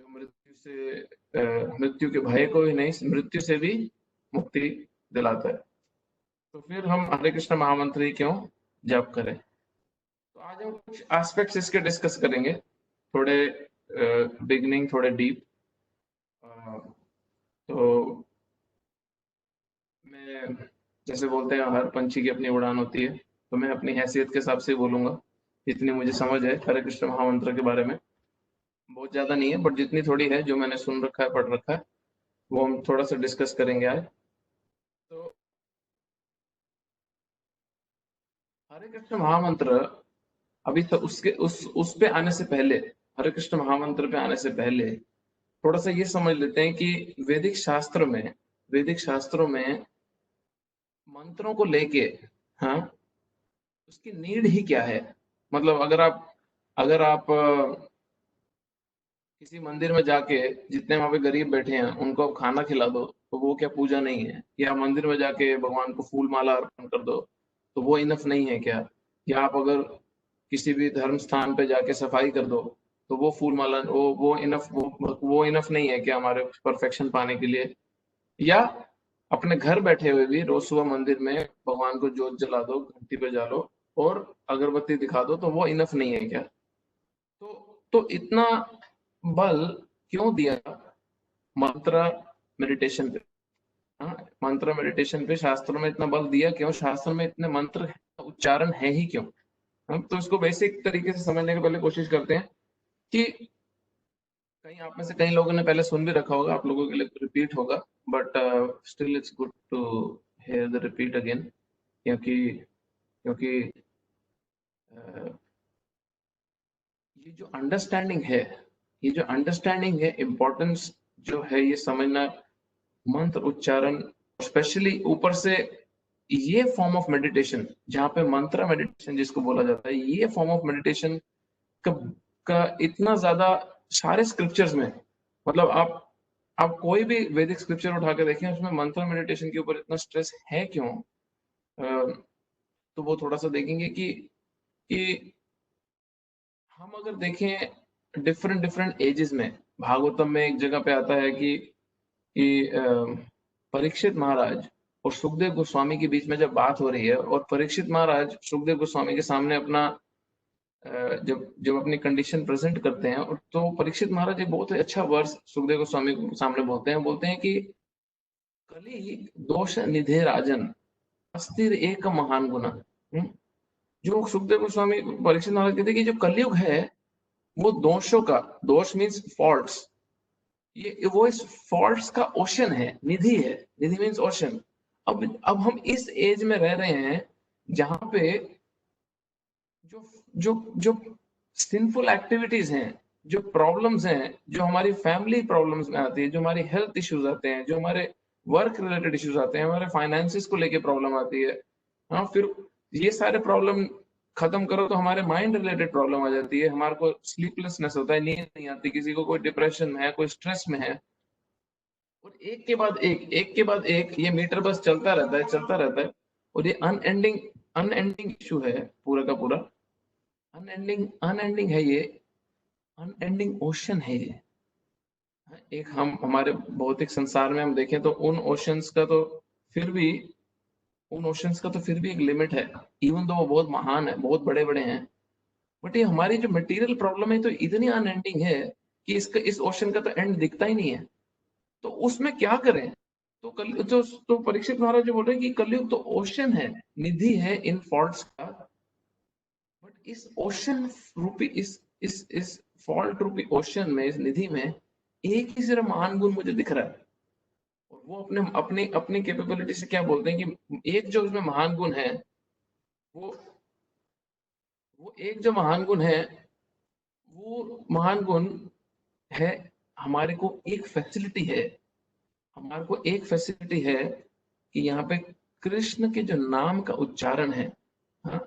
जो मृत्यु के भय को ही नहीं, मृत्यु से भी मुक्ति दिलाता है। तो फिर हम हरे कृष्ण महामंत्र ही क्यों जप करें। तो आज हम कुछ एस्पेक्ट्स इसके डिस्कस करेंगे, थोड़े बिगिनिंग, थोड़े डीप। तो मैं, जैसे बोलते हैं हर पंछी की अपनी उड़ान होती है, तो मैं अपनी हैसियत के हिसाब से बोलूंगा। जितनी मुझे समझ है हरे कृष्ण महामंत्र के बारे में, बहुत ज्यादा नहीं है, बट जितनी थोड़ी है, जो मैंने सुन रखा है, पढ़ रखा है, वो हम थोड़ा सा डिस्कस करेंगे आज। तो हरे कृष्ण महामंत्र, अभी तो उसके उस पे आने से पहले, हरे कृष्ण महामंत्र पे आने से पहले थोड़ा सा ये समझ लेते हैं कि वैदिक शास्त्रों में मंत्रों को लेके, हाँ, उसकी नीड ही क्या है। मतलब अगर आप किसी मंदिर में जाके, जितने वहां पे गरीब बैठे हैं उनको आप खाना खिला दो, तो वो क्या पूजा नहीं है? या मंदिर में जाके भगवान को फूल माला अर्पण कर दो, तो वो इनफ नहीं है क्या? या आप अगर किसी भी धर्म स्थान पे जाके सफाई कर दो, तो वो फूल माला, वो इनफ नहीं है क्या हमारे परफेक्शन पाने के लिए? या अपने घर बैठे हुए भी रोज सुबह मंदिर में भगवान को जोत जला दो, घंटी पे जालो और अगरबत्ती दिखा दो, तो वो इनफ नहीं है क्या? तो इतना बल क्यों दिया मंत्र मेडिटेशन पे? हाँ, मंत्र मेडिटेशन पे शास्त्रों में इतना बल दिया क्यों? शास्त्र में इतने मंत्र उच्चारण है ही क्यों? हम तो इसको बेसिक तरीके से समझने की पहले कोशिश करते हैं कि कहीं आप में से कई लोगों ने पहले सुन भी रखा होगा, आप लोगों के लिए रिपीट होगा, but still it's good to hear the repeat again, क्योंकि क्योंकि ये जो अंडरस्टैंडिंग है, इम्पोर्टेंस जो है ये समझना, मंत्र उच्चारण, स्पेशली ऊपर से ये फॉर्म ऑफ मेडिटेशन, जहाँ पे मंत्र मेडिटेशन जिसको बोला जाता है, ये फॉर्म ऑफ मेडिटेशन का, इतना ज्यादा सारे स्क्रिप्चर्स में, मतलब आप कोई भी वैदिक स्क्रिप्चर उठा के देखें, उसमें मंत्र मेडिटेशन के ऊपर इतना स्ट्रेस है क्यों? तो वो थोड़ा सा देखेंगे कि हम अगर देखें डिफरेंट डिफरेंट एजेस में, भागवतम में एक जगह पे आता है कि परीक्षित महाराज और सुखदेव गोस्वामी के बीच में जब बात हो रही है, और परीक्षित महाराज सुखदेव गोस्वामी के सामने अपना जब जब अपनी कंडीशन प्रेजेंट करते हैं, और तो परीक्षित महाराज एक बहुत ही अच्छा वर्स सुखदेव गोस्वामी के सामने बोलते हैं कि कली दोष निधे राजन, अस्थिर एक महान गुना। जो सुखदेव गोस्वामी परीक्षित महाराज कहते हैं कि जो कलयुग है वो दोषों का, दोष मीन्स फॉल्ट्स, ये वो इस फॉल्ट्स का ओशन है, निधि है। निधि मीन्स ओशन। अब हम इस एज में रह रहे हैं जहां पे जो जो जो सिंफुल एक्टिविटीज हैं, जो प्रॉब्लम्स हैं, जो हमारी फैमिली प्रॉब्लम्स में आती है, जो हमारी हेल्थ इश्यूज आते हैं, जो हमारे वर्क रिलेटेड इश्यूज आते हैं, हमारे फाइनेंसिस को लेके प्रॉब्लम आती है, हाँ, फिर ये सारे प्रॉब्लम खत्म करो तो हमारे माइंड रिलेटेड प्रॉब्लम आ जाती है, हमारे को स्लीपलेसनेस होता है, नींद नहीं आती, किसी को कोई डिप्रेशन में है, कोई स्ट्रेस में है, और एक के बाद एक ये मीटर बस चलता रहता है। और ये अनएंडिंग इशू है, पूरा का पूरा अनएंडिंग है ये, अनएंडिंग ओशन है ये। एक हम हमारे भौतिक संसार में हम देखें तो उन ओशंस का तो फिर भी एक लिमिट है, इवन दो वो बहुत महान है, बहुत बड़े बड़े हैं, बट ये हमारी जो मटेरियल प्रॉब्लम है तो इतनी अनएंडिंग है कि इस ओशन का तो एंड दिखता ही नहीं है। तो उसमें क्या करें? तो तो परीक्षित महाराज जो बोल रहे हैं कि कलयुग तो ओशन है, निधि है इन फॉल्ट्स का, बट इस ओशन रूपी इस फॉल्ट रूपी ओशन में, इस निधि में एक ही सिर्फ महान गुण मुझे दिख रहा है। और वो अपने अपनी अपनी कैपेबिलिटी से क्या बोलते हैं कि एक जो उसमें महान गुण है, वो वो एक जो महान गुण है, वो महान गुण है, हमारे को एक फैसिलिटी है, हमारे को एक फैसिलिटी है कि यहाँ पे कृष्ण के जो नाम का उच्चारण है, हाँ,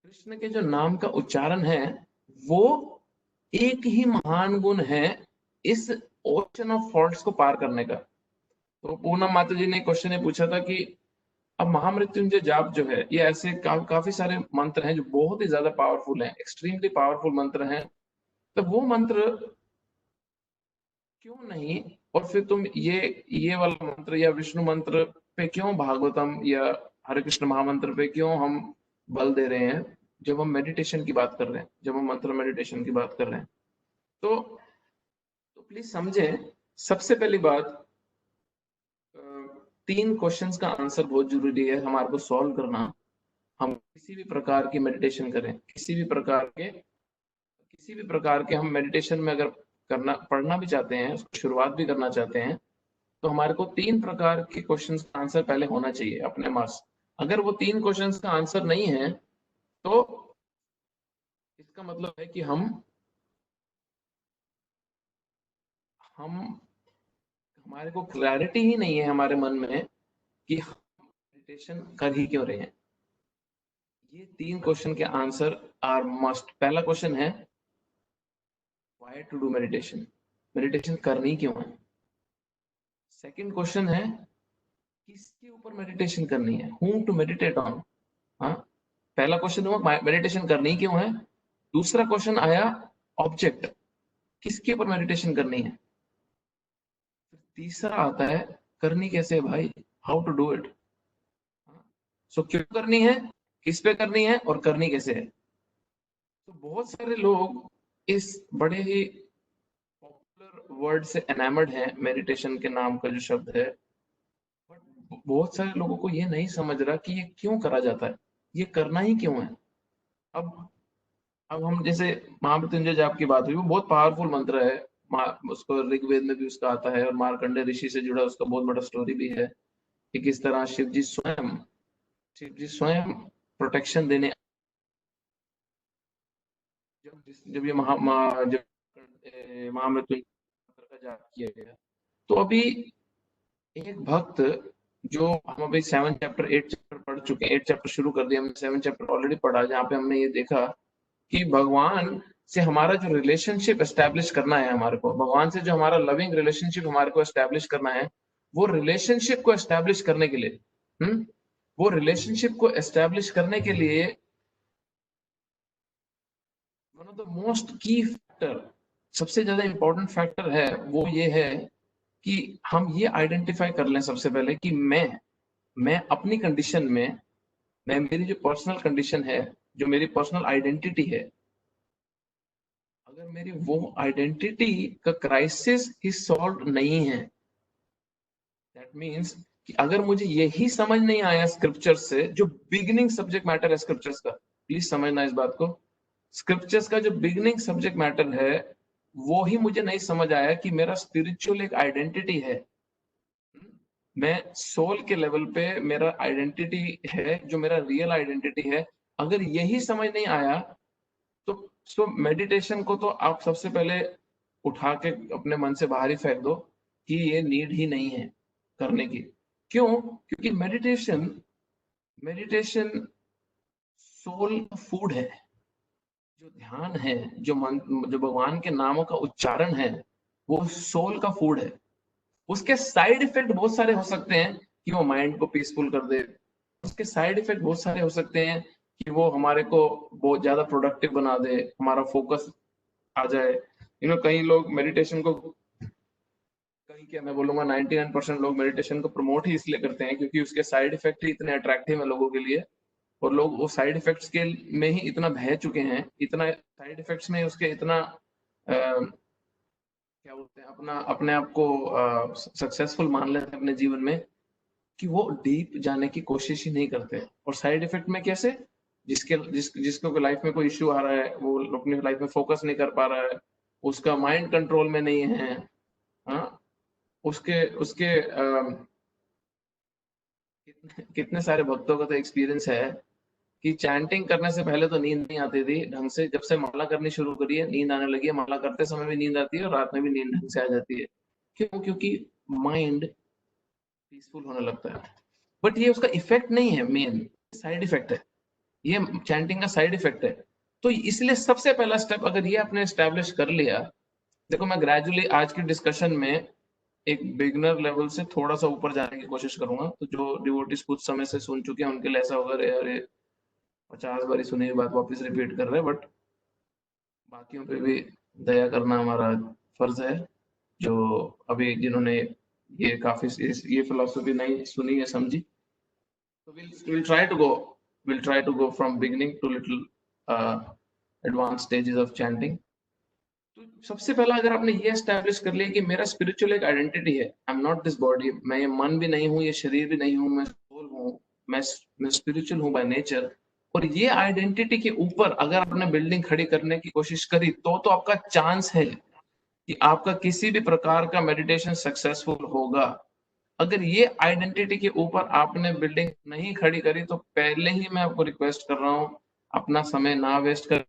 कृष्ण के जो नाम का उच्चारण है, वो एक ही महान गुण है इस ओशन ऑफ फॉल्ट्स को पार करने का। तो पूनम माता जी ने क्वेश्चन ये पूछा था कि अब महामृत्युंजय जाप जो है, ये ऐसे काफी सारे मंत्र हैं जो बहुत ही ज्यादा पावरफुल हैं, एक्सट्रीमली पावरफुल मंत्र हैं। तो वो मंत्र क्यों नहीं? और फिर तुम ये वाला मंत्र या विष्णु मंत्र पे क्यों, भागवतम या हरे कृष्ण महामंत्र पे क्यों हम बल दे रहे हैं, जब हम मेडिटेशन की बात कर रहे हैं, जब हम मंत्र मेडिटेशन की बात कर रहे हैं? तो प्लीज समझें, सबसे पहली बात, अ, 3 क्वेश्चंस का आंसर बहुत जरूरी है हमारे को सॉल्व करना। हम किसी भी प्रकार की मेडिटेशन करें, किसी भी प्रकार के हम मेडिटेशन में अगर करना पढ़ना भी चाहते हैं, उसको शुरुआत भी करना चाहते हैं, तो हमारे को 3 प्रकार के क्वेश्चंस का आंसर पहले होना चाहिए अपने पास। अगर वो 3 क्वेश्चंस का आंसर नहीं है, तो इसका मतलब है कि हम हमारे को क्लैरिटी ही नहीं है हमारे मन में कि हम मेडिटेशन कर ही क्यों रहे हैं। ये 3 क्वेश्चन के आंसर आर मस्ट। पहला क्वेश्चन है why to do meditation, meditation करनी क्यों है। सेकंड क्वेश्चन है किसके ऊपर मेडिटेशन करनी है, whom to meditate on। हाँ, पहला क्वेश्चन हुआ मेडिटेशन करनी क्यों है। दूसरा क्वेश्चन आया ऑब्जेक्ट, किसके ऊपर मेडिटेशन करनी है। तीसरा आता है करनी कैसे है भाई, हाउ टू डू इट। सो क्यों करनी है, किस पे करनी है और करनी कैसे है। तो बहुत सारे लोग इस बड़े ही पॉपुलर वर्ड से एनामर्ड है, मेडिटेशन के नाम का जो शब्द है, बट बहुत सारे लोगों को ये नहीं समझ रहा कि ये क्यों करा जाता है, ये करना ही क्यों है। अब अब हम जैसे महामृत्युंजय जाप की बात हुई, वो बहुत पावरफुल मंत्र है। उसको ऋग्वेद में भी उसका आता है, और मार्कंडे ऋषि से जुड़ा उसका बहुत बड़ा स्टोरी भी है कि किस तरह शिव जी स्वयं प्रोटेक्शन देने, जब ये महामृत्युंजय मंत्र का जाप किया गया, तो अभी एक भक्त, जो हम अभी 7 चैप्टर 8 चैप्टर पढ़ चुके हैं, 8 चैप्टर शुरू कर दिया हमने, 7 चैप्टर ऑलरेडी पढ़ा, जहाँ पे हमने ये देखा कि भगवान से हमारा जो रिलेशनशिप एस्टेब्लिश करना है, हमारे को भगवान से जो हमारा लविंग रिलेशनशिप हमारे को एस्टेब्लिश करना है, वो रिलेशनशिप को एस्टेब्लिश करने के लिए, वो रिलेशनशिप को एस्टेब्लिश करने के लिए वन ऑफ द मोस्ट की फैक्टर, सबसे ज्यादा इंपॉर्टेंट फैक्टर है, वो ये है कि हम ये आइडेंटिफाई कर लें सबसे पहले कि मैं अपनी कंडीशन में, मैं मेरी जो पर्सनल कंडीशन है, जो मेरी पर्सनल आइडेंटिटी है, अगर मेरी वो आइडेंटिटी का क्राइसिस ही सॉल्व नहीं है, दैट मीन्स कि अगर मुझे यही समझ नहीं आया स्क्रिप्चर से, जो बिगिनिंग सब्जेक्ट मैटर है स्क्रिप्चर्स का, प्लीज समझना इस बात को, स्क्रिप्चर्स का जो बिगिनिंग सब्जेक्ट मैटर है, वो ही मुझे नहीं समझ आया कि मेरा स्पिरिचुअल एक आइडेंटिटी है, मैं सोल के लेवल पे मेरा आइडेंटिटी है, जो मेरा रियल आइडेंटिटी है, अगर यही समझ नहीं आया, तो मेडिटेशन को तो आप सबसे पहले उठा के अपने मन से बाहर ही फेंक दो कि ये नीड ही नहीं है करने की। क्यों? क्योंकि मेडिटेशन मेडिटेशन सोल फूड है, जो ध्यान है, जो भगवान के नामों का उच्चारण है, वो सोल का फूड है। उसके साइड इफेक्ट बहुत सारे हो सकते हैं कि वो माइंड को पीसफुल कर दे, उसके साइड इफेक्ट बहुत सारे हो सकते हैं कि वो हमारे को बहुत ज्यादा प्रोडक्टिव बना दे, हमारा फोकस आ जाए। कई लोग मेडिटेशन को, कहीं क्या मैं बोलूंगा 99% लोग मेडिटेशन को प्रमोट ही इसलिए करते हैं क्योंकि उसके साइड इफेक्ट ही इतने अट्रैक्टिव है लोगों के लिए, और लोग वो साइड इफेक्ट्स के में ही इतना बह चुके हैं, इतना साइड इफेक्ट्स में उसके इतना क्या बोलते हैं, अपना अपने आप को सक्सेसफुल मान लेते हैं अपने जीवन में, कि वो डीप जाने की कोशिश ही नहीं करते। और साइड इफेक्ट में कैसे, जिसको लाइफ में कोई इश्यू आ रहा है, वो अपनी लाइफ में फोकस नहीं कर पा रहा है, उसका माइंड कंट्रोल में नहीं है, हाँ, उसके उसके कितने सारे भक्तों का तो एक्सपीरियंस है कि चैंटिंग करने से पहले तो नींद नहीं आती थी ढंग से, जब से माला करनी शुरू करी है नींद आने लगी है, माला करते समय भी नींद आती है और रात में भी नींद ढंग से आ जाती है। क्यों? क्योंकि माइंड पीसफुल होने लगता है। बट ये उसका इफेक्ट नहीं है, मेन साइड इफेक्ट है, ये चैंटिंग का साइड इफेक्ट है। तो इसलिए सबसे पहला स्टेप अगर ये आपने एस्टेब्लिश कर लिया, देखो मैं ग्रेजुअली आज की डिस्कशन में एक बिगनर लेवल से थोड़ा सा ऊपर जाने की कोशिश करूंगा, तो जो डिवोटीज कुछ समय से सुन चुके हैं उनके लिए ऐसा होगा, अरे अरे 50 बारी सुनी हुई बात वापस रिपीट कर रहे हैं, बट बाकियों पे भी दया करना हमारा फर्ज है। जो अभी जिन्होंने ये काफी ये फिलोसफी नहीं सुनी है समझी, तो we'll try to go from beginning to little advanced stages of chanting. तो सबसे पहला अगर आपने ये एस्टैब्लिश कर लिया कि मेरा स्पिरिचुअल एक आइडेंटिटी है, I am not this body, मैं ये मन भी नहीं हूँ, ये शरीर भी नहीं हूँ, मैं सोल हूँ, मैं स्पिरिचुअल हूँ बाय नेचर, और ये आइडेंटिटी के ऊपर अगर आपने बिल्डिंग खड़ी करने की कोशिश करी तो आपका चांस है कि आपका किसी भी प्रकार का मेडिटेशन सक्सेसफुल होगा। अगर ये आइडेंटिटी के ऊपर आपने बिल्डिंग नहीं खड़ी करी तो पहले ही मैं आपको रिक्वेस्ट कर रहा हूँ, अपना समय ना वेस्ट करें,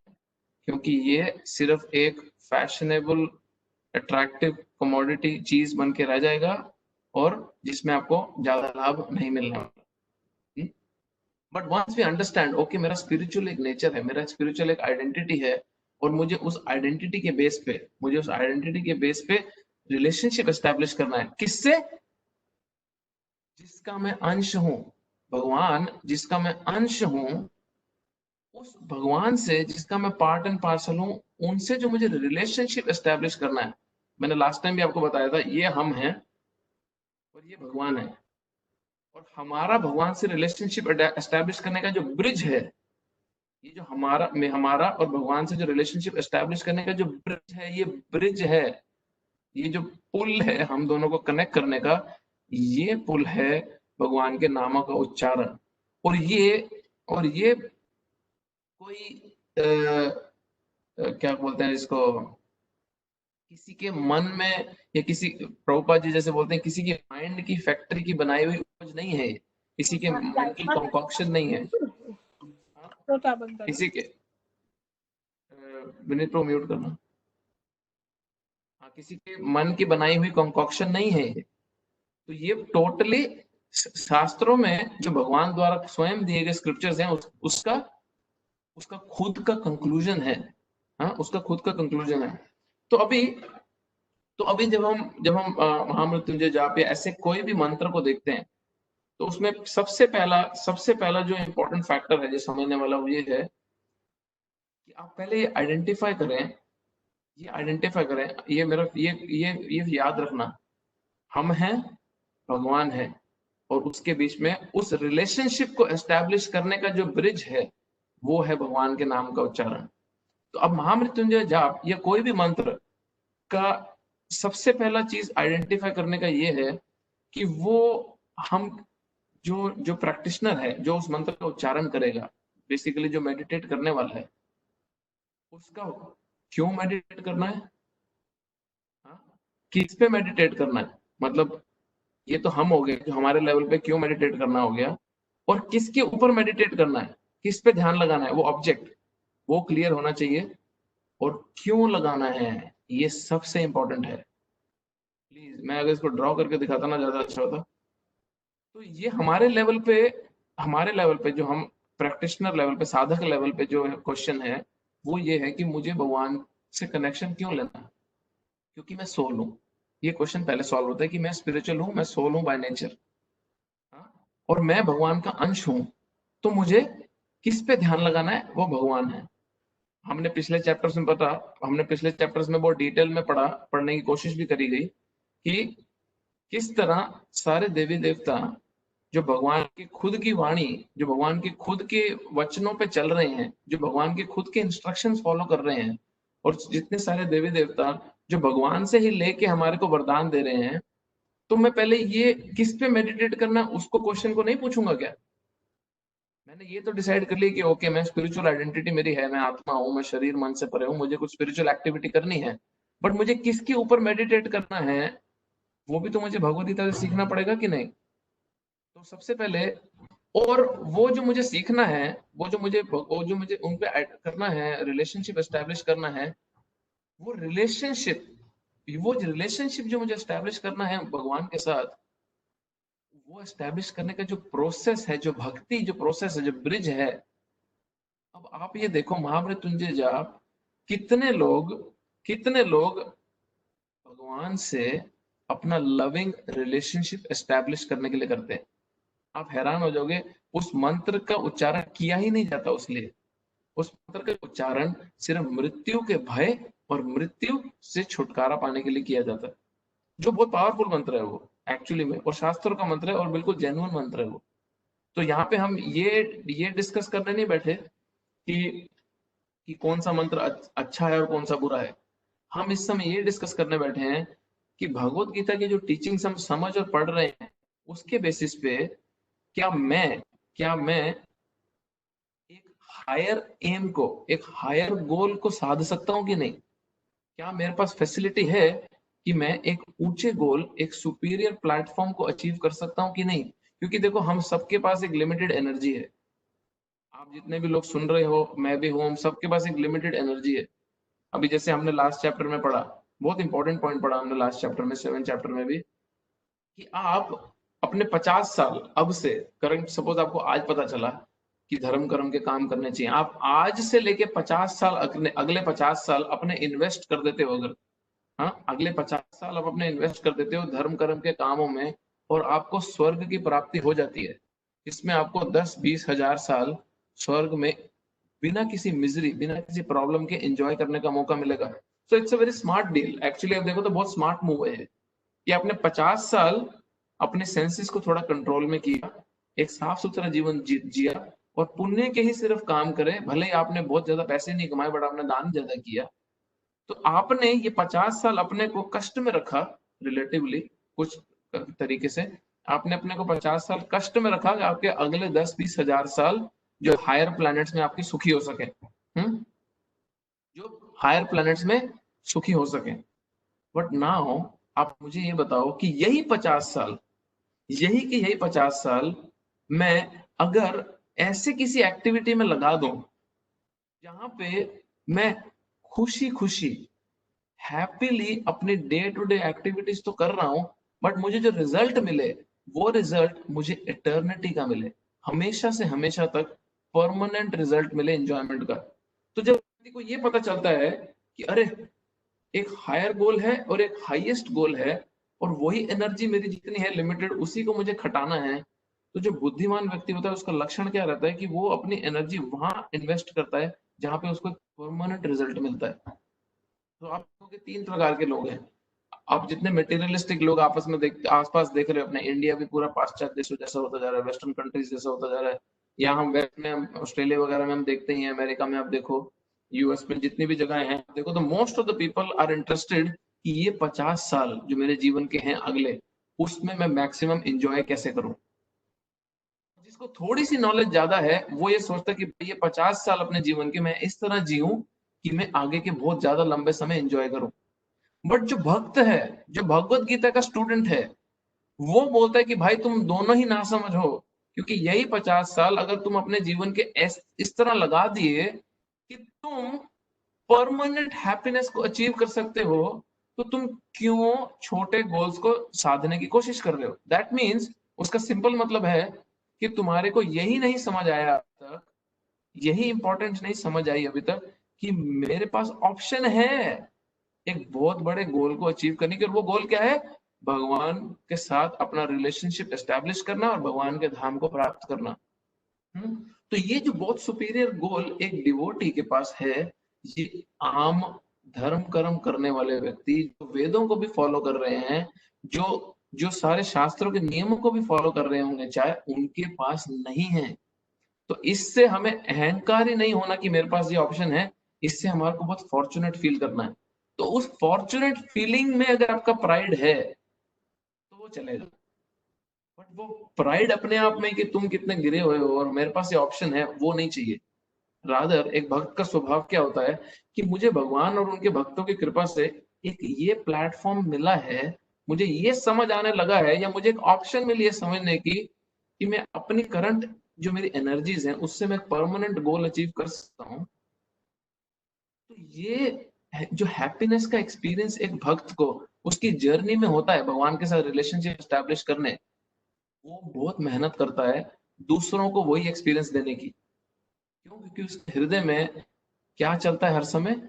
क्योंकि ये सिर्फ एक फैशनेबल अट्रैक्टिव कमोडिटी चीज बन के रह जाएगा और जिसमें आपको ज्यादा लाभ नहीं मिलने वाला। But once we understand, okay मेरा स्पिरिचुअल एक नेचर है, मेरा स्पिरिचुअल एक आइडेंटिटी है, और मुझे उस आइडेंटिटी के बेस पे रिलेशनशिप एस्टेब्लिश करना है। किससे? जिसका मैं अंश हूं, भगवान जिसका मैं अंश हूं, उस भगवान से जिसका मैं पार्ट एंड पार्सल हूं, उनसे जो मुझे रिलेशनशिप एस्टेब्लिश करना है। मैंने लास्ट टाइम भी आपको बताया था, ये हम हैं और ये भगवान है, और हमारा भगवान से रिलेशनशिप एस्टेब्लिश करने का जो ब्रिज है, ये जो हमारा और भगवान से जो रिलेशनशिप एस्टेब्लिश करने का जो ब्रिज है, ये ब्रिज है, ये जो पुल है हम दोनों को कनेक्ट करने का, ये पुल है भगवान के नामों का उच्चारण। और ये कोई क्या बोलते हैं इसको, किसी के मन में या किसी, प्रभुपाद जी जैसे बोलते हैं, किसी की माइंड की फैक्ट्री की बनाई हुई उपज नहीं है, किसी के मन की कंकॉक्शन नहीं है, किसी के विनीत प्रो म्यूट करना, हाँ, किसी के मन की बनाई हुई कंकॉक्शन नहीं है। तो ये टोटली शास्त्रों में जो भगवान द्वारा स्वयं दिए गए स्क्रिप्चर्स हैं, उसका खुद का कंक्लूजन है। हाँ, उसका खुद का कंक्लूजन है। तो अभी जब हम महामृत्युंजय जाप या ऐसे कोई भी मंत्र को देखते हैं, तो उसमें सबसे पहला जो इम्पोर्टेंट फैक्टर है जो समझने वाला, वो ये है कि आप पहले ये आइडेंटिफाई करें, ये याद रखना, हम हैं, भगवान है, और उसके बीच में उस रिलेशनशिप को एस्टैब्लिश करने का जो ब्रिज है, वो है भगवान के नाम का उच्चारण। तो अब महामृत्युंजय जाप या कोई भी मंत्र का सबसे पहला चीज आइडेंटिफाई करने का ये है कि वो हम जो प्रैक्टिशनर है, जो उस मंत्र का उच्चारण करेगा, बेसिकली जो मेडिटेट करने वाला है, उसका क्यों मेडिटेट करना है, किस पे मेडिटेट करना है, मतलब ये तो हम हो गए जो हमारे लेवल पे क्यों मेडिटेट करना हो गया, और किसके ऊपर मेडिटेट करना है, किस पे ध्यान लगाना है, वो ऑब्जेक्ट वो क्लियर होना चाहिए, और क्यों लगाना है ये सबसे इंपॉर्टेंट है। प्लीज, मैं अगर इसको ड्रॉ करके दिखाता ना ज्यादा अच्छा होता। तो ये हमारे लेवल पे जो हम प्रैक्टिशनर लेवल पे, साधक लेवल पे जो क्वेश्चन है, वो ये है कि मुझे भगवान से कनेक्शन क्यों लेना है, क्योंकि मैं सोल हूँ। ये क्वेश्चन पहले सॉल्व होता है कि मैं स्पिरिचुअल हूँ, मैं सोल हूँ बाय नेचर, और मैं भगवान का अंश हूँ। तो मुझे किस पे ध्यान लगाना है, वो भगवान है। हमने पिछले चैप्टर्स में बहुत डिटेल में पढ़ने की कोशिश भी करी गई कि किस तरह सारे देवी देवता जो भगवान की खुद की वाणी, जो भगवान के खुद के वचनों पे चल रहे हैं, जो भगवान के खुद के इंस्ट्रक्शंस फॉलो कर रहे हैं, और जितने सारे देवी देवता जो भगवान से ही लेके हमारे को वरदान दे रहे हैं, तो मैं पहले ये किस पे मेडिटेट करना, उसको क्वेश्चन को नहीं पूछूंगा क्या? मैंने ये तो डिसाइड कर लिया कि ओके, मैं स्पिरिचुअल आइडेंटिटी मेरी है, मैं आत्मा हूँ, मैं शरीर मन से परे हूँ, मुझे कुछ स्पिरिचुअल एक्टिविटी करनी है, बट मुझे किसके ऊपर मेडिटेट करना है, वो भी तो मुझे भगवद गीता से सीखना पड़ेगा कि नहीं? तो सबसे पहले, और वो जो मुझे सीखना है, वो जो मुझे उन पे ऐड करना है, रिलेशनशिप एस्टेब्लिश करना है, वो रिलेशनशिप जो मुझे एस्टेब्लिश करना है भगवान के साथ, वो एस्टेब्लिश करने का जो प्रोसेस है, जो भक्ति जो प्रोसेस है, जो ब्रिज है। अब आप ये देखो, महामृत्युंजय जाप कितने लोग भगवान से अपना लविंग रिलेशनशिप एस्टेब्लिश करने के लिए करते हैं। आप हैरान हो जाओगे, उस मंत्र का उच्चारण किया ही नहीं जाता उसलिए, उस मंत्र का उच्चारण सिर्फ मृत्यु के भय और मृत्यु से छुटकारा पाने के लिए किया जाता है। जो बहुत पावरफुल मंत्र है वो एक्चुअली में, और शास्त्रों का मंत्र है और बिल्कुल जेन्युइन मंत्र है वो। तो यहाँ पे हम ये डिस्कस करने नहीं बैठे कि कौन सा मंत्र अच्छा है और कौन सा बुरा है। हम इस समय ये डिस्कस करने बैठे हैं कि भगवत गीता की जो टीचिंग्स हम समझ और पढ़ रहे हैं, उसके बेसिस पे क्या मैं एक हायर एम को, एक हायर गोल को साध सकता हूँ कि नहीं? क्या मेरे पास फैसिलिटी है कि मैं एक ऊंचे गोल, एक सुपीरियर प्लेटफॉर्म को अचीव कर सकता हूँ कि नहीं? क्योंकि देखो, हम सबके पास एक लिमिटेड एनर्जी है। आप जितने भी लोग सुन रहे हो, मैं भी हूँ, हम सबके पास एक लिमिटेड एनर्जी है। अभी जैसे हमने लास्ट चैप्टर में पढ़ा, बहुत इंपॉर्टेंट पॉइंट पढ़ा हमने लास्ट चैप्टर में, 7 चैप्टर में भी, कि आप अपने 50 साल अब से, करंट सपोज आपको आज पता चला कि धर्म कर्म के काम करने चाहिए, आप आज से लेके 50 साल अगले 50 साल अपने इन्वेस्ट कर देते हो अगर, हाँ, अगले 50 साल आप अपने इन्वेस्ट कर देते हो धर्म कर्म के कामों में, और आपको स्वर्ग की प्राप्ति हो जाती है। इसमें आपको 10-20 हजार साल स्वर्ग में बिना किसी मिजरी, बिना किसी प्रॉब्लम के एंजॉय करने का मौका मिलेगा। So it's a very smart deal actually. आप देखो तो बहुत स्मार्ट मूव है कि आपने 50 साल अपने सेंसेस को थोड़ा कंट्रोल में किया, एक साफ सुथरा जीवन जिया, और पुण्य के ही सिर्फ काम करें। भले ही आपने बहुत ज्यादा पैसे नहीं कमाए, बट आपने दान ज्यादा किया। तो आपने ये 50 साल अपने को कष्ट में रखा, रिलेटिवली कुछ तरीके से आपने अपने को 50 साल कष्ट में रखा कि आपके अगले 10-20 हजार साल जो हायर प्लैनेट्स में आपकी सुखी हो सके, जो हायर प्लैनेट्स में सुखी हो सके। बट नाउ आप मुझे ये बताओ कि यही 50 साल मैं अगर ऐसे किसी एक्टिविटी में लगा दूं जहां पे मैं खुशी खुशी हैप्पीली अपनी डे टू डे एक्टिविटीज तो कर रहा हूं, बट मुझे जो रिजल्ट मिले, वो रिजल्ट मुझे इटर्निटी का मिले, हमेशा से हमेशा तक परमानेंट रिजल्ट मिले एंजॉयमेंट का। तो जब व्यक्ति को ये पता चलता है कि अरे, एक हायर गोल है और एक हाईएस्ट गोल है, और वही एनर्जी मेरी जितनी है लिमिटेड, उसी को मुझे खटाना है, तो जो बुद्धिमान व्यक्ति होता है उसका लक्षण क्या रहता है कि वो अपनी एनर्जी वहां इन्वेस्ट करता है जहां पे उसको परमानेंट रिजल्ट मिलता है। तो आप लोग के 3 प्रकार के लोग हैं। आप जितने मटेरियलिस्टिक लोग आपस में आसपास देख रहे हो, अपने इंडिया भी पूरा पाश्चात्य देशों जैसा होता जा रहा है, वेस्टर्न कंट्रीज जैसा होता जा रहा है। यहाँ हम वेस्ट में, हम ऑस्ट्रेलिया वगैरह में हम देखते ही हैं, अमेरिका में आप देखो, यूएस में जितनी भी जगह हैं देखो, तो most of the people are interested कि ये 50 साल जो मेरे जीवन के हैं अगले, उसमें मैं मैक्सिमम इंजॉय कैसे करूं। जिसको थोड़ी सी नॉलेज ज्यादा है वो ये सोचता है कि ये 50 साल अपने जीवन के मैं इस तरह जीऊं कि मैं आगे के बहुत ज्यादा लंबे समय एंजॉय करूं। बट जो भक्त है, जो भगवत गीता का स्टूडेंट है, वो बोलता है कि भाई तुम दोनों ही ना समझ हो, क्योंकि यही 50 साल अगर तुम अपने जीवन के इस तरह लगा दिए कि तुम परमानेंट हैप्पीनेस को अचीव कर सकते हो, तो तुम क्यों छोटे गोल्स को साधने की कोशिश कर रहे हो? दैट मीन्स, उसका सिंपल मतलब है कि तुम्हारे को यही नहीं समझ आया अब तक, यही इंपॉर्टेंस नहीं समझ आई अभी तक कि मेरे पास ऑप्शन है एक बहुत बड़े गोल को अचीव करने की। और वो गोल क्या है? भगवान के साथ अपना रिलेशनशिप एस्टेब्लिश करना और भगवान के धाम को प्राप्त करना। तो ये जो बहुत सुपीरियर गोल एक डिवोटी के पास है, ये आम धर्म कर्म करने वाले व्यक्ति जो वेदों को भी फॉलो कर रहे हैं, जो जो सारे शास्त्रों के नियमों को भी फॉलो कर रहे होंगे चाहे, उनके पास नहीं है। तो इससे हमें अहंकारी नहीं होना कि मेरे पास ये ऑप्शन है, इससे हमारे को बहुत फॉर्चुनेट फील करना है। तो उस फॉर्चुनेट फीलिंग में अगर आपका प्राइड है तो वो चलेगा, बट वो प्राइड अपने आप में कि तुम कितने गिरे हुए हो और मेरे पास ये ऑप्शन है, वो नहीं चाहिए। रादर एक भक्त का स्वभाव क्या होता है कि मुझे भगवान और उनके भक्तों की कृपा से एक ये प्लेटफॉर्म मिला है, मुझे ये समझ आने लगा है, या मुझे एक ऑप्शन मिली है समझने की कि मैं अपनी करंट जो मेरी एनर्जीज हैं उससे मैं परमानेंट गोल अचीव कर सकता हूँ। तो ये जो हैप्पीनेस का एक्सपीरियंस एक भक्त को उसकी जर्नी में होता है भगवान के साथ रिलेशनशिप एस्टैब्लिश करने, वो बहुत मेहनत करता है दूसरों को वही एक्सपीरियंस देने की। क्यों? क्योंकि उसके हृदय में क्या चलता है हर समय?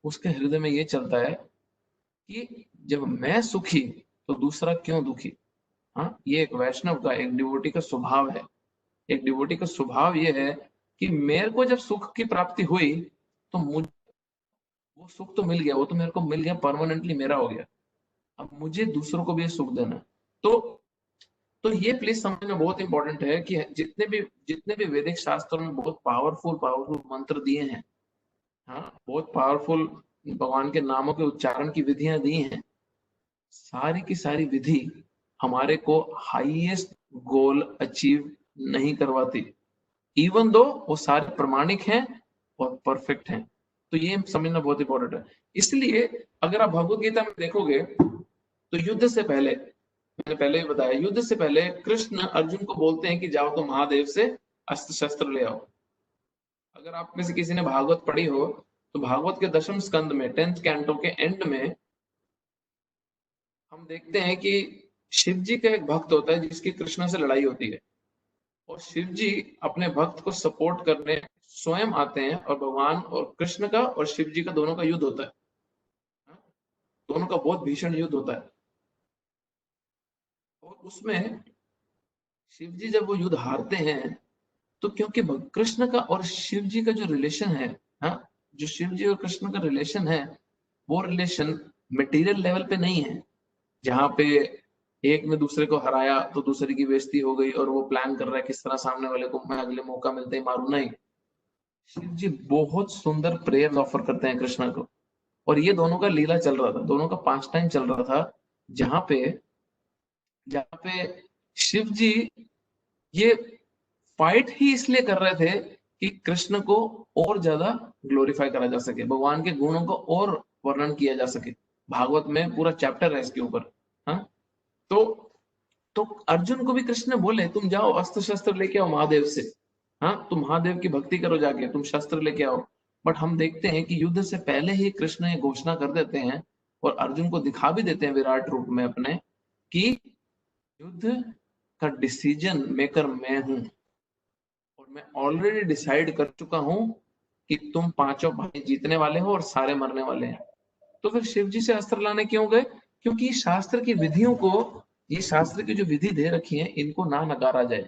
उसके हृदय में ये चलता है कि जब मैं सुखी तो दूसरा क्यों दुखी। हाँ, ये एक वैष्णव का, एक डिवोटी का स्वभाव है। एक डिवोटी का स्वभाव ये है कि मेरे को जब सुख की प्राप्ति हुई तो मुझे वो सुख तो मिल गया, वो तो मेरे को मिल गया, परमानेंटली मेरा हो गया। अब मुझे दूसरों को भी सुख देना है। तो ये प्लीज समझना बहुत इंपॉर्टेंट है कि जितने भी वैदिक शास्त्रों में बहुत पावरफुल मंत्र दिए हैं, हाँ, बहुत पावरफुल भगवान के नामों के उच्चारण की विधियां दी हैं, सारी की सारी विधि हमारे को हाईएस्ट गोल अचीव नहीं करवाती, इवन दो वो सारे प्रमाणिक हैं और परफेक्ट हैं। तो ये समझना बहुत इंपॉर्टेंट है। इसलिए अगर आप भगवत गीता में देखोगे तो युद्ध से पहले, मैंने पहले ही बताया, युद्ध से पहले कृष्ण अर्जुन को बोलते हैं कि जाओ तो महादेव से अस्त्र शस्त्र ले आओ। अगर आप में से किसी ने भागवत पढ़ी हो तो भागवत के 10वें स्कंद में 10th कैंटो के एंड में हम देखते हैं कि शिव जी का एक भक्त होता है जिसकी कृष्ण से लड़ाई होती है, और शिव जी अपने भक्त को सपोर्ट करने स्वयं आते हैं, और भगवान और कृष्ण का और शिव जी का दोनों का युद्ध होता है, दोनों का बहुत भीषण युद्ध होता है। और उसमें शिव जी जब वो युद्ध हारते हैं तो क्योंकि कृष्ण का और शिव जी का जो रिलेशन है, हाँ, जो शिव जी और कृष्ण का रिलेशन है, वो रिलेशन मटेरियल लेवल पे नहीं है, जहाँ पे एक ने दूसरे को हराया तो दूसरे की बेइज्जती हो गई और वो प्लान कर रहा है किस तरह सामने वाले को मैं अगले मौका मिलते ही मारू। नहीं, शिव जी बहुत सुंदर प्रेयर ऑफर करते हैं कृष्णा को, और ये दोनों का लीला चल रहा था, दोनों का पास टाइम चल रहा था, जहाँ पे जहाँ पे शिव जी ये फाइट ही इसलिए कर रहे थे कि कृष्ण को और ज्यादा ग्लोरीफाई करा जा सके, भगवान के गुणों को और वर्णन किया जा सके। भागवत में पूरा चैप्टर है इसके ऊपर। हाँ, तो तो अर्जुन को भी कृष्ण ने बोले तुम जाओ अस्त्र शस्त्र लेके आओ महादेव से, हाँ, तुम महादेव की भक्ति करो, जाके तुम शस्त्र लेके आओ। बट हम देखते हैं कि युद्ध से पहले ही कृष्ण ये घोषणा कर देते हैं और अर्जुन को दिखा भी देते हैं विराट रूप में अपने, कि युद्ध का डिसीजन मेकर मैं हूं, और मैं ऑलरेडी डिसाइड कर चुका हूं कि तुम पांचों भाई जीतने वाले हो और सारे मरने वाले हैं। तो फिर शिव जी से अस्त्र लाने क्यों गए? क्योंकि शास्त्र की विधियों को, ये शास्त्र की जो विधि दे रखी है, इनको ना नकारा जाए,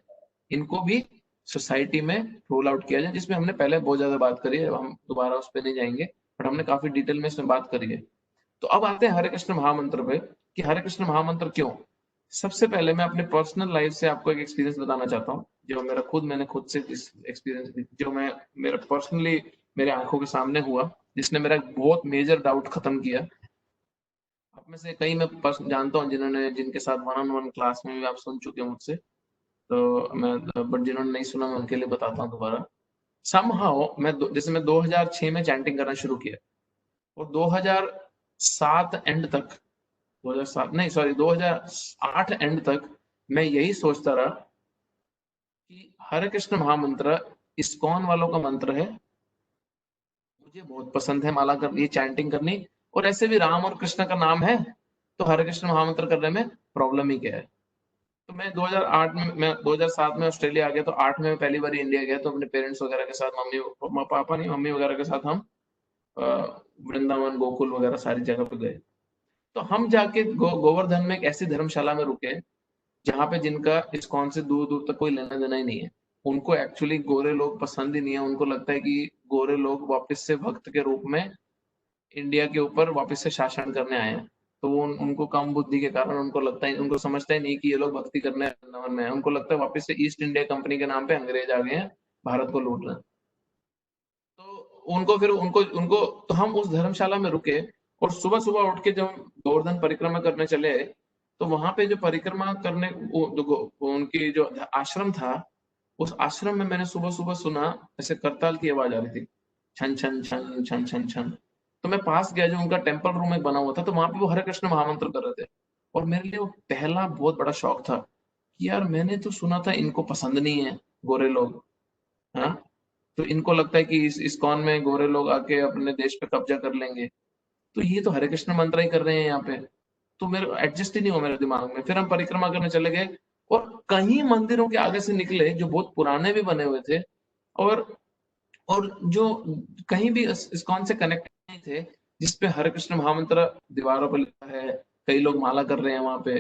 इनको भी सोसाइटी में रोल आउट किया जाए, जिसमें हमने पहले बहुत ज्यादा बात करी है, हम दोबारा उस पर नहीं जाएंगे, बट हमने काफी डिटेल में इसमें बात करी है। तो अब आते हैं हरे कृष्ण महामंत्र पे, कि हरे कृष्ण महामंत्र क्यों। सबसे पहले मैं अपने पर्सनल लाइफ से आपको एक एक्सपीरियंस बताना चाहता हूँ, जो मेरा मैंने खुद से इस एक्सपीरियंस, जो मैं मेरा पर्सनली मेरे आंखों के सामने हुआ, जिसने मेरा एक बहुत मेजर डाउट खत्म किया। आप में से कई मैं जानता हूँ जिन्होंने, जिनके साथ वन ऑन वन क्लास में भी आप सुन चुके हैं मुझसे, तो मैं, बट जिन्होंने नहीं सुना मैं उनके लिए बताता हूँ दोबारा। समहाउ जैसे मैं 2006 में चैंटिंग करना शुरू किया, और 2007 एंड तक, 2007 नहीं सॉरी 2008 एंड तक मैं यही सोचता रहा कि हरे कृष्ण महामंत्र इस्कॉन वालों का मंत्र है, मुझे बहुत पसंद है माला करनी, चैंटिंग करनी, और ऐसे भी राम और कृष्ण का नाम है, तो हरे कृष्ण महामंत्र करने में प्रॉब्लम ही क्या है। तो मैं 2008 में, मैं 2007 में ऑस्ट्रेलिया आ गया, तो 8 में मैं पहली बार इंडिया गया, तो अपने पेरेंट्स वगैरह के साथ, मम्मी पापा नहीं, मम्मी वगैरह के साथ हम वृंदावन गोकुल वगैरह सारी जगह पे गए। तो हम जाके गोवर्धन में एक ऐसी धर्मशाला में रुके जहाँ पे जिनका इस्कॉन से दूर दूर तक कोई लेना देना ही नहीं है, उनको एक्चुअली गोरे लोग पसंद ही नहीं है, उनको लगता है कि गोरे लोग वापस से भक्त के रूप में इंडिया के ऊपर वापस से शासन करने आए हैं। तो वो उनको कम बुद्धि के कारण उनको लगता है, उनको समझता ही नहीं कि ये लोग भक्ति करने वृंदावन में है, उनको लगता है वापस से ईस्ट इंडिया कंपनी के नाम पे अंग्रेज आ गए हैं, भारत को लूट रहे हैं। तो उनको फिर उनको उनको तो हम उस धर्मशाला में रुके, और सुबह सुबह उठ के जब हम गोवर्धन परिक्रमा करने चले, तो वहां पे जो परिक्रमा करने उनकी जो आश्रम था, उस आश्रम में मैंने सुबह सुबह सुना ऐसे करताल की आवाज आ रही थी, छन छन छन छन छन छन। तो मैं पास गया, जो उनका टेम्पल रूम एक बना हुआ था, तो वहां पे वो हरे कृष्ण महामंत्र कर रहे थे, और मेरे लिए वो पहला बहुत बड़ा शौक था कि यार मैंने तो सुना था इनको पसंद नहीं है गोरे लोग, हाँ, तो इनको लगता है कि इस इस्कॉन में गोरे लोग आके अपने देश पे कब्जा कर लेंगे, तो ये तो हरे कृष्ण मंत्र ही कर रहे हैं यहाँ पे। तो मेरे एडजस्ट ही नहीं हुआ मेरे दिमाग में। फिर हम परिक्रमा करने चले गए, और कहीं मंदिरों के आगे से निकले जो बहुत पुराने भी बने हुए थे, और जो कहीं भी इस्कॉन से कनेक्ट नहीं थे, जिसपे हरे कृष्ण महामंत्र दीवारों पर लिखा है, कई लोग माला कर रहे हैं वहां पे।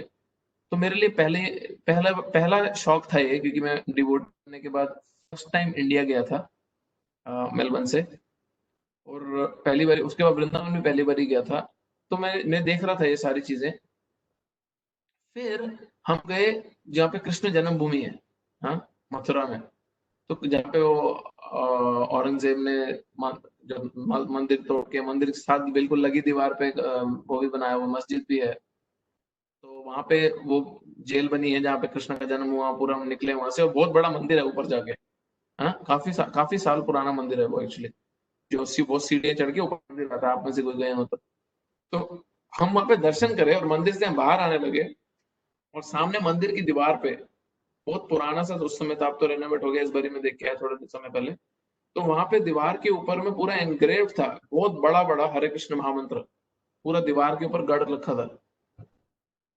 तो मेरे लिए पहला पहला शौक था ये, क्योंकि मैं डिवोट करने के बाद फर्स्ट टाइम इंडिया गया था, मेलबर्न से, और पहली बार उसके बाद वृंदावन में पहली बार ही गया था। तो मैं देख रहा था ये सारी चीजें, फिर हम गए जहाँ पे कृष्ण जन्मभूमि है, हाँ, मथुरा में। तो जहाँ पे वो औरंगजेब ने जब मंदिर तोड़ के, मंदिर के साथ बिल्कुल लगी दीवार पे वो भी बनाया हुआ मस्जिद भी है। तो वहां पे वो जेल बनी है जहाँ पे कृष्ण का जन्म हुआ, पूरा हम निकले वहां से, और बहुत बड़ा मंदिर है ऊपर जाके। हाँ, काफी साल पुराना मंदिर है वो एक्चुअली। जो बहुत सीढ़ियां चढ़ के ऊपर मंदिर आता है, आप में से कोई गए हो तो हम वहां पे दर्शन करे और मंदिर से हम बाहर आने लगे, और सामने मंदिर की दीवार पे बहुत पुराना सा, उस समय तो आप तो रेनोवेट हो गया, इस बारी में देख के आया थोड़े समय पहले। तो वहां पे दीवार के ऊपर में पूरा एनग्रेव था, बहुत बड़ा बड़ा हरे कृष्ण महामंत्र पूरा दीवार के ऊपर गढ़ रखा था।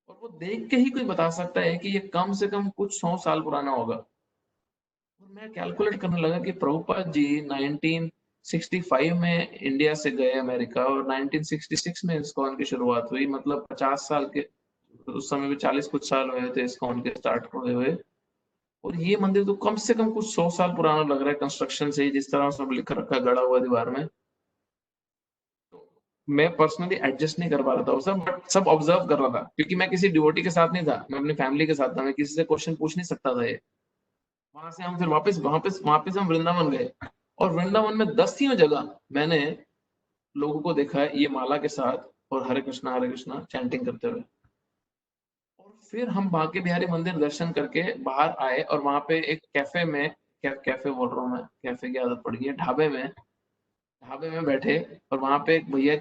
और वो देख के ही कोई बता सकता है कि ये कम से कम कुछ 100 साल पुराना होगा। और मैं कैलकुलेट करने लगा कि प्रभुपाद जी 1965 में इंडिया से गए अमेरिका, और 1966 में इस्कॉन की शुरुआत हुई, मतलब 50 साल के, उस समय में 40 कुछ साल हुए थे इस्कॉन के स्टार्ट हुए हुए। और ये मंदिर तो कम से कम कुछ 100 साल पुराना लग रहा है कंस्ट्रक्शन से ही, जिस तरह सब लिख रखा है गड़ा हुआ दीवार में। तो मैं पर्सनली एडजस्ट नहीं कर पा रहा था उसे, बट सब ऑब्जर्व कर रहा था, क्योंकि मैं किसी डिवोटी के साथ नहीं था, मैं अपनी फैमिली के साथ था, मैं किसी से क्वेश्चन पूछ नहीं सकता था ये। वहां से हम फिर वापस हम वृंदावन गए, और वृंदावन में 10 जगह मैंने लोगों को देखा है ये माला के साथ और हरे कृष्णा चैंटिंग करते हुए। और फिर हम बांके बिहारी मंदिर दर्शन करके बाहर आए, और वहां पे एक कैफे में, कैफे बोल रहा हूँ मैं, कैफे की आदत पड़ गई है, ढाबे में बैठे, और वहां पे एक भैया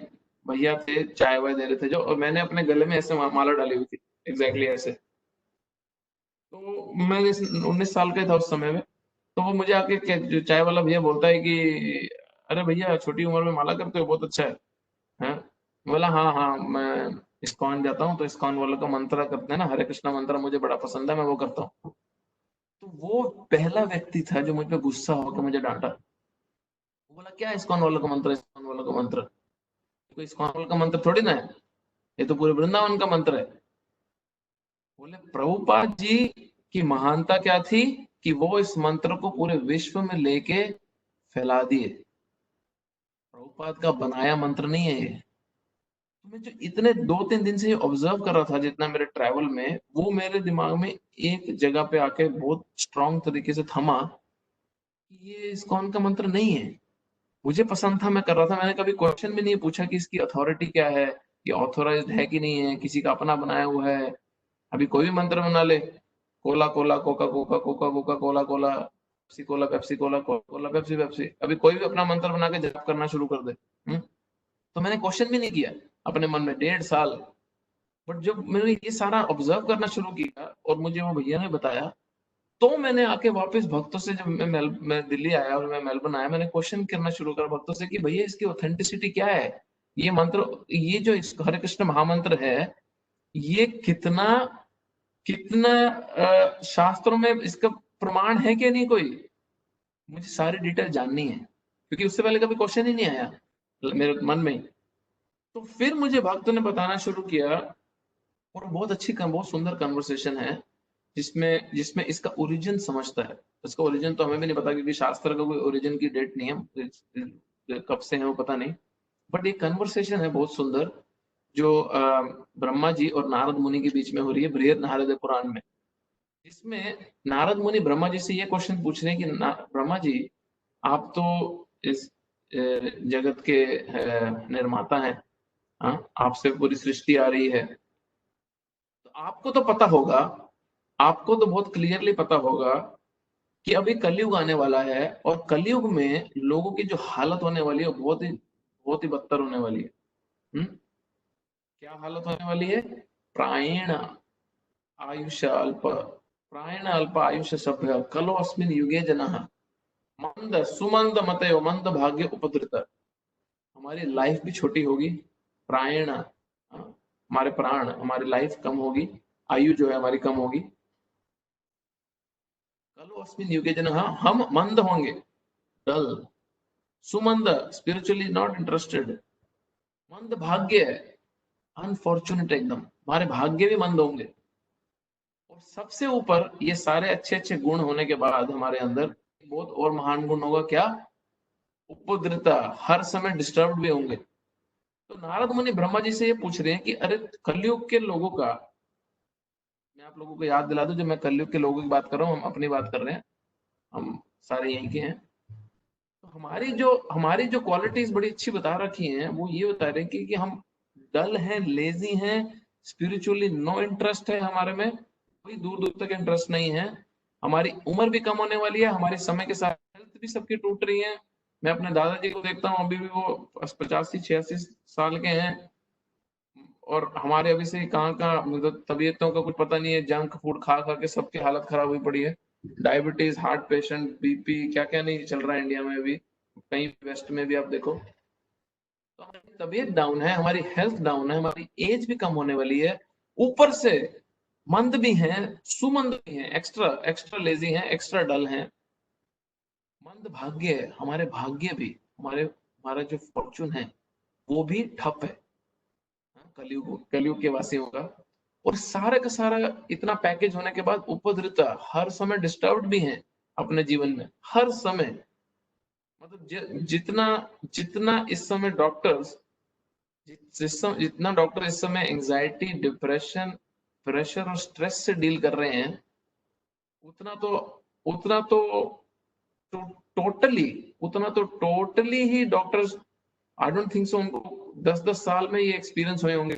भैया थे, चाय वाय दे रहे थे जो, और मैंने अपने गले में ऐसे माला डाली हुई थी, एग्जैक्टली ऐसे। तो मैं 19 साल का था उस समय में। तो वो मुझे आके जो चाय वाला भैया बोलता है कि अरे भैया, छोटी उम्र में माला करते हो, बहुत अच्छा है। हैं? बोला हाँ हाँ, मैं इस्कॉन जाता हूँ, तो इस्कॉन वालों का मंत्र करते हैं ना, हरे कृष्णा मंत्र मुझे बड़ा पसंद है, मैं वो करता हूँ। तो वो पहला व्यक्ति था जो मुझ पे गुस्सा होकर मुझे डांटा। वो बोला क्या इस्कॉन वालों का मंत्र, इस्कॉन वालों का मंत्र, कोई इस्कॉन वालों का मंत्र थोड़ी ना है, ये तो पूरे वृंदावन का मंत्र है। बोले प्रभुपाद जी की महानता क्या थी कि वो इस मंत्र को पूरे विश्व में लेके फैला दिए। प्रभुपाद का बनाया मंत्र नहीं है ये। तो मैं जो इतने 2-3 दिन से ऑब्जर्व कर रहा था, जितना मेरे ट्रैवल में, वो मेरे दिमाग में एक जगह पे आके बहुत स्ट्रांग तरीके से थमा कि ये इस्कॉन का मंत्र नहीं है। मुझे पसंद था, मैं कर रहा था, मैंने कभी क्वेश्चन भी नहीं पूछा कि इसकी अथॉरिटी क्या है, ये ऑथोराइज्ड है कि नहीं है, किसी का अपना बनाया हुआ है। अभी कोई भी मंत्र बना ले, Cola Cola, Coca Coca, Coca Coca, Cola Cola, Pepsi Cola, Pepsi Cola, Cola Cola, Pepsi Pepsi, अभी कोई भी अपना मंत्र बना के जप करना शुरू कर दे। तो मैंने क्वेश्चन भी नहीं किया अपने मन में 1.5 साल। बट जब मैंने ये सारा ऑब्जर्व करना शुरू किया और मुझे वो भैया ने बताया, तो मैंने आके वापस भक्तों से, जब मैं दिल्ली आया और मैं मेलबर्न आया, मैंने क्वेश्चन करना शुरू करा भक्तों से कि भैया इसकी ऑथेंटिसिटी क्या है, ये मंत्र, ये जो हरे कृष्ण महामंत्र है, ये कितना कितना शास्त्रों में इसका प्रमाण है कि नहीं कोई। मुझे सारी डिटेल जाननी है, क्योंकि उससे पहले कभी क्वेश्चन ही नहीं आया मेरे मन में। तो फिर मुझे भक्तों ने बताना शुरू किया, और बहुत सुंदर कन्वर्सेशन है, जिसमें जिसमें इसका ओरिजिन समझता है। इसका ओरिजिन तो हमें भी नहीं पता, क्योंकि शास्त्र का कोई ओरिजिन की डेट नहीं है, कब से है वो पता नहीं। बट एक कन्वर्सेशन है बहुत सुंदर, जो ब्रह्मा जी और नारद मुनि के बीच में हो रही है, बृहद नारद पुराण में। इसमें नारद मुनि ब्रह्मा जी से ये क्वेश्चन पूछ रहे हैं कि ब्रह्मा जी, आप तो इस जगत के निर्माता हैं, हाँ, आपसे पूरी सृष्टि आ रही है, तो आपको तो पता होगा, आपको तो बहुत क्लियरली पता होगा कि अभी कलयुग आने वाला है, और कलयुग में लोगों की जो हालत होने वाली है वो बहुत ही बदतर होने वाली है। क्या हालत होने वाली है? प्रायण आयुष्य अल्प, प्रायण अल्प आयुष्य सभ्य कलो अस्मिन युगे जनः मंद सुमंद मतयो मंद भाग्य उपद्रुत। हमारी लाइफ भी छोटी होगी, प्रायण, हमारे प्राण, हमारी लाइफ कम होगी, आयु जो है हमारी कम होगी। कलो अस्मिन युगे जनः, हम मंद होंगे, डल, सुमंद स्पिरिचुअली नॉट इंटरेस्टेड, मंद भाग्य, अनफॉर्चुनेट एकदम, हमारे भाग्य भी मंद होंगे। और सबसे ऊपर ये सारे अच्छे अच्छे गुण होने के बाद हमारे अंदर बहुत और महान गुण होगा, क्या? उपद्रता, हर समय डिस्टर्ब भी होंगे। तो नारद मुनि ब्रह्मा जी से ये पूछ रहे हैं कि अरे, कलयुग के लोगों का मैं आप लोगों को याद दिला दूं, जब मैं कलयुग के लोगों की बात कर रहा हूँ, हम अपनी बात कर रहे हैं, हम सारे यहीं के हैं। तो हमारी जो क्वालिटीज बड़ी अच्छी बता रखी हैं, वो ये बता रहे हैं कि हम डल हैं, लेजी हैं, स्पिरिचुअली नो इंटरेस्ट है हमारे में, कोई दूर दूर तक इंटरेस्ट नहीं है। हमारी उम्र भी कम होने वाली है, हमारे समय के साथ हेल्थ भी सबकी टूट रही है। मैं अपने दादाजी को देखता हूँ, अभी भी वो 85-86 साल के हैं, और हमारे अभी से कहाँ कहाँ मतलब तबीयतों का कुछ पता नहीं है, जंक फूड खा खा के सबकी हालत खराब हुई पड़ी है। डायबिटीज, हार्ट पेशेंट, बीपी, क्या क्या नहीं चल रहा है इंडिया में अभी, कहीं वेस्ट में भी आप देखो। तो हमारी तबीयत डाउन है, हमारी हेल्थ डाउन है, हमारी एज भी कम होने वाली है, ऊपर से मंद भी हैं, सुमंद भी हैं, एक्स्ट्रा एक्स्ट्रा लेजी हैं, एक्स्ट्रा डल हैं, मंद भाग्य है, हमारे भाग्य भी, हमारा जो फॉर्चून है वो भी ठप है। हाँ, कलयुग के वासियों का। और सारे का सारा इतना पैकेज होने के बाद उपद्रवता, हर समय डिस्टर्ब्ड भी हैं अपने जीवन में, हर समय। मतलब जितना जितना इस समय डॉक्टर्स जितना डॉक्टर इस समय एंजाइटी, डिप्रेशन, प्रेशर और स्ट्रेस से डील कर रहे हैं, उतना तो उतना तो तो टोटली उतना तो totally he doctors, I don't think so उनको 10-10 साल में ये एक्सपीरियंस हुए होंगे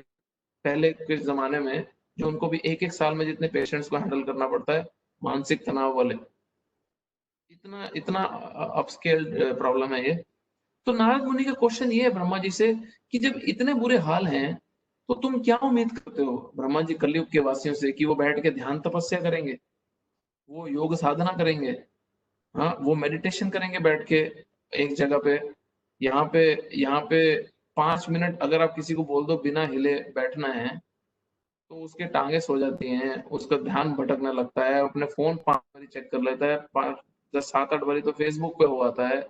पहले के जमाने में, जो उनको भी एक एक साल में जितने पेशेंट्स को हैंडल करना पड़ता है, मानसिक तनाव वाले, इतना इतना अपस्केल्ड प्रॉब्लम है ये। तो नारद मुनि का क्वेश्चन ये है ब्रह्मा जी से कि जब इतने बुरे हाल हैं, तो तुम क्या उम्मीद करते हो ब्रह्मा जी कलयुग के वासियों से, कि वो बैठ के ध्यान तपस्या करेंगे, वो योग साधना करेंगे, हाँ वो मेडिटेशन करेंगे बैठ के एक जगह पे, यहाँ पे यहाँ पे 5 मिनट अगर आप किसी को बोल दो बिना हिले बैठना है, तो उसके टांगे सो जाती हैं, उसका ध्यान भटकने लगता है, अपने फोन 5 बारी चेक कर लेता है, 5 10 7 8 बारी तो फेसबुक पे हो आता है,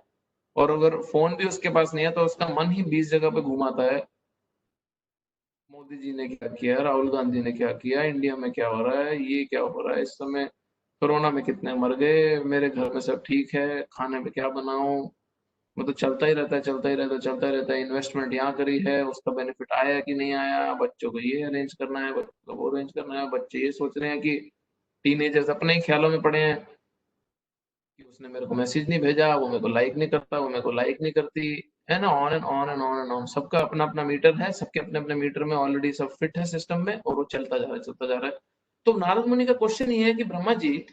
और अगर फोन भी उसके पास नहीं है तो उसका मन ही 20 जगह पे घुमाता है। मोदी जी ने क्या किया, राहुल गांधी ने क्या किया, इंडिया में क्या हो रहा है, ये क्या हो रहा है इस समय, कोरोना में कितने मर गए, मेरे घर में सब ठीक है, खाने में क्या बनाऊं, मतलब चलता ही रहता है, चलता ही रहता है, चलता ही रहता है। इन्वेस्टमेंट यहाँ करी है, उसका बेनिफिट आया कि नहीं आया, बच्चों को ये अरेंज करना है, बच्चों को वो अरेंज करना है, बच्चे ये सोच रहे हैं कि टीनेजर्स अपने ही ख्यालों में पड़े हैं कि उसने मेरे को मैसेज नहीं भेजा, वो मेरे को लाइक नहीं करता, वो मेरे को लाइक नहीं करती, है ना, on and on and on and on. सबका अपना अपना मीटर है, सबके अपने अपने मीटर में ऑलरेडी सब फिट है सिस्टम में, और वो चलता जा रहा है, चलता जा रहा है। तो नारद मुनि का क्वेश्चन ये है कि ब्रह्मा जी,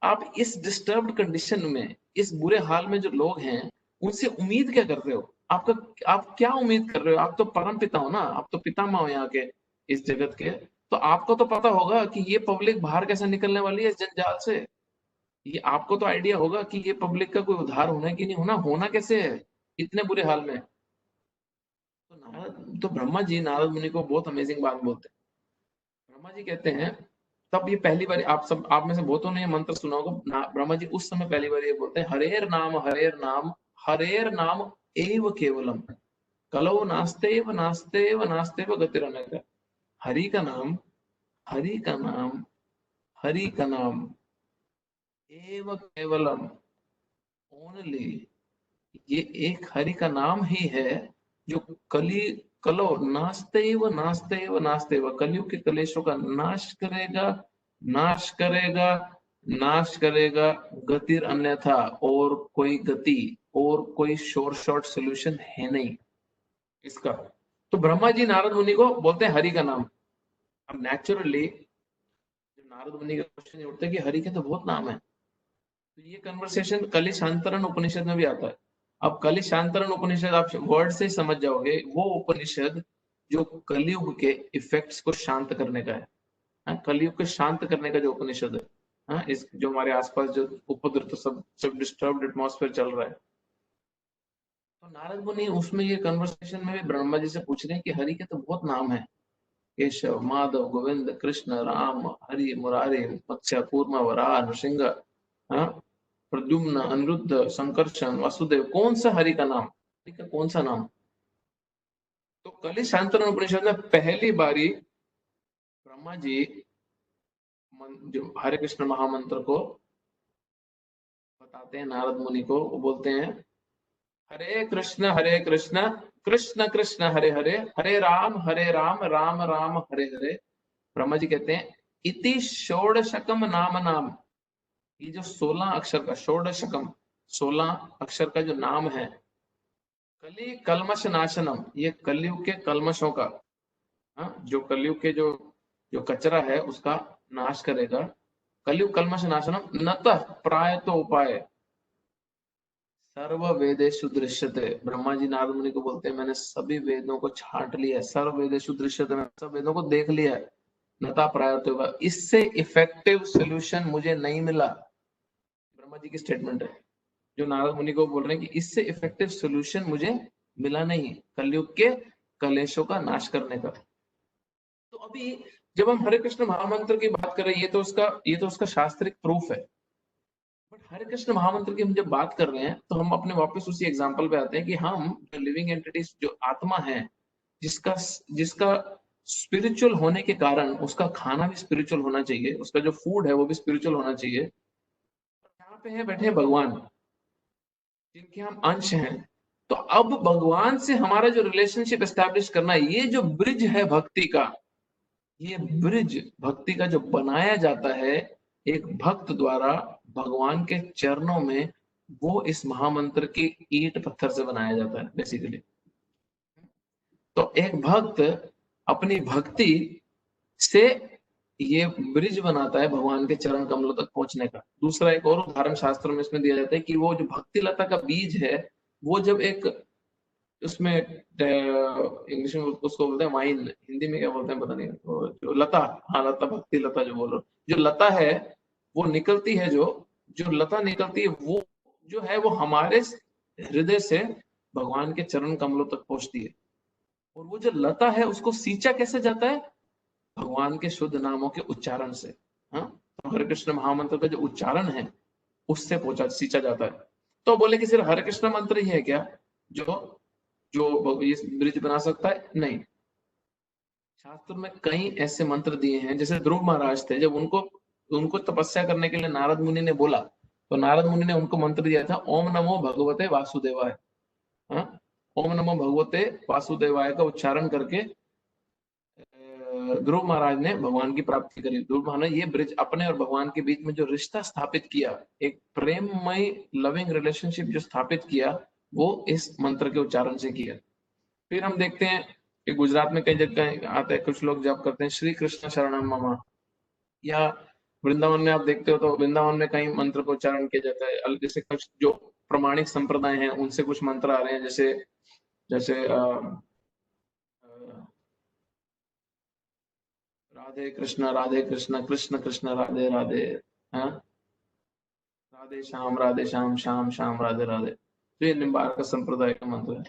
आप इस डिस्टर्ब्ड कंडीशन में, इस बुरे हाल में जो लोग हैं, उनसे उम्मीद क्या कर रहे हो, आपका आप क्या उम्मीद कर रहे हो, आप तो परम पिता हो ना, आप तो पितामह हो यहाँ के, इस जगत के। तो आपको तो पता होगा कि ये पब्लिक बाहर कैसे निकलने वाली है इस जंजाल से, ये आपको तो आइडिया होगा कि ये पब्लिक का कोई उद्धार होना है कि नहीं होना, होना कैसे है इतने बुरे हाल में। तो ब्रह्मा जी नारद मुनि को बहुत अमेजिंग बात बोलते हैं। ब्रह्मा जी कहते हैं, तब ये पहली बार, आप में से बहुतों ने ये मंत्र सुना होगा, ब्रह्मा जी उस समय पहली बार ये बोलते हैं, हरेर नाम हरेर नाम एव केवलम, कलो नास्तेव नास्तेव नास्तेव गतिरनग। हरि का नाम, हरि का नाम, हरि का नाम, एव केवलम, ओनली, ये एक हरि का नाम ही है, जो कली कलो नास्ते व कलयुग के कलेशों का नाश करेगा, नाश करेगा, नाश करेगा, गतिर अन्यथा, और कोई गति और कोई शॉर्ट सोल्यूशन है नहीं इसका। तो ब्रह्मा जी नारद मुनि को बोलते हैं हरि का नाम। अब नेचुरली जब नारद मुनि का क्वेश्चन उठता है कि हरि के तो बहुत नाम है, तो ये कन्वर्सेशन कलि शांतरण उपनिषद में भी आता है। अब कलि शांतरण उपनिषद आप वर्ड से ही समझ जाओगे, वो उपनिषद जो कलयुग के इफेक्ट्स को शांत करने का है, हाँ, कलयुग को शांत करने का जो उपनिषद है, हाँ, इस जो हमारे आसपास जो उपद्रव सब सब डिस्टर्ब्ड एटमॉस्फेयर चल रहा है, तो नारद मुनि उसमें ये कन्वर्सेशन में भी ब्रह्मा जी से पूछ रहे हैं कि हरि के तो बहुत नाम है, केशव, माधव, गोविंद, कृष्ण, राम, हरि, मुरारी, मत्स्य, कूर्मा, वराह, नृसिंह, हाँ, प्रद्युम्न, अनिरुद्ध, संकर्षण, वासुदेव, कौन सा हरि का नाम, हरि का कौन सा नाम। तो कलि शांतरण उपनिषद में पहली बारी ब्रह्मा जी जो हरे कृष्ण महामंत्र को बताते हैं नारद मुनि को, वो बोलते हैं, हरे कृष्ण कृष्ण कृष्ण हरे हरे, हरे राम राम राम हरे हरे। ब्रह्मा जी कहते हैं इति षोडशकम नाम नाम, ये जो 16 अक्षर का षोडशकम, 16 अक्षर का जो नाम है, कली कलमश नाशनम, ये कलयुग के कलमशों का, हाँ, जो कलयुग के जो कचरा है उसका नाश करेगा। कलयुग कलमश नाशनम नतः प्रायतो उपाय सर्व वेदेषु दृश्यते। ब्रह्मा जी नारद मुनि को बोलते हैं मैंने सभी वेदों को छांट लिया है, सर्व वेदेषु दृश्यते, मैंने सब वेदों को देख लिया है। नता प्रायतो उपाय, इससे इफेक्टिव सोल्यूशन मुझे नहीं मिला। ब्रह्मा जी की स्टेटमेंट है, जो नारद मुनि को बोल रहे हैं कि इससे इफेक्टिव सोल्यूशन मुझे मिला नहीं कलयुग के कलेशों का नाश करने का। तो अभी जब हम हरे कृष्ण महामंत्र की बात कर रहे हैं, ये तो उसका शास्त्रिक प्रूफ है। बट हरे कृष्ण महामंत्र की हम जब बात कर रहे हैं तो हम अपने वापस उसी एग्जांपल पे आते हैं कि हम जो लिविंग एंटिटीज, जो आत्मा है, जिसका जिसका स्पिरिचुअल होने के कारण उसका खाना भी स्पिरिचुअल होना चाहिए, उसका जो फूड है वो भी स्पिरिचुअल होना चाहिए। यहाँ पे है बैठे भगवान, जिनके हम अंश हैं। तो अब भगवान से हमारा जो रिलेशनशिप एस्टेब्लिश करना है, ये जो ब्रिज है भक्ति का, ये ब्रिज भक्ति का जो बनाया जाता है एक भक्त द्वारा भगवान के चरणों में, वो इस महामंत्र की ईंट पत्थर से बनाया जाता है बेसिकली। तो एक भक्त अपनी भक्ति से ये ब्रिज बनाता है भगवान के चरण कमलों तक पहुंचने का। दूसरा एक और उदाहरण शास्त्रों में इसमें दिया जाता है कि वो जो भक्ति लता का बीज है, वो जब एक उसमें इंग्लिश में उसको बोलते हैं वाइन, हिंदी में क्या बोलते हैं पता नहीं, वो जो लता, हाँ लता, भक्ति लता जो बोल रहे हो, जो लता है वो निकलती है, जो जो लता निकलती है वो जो है वो हमारे हृदय से भगवान के चरण कमलों तक पहुंचती है। और वो जो लता है उसको सींचा कैसे जाता है? भगवान के शुद्ध नामों के उच्चारण से। हाँ, तो हरे कृष्ण महामंत्र का जो उच्चारण है उससे पहुंचा सींचा जाता है। तो बोले कि सिर्फ हरे कृष्ण मंत्र ही है क्या जो जो ये ब्रिज बना सकता है? नहीं, शास्त्र में कई ऐसे मंत्र दिए हैं। जैसे ध्रुव महाराज थे, जब उनको उनको तपस्या करने के लिए नारद मुनि ने बोला, तो नारद मुनि ने उनको मंत्र दिया था ओम नमो भगवते वासुदेवाय। हाँ, ओम नमो भगवते वासुदेवाय का उच्चारण करके ध्रुव महाराज ने भगवान की प्राप्ति करी। ध्रुव महाराज ये ब्रिज अपने और भगवान के बीच में जो रिश्ता स्थापित किया, एक प्रेममय लविंग रिलेशनशिप जो स्थापित किया, वो इस मंत्र के उच्चारण से किया। फिर हम देखते हैं कि गुजरात में कई जगह आता है, कुछ लोग जप करते हैं श्री कृष्ण शरणम मम, या वृंदावन में आप देखते हो तो वृंदावन में कई मंत्र का उच्चारण किया जाता है। जैसे कुछ जो प्रमाणिक संप्रदाय हैं उनसे कुछ मंत्र आ रहे हैं, जैसे जैसे राधे कृष्ण कृष्ण कृष्ण राधे राधे, हाँ, राधे श्याम श्याम श्याम राधे राधे। तो ये निम्बार्क संप्रदाय का मंत्र है।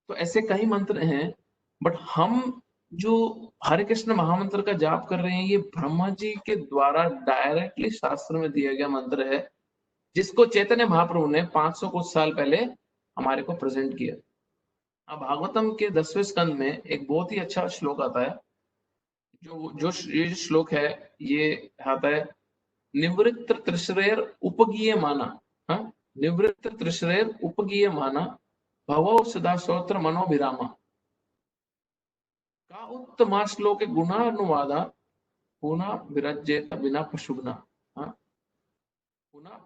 तो ऐसे कई मंत्र हैं। बट हम जो हरे कृष्ण महामंत्र का जाप कर रहे हैं, ये ब्रह्मा जी के द्वारा डायरेक्टली शास्त्र में दिया गया मंत्र है, जिसको चैतन्य महाप्रभु ने 500 कुछ साल पहले हमारे को प्रेजेंट किया। अब भागवतम के 10वें स्कंद में एक बहुत ही अच्छा श्लोक आता है, जो जो ये श्लोक है, ये आता है निवृत्त त्रिश्रेर उपगीय माना, हाँ, निवृत्त त्रिश्रेर उपगीय माना भवो सदा श्रोत्र मनोभिरामा का उत्तमा श्लोक गुणानुवादा पुनः विरजेत बिना पशुगना। हाँ, पुनः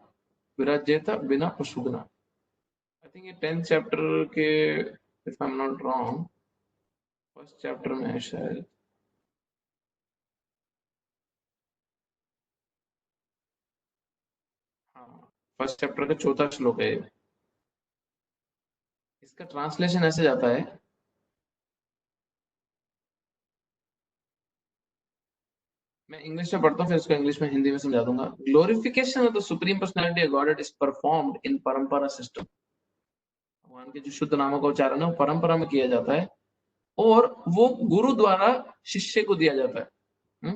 विरजेत बिना पशुगना। आई थिंक ये 10th चैप्टर के, if I am not wrong, first chapter में है शायद। हाँ, फर्स्ट चैप्टर का चौथा श्लोक है। इसका ट्रांसलेशन ऐसे जाता है, मैं इंग्लिश में पढ़ता हूँ फिर इसको इंग्लिश में हिंदी में समझा दूंगा। Glorification of the supreme personality of God is performed in परंपरा सिस्टम। भगवान के जो शुद्ध नामों का उच्चारण है वो परंपरा में किया जाता है, और वो गुरु द्वारा शिष्य को दिया जाता है।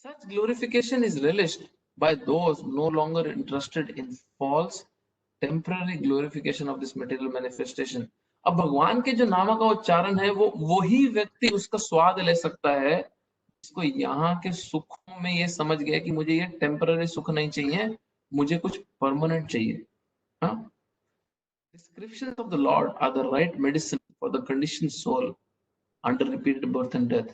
Such glorification is relished by those no longer interested in false temporary glorification of this material manifestation। अब भगवान के जो नाम का उच्चारण है वो वही व्यक्ति उसका स्वाद ले सकता है जिसको यहाँ के सुखों में ये समझ गया कि मुझे ये टेम्पररी सुख नहीं चाहिए, मुझे कुछ परमानेंट चाहिए। हाँ, descriptions of the Lord are the right medicine for the conditioned soul under repeated birth and death।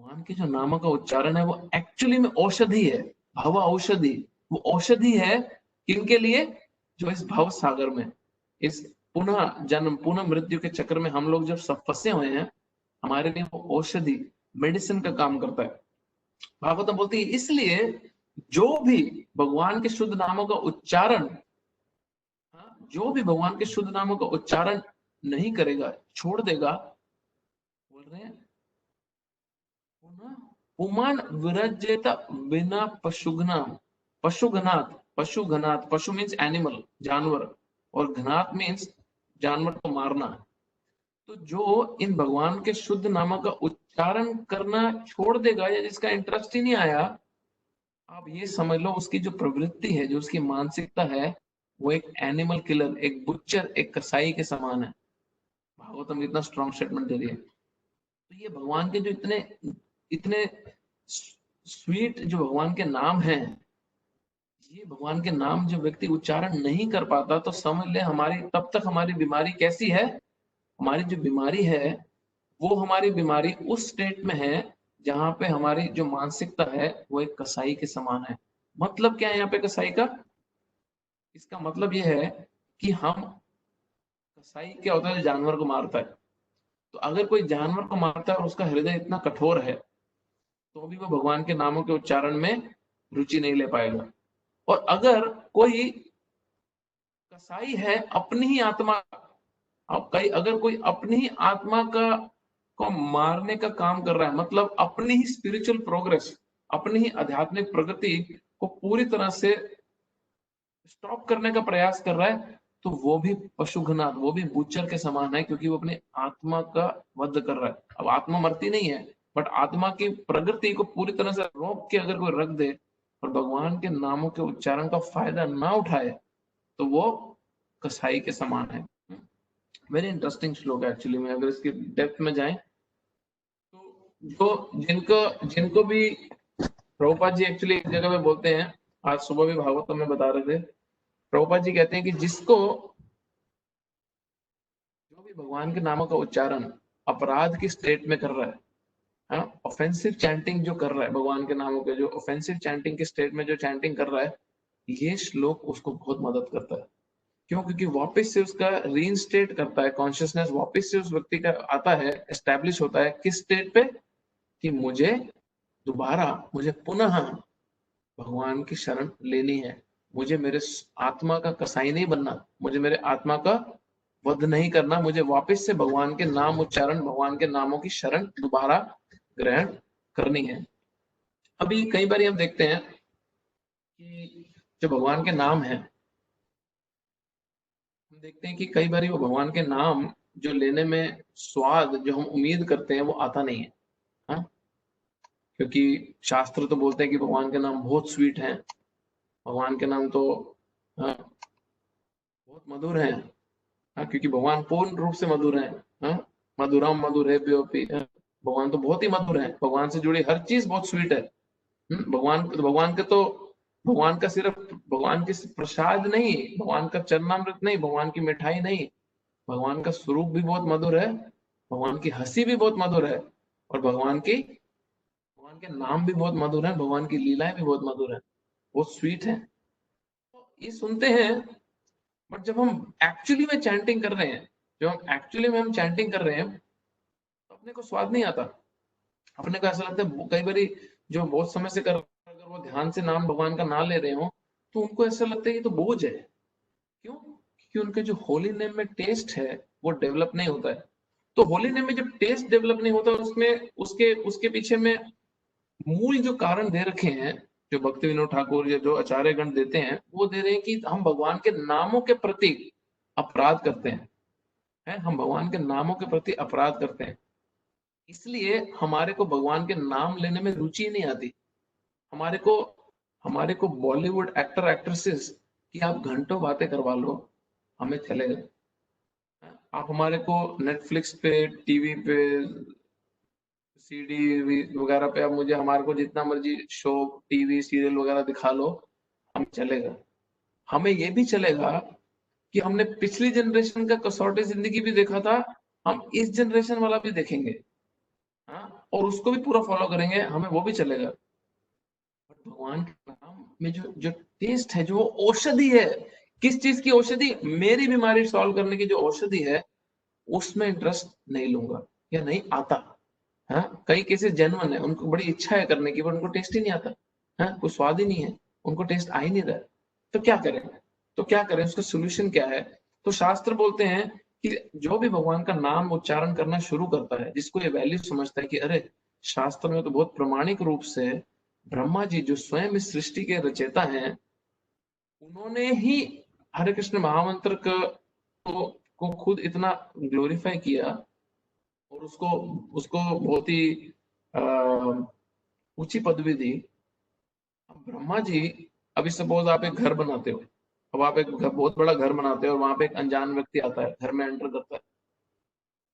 भगवान के जो नामों का उच्चारण है वो एक्चुअली में औषधि है, भव औषधि। वो औषधि है किनके लिए? जो इस भव सागर में, इस पुनः जन्म पुनः मृत्यु के चक्र में हम लोग जब सब फंसे हुए हैं, हमारे लिए वो औषधि, मेडिसिन का काम करता है। भागवतम बोलती है इसलिए जो भी भगवान के शुद्ध नामों का उच्चारण, जो भी भगवान के शुद्ध नामों का उच्चारण नहीं करेगा, छोड़ देगा, बोल रहे हैं पुमान विरजेत बिना पशुघ्नाम, पशुघ्नात, पशु मीन्स एनिमल, जानवर, और घनात मीन्स जानवर को मारना। तो जो इन भगवान के शुद्ध नामों का उच्चारण करना छोड़ देगा, या जिसका इंटरेस्ट ही नहीं आया, आप ये समझ लो उसकी जो प्रवृत्ति है, जो उसकी मानसिकता है, वो एक एनिमल किलर, एक बुच्चर, एक कसाई के समान है। भागवतम इतना स्ट्रॉन्ग स्टेटमेंट दे रही है। तो ये भगवान के जो इतने इतने स्वीट जो भगवान के नाम हैं, ये भगवान के नाम जो व्यक्ति उच्चारण नहीं कर पाता, तो समझ ले हमारी तब तक हमारी बीमारी कैसी है? हमारी जो बीमारी है वो हमारी बीमारी उस स्टेट में है जहां पे हमारी जो मानसिकता है वो एक कसाई के समान है। मतलब क्या है यहाँ पे कसाई का? इसका मतलब ये है कि हम, कसाई क्या होता है? जानवर को मारता है। तो अगर कोई जानवर को मारता है और उसका हृदय इतना कठोर है, तो भी वो भगवान के नामों के उच्चारण में रुचि नहीं ले पाएगा। और अगर कोई कसाई है अपनी ही आत्मा, अब कई अगर कोई अपनी ही आत्मा का को मारने का काम कर रहा है, मतलब अपनी ही स्पिरिचुअल प्रोग्रेस, अपनी ही आध्यात्मिक प्रगति को पूरी तरह से स्टॉप करने का प्रयास कर रहा है, तो वो भी पशुघ्नाथ, वो भी बूचर के समान है, क्योंकि वो अपनी आत्मा का वध कर रहा है। अब आत्मा मरती नहीं है, बट आत्मा की प्रगति को पूरी तरह से रोक के अगर कोई रख दे और भगवान के नामों के उच्चारण का फायदा ना उठाए, तो वो कसाई के समान है। वेरी इंटरेस्टिंग श्लोक है एक्चुअली में, अगर इसके डेप्थ में जाएं तो। जो जिनको जिनको भी प्रभुपाद जी एक्चुअली एक जगह पे बोलते हैं, आज सुबह भी भागवतम में बता रहे थे, प्रभुपाद जी कहते हैं कि जिसको, जो भी भगवान के नामों का उच्चारण अपराध की स्टेट में कर रहा है, ऑफेंसिव चैंटिंग जो कर रहा है, भगवान के नामों के जो ऑफेंसिव चैंटिंग के स्टेट में जो चैंटिंग कर रहा है, ये श्लोक उसको बहुत मदद करता है। क्यों? क्योंकि वापस से उसका रीइंस्टेट करता है, कॉन्शियसनेस वापस से उस व्यक्ति का आता है, एस्टैब्लिश होता है किस स्टेट पे? कि मुझे दोबारा, मुझे पुनः भगवान की शरण लेनी है, मुझे मेरे आत्मा का कसाई नहीं बनना, मुझे मेरे आत्मा का वध नहीं करना, मुझे वापस से भगवान के नाम उच्चारण, भगवान के नामों की शरण दोबारा ग्रहण करनी है। अभी कई बार हम देखते हैं कि जो भगवान के नाम है, हम देखते हैं कि कई बार वो भगवान के नाम जो लेने में स्वाद जो हम उम्मीद करते हैं वो आता नहीं है। हाँ, क्योंकि शास्त्र तो बोलते हैं कि भगवान के नाम बहुत स्वीट हैं, भगवान के नाम तो बहुत मधुर हैं। हाँ, क्योंकि भगवान पूर्ण रूप से मधुर है। हाँ, मधुरम मधुर है भगवान तो बहुत ही मधुर है, भगवान से जुड़ी हर चीज बहुत स्वीट है। भगवान का सिर्फ भगवान के प्रसाद नहीं, भगवान का चरणामृत नहीं, भगवान की मिठाई नहीं, भगवान का स्वरूप भी बहुत मधुर है, भगवान की हंसी भी बहुत मधुर है, और भगवान के नाम भी बहुत मधुर है, भगवान की लीलाएं भी बहुत मधुर है, बहुत स्वीट है। तो ये सुनते हैं, बट जब हम एक्चुअली में चैंटिंग कर रहे हैं, हम चैंटिंग कर रहे हैं, तो अपने को स्वाद नहीं आता। अपने को ऐसा लगता है कई बार जो बहुत समय से कर, अगर वो ध्यान से नाम भगवान का नाम ले रहे हो, तो उनको ऐसा लगता है ये तो बोझ है। क्यों? क्योंकि उनके जो होली नेम में टेस्ट है वो डेवलप नहीं होता है। तो होली नेम में जब टेस्ट डेवलप नहीं होता, उसमें उसके उसके पीछे में मूल जो कारण दे रखे हैं, जो भक्ति विनोद ठाकुर या जो आचार्य गण देते हैं, वो दे रहे हैं कि हम भगवान के नामों के प्रति अपराध करते हैं, हम भगवान के नामों के प्रति अपराध करते हैं, इसलिए हमारे को भगवान के नाम लेने में रुचि नहीं आती। हमारे को हमारे को बॉलीवुड एक्टर एक्ट्रेसेस की आप घंटों बातें करवा लो, हमें चलेगा। आप हमारे को नेटफ्लिक्स पे, टीवी पे, सीडी वगैरह पे, आप मुझे हमारे को जितना मर्जी शो, टीवी सीरियल वगैरह दिखा लो, हमें चलेगा। हमें ये भी चलेगा कि हमने पिछली जनरेशन का कसौटी जिंदगी भी देखा था, हम इस जनरेशन वाला भी देखेंगे। हाँ, और उसको भी पूरा फॉलो करेंगे, हमें वो भी चलेगा। बट भगवान के नाम में जो जो टेस्ट है, जो औषधि है, किस चीज की औषधि? मेरी बीमारी सॉल्व करने की जो औषधि है, उसमें इंटरेस्ट नहीं लूंगा या नहीं आता। हाँ, कई केसेस जेन्युइन है, उनको बड़ी इच्छा है करने की, पर उनको टेस्ट ही नहीं आता। हाँ, कोई स्वाद ही नहीं है, उनको टेस्ट आ ही नहीं रहा है। तो क्या करें? तो क्या करें, उसका सोल्यूशन क्या है? तो शास्त्र बोलते हैं कि जो भी भगवान का नाम उच्चारण करना शुरू करता है, जिसको ये वैल्यू समझता है कि अरे, शास्त्र में तो बहुत प्रमाणिक रूप से ब्रह्मा जी जो स्वयं इस सृष्टि के रचयिता हैं, उन्होंने ही हरे कृष्ण महामंत्र को खुद इतना ग्लोरीफाई किया, और उसको उसको बहुत ही ऊंची पदवी दी। अब ब्रह्मा जी, अभी सपोज आप एक घर बनाते हो, अब आप एक बहुत बड़ा घर बनाते हो, और वहां पे एक अनजान व्यक्ति आता है, घर में एंटर करता है।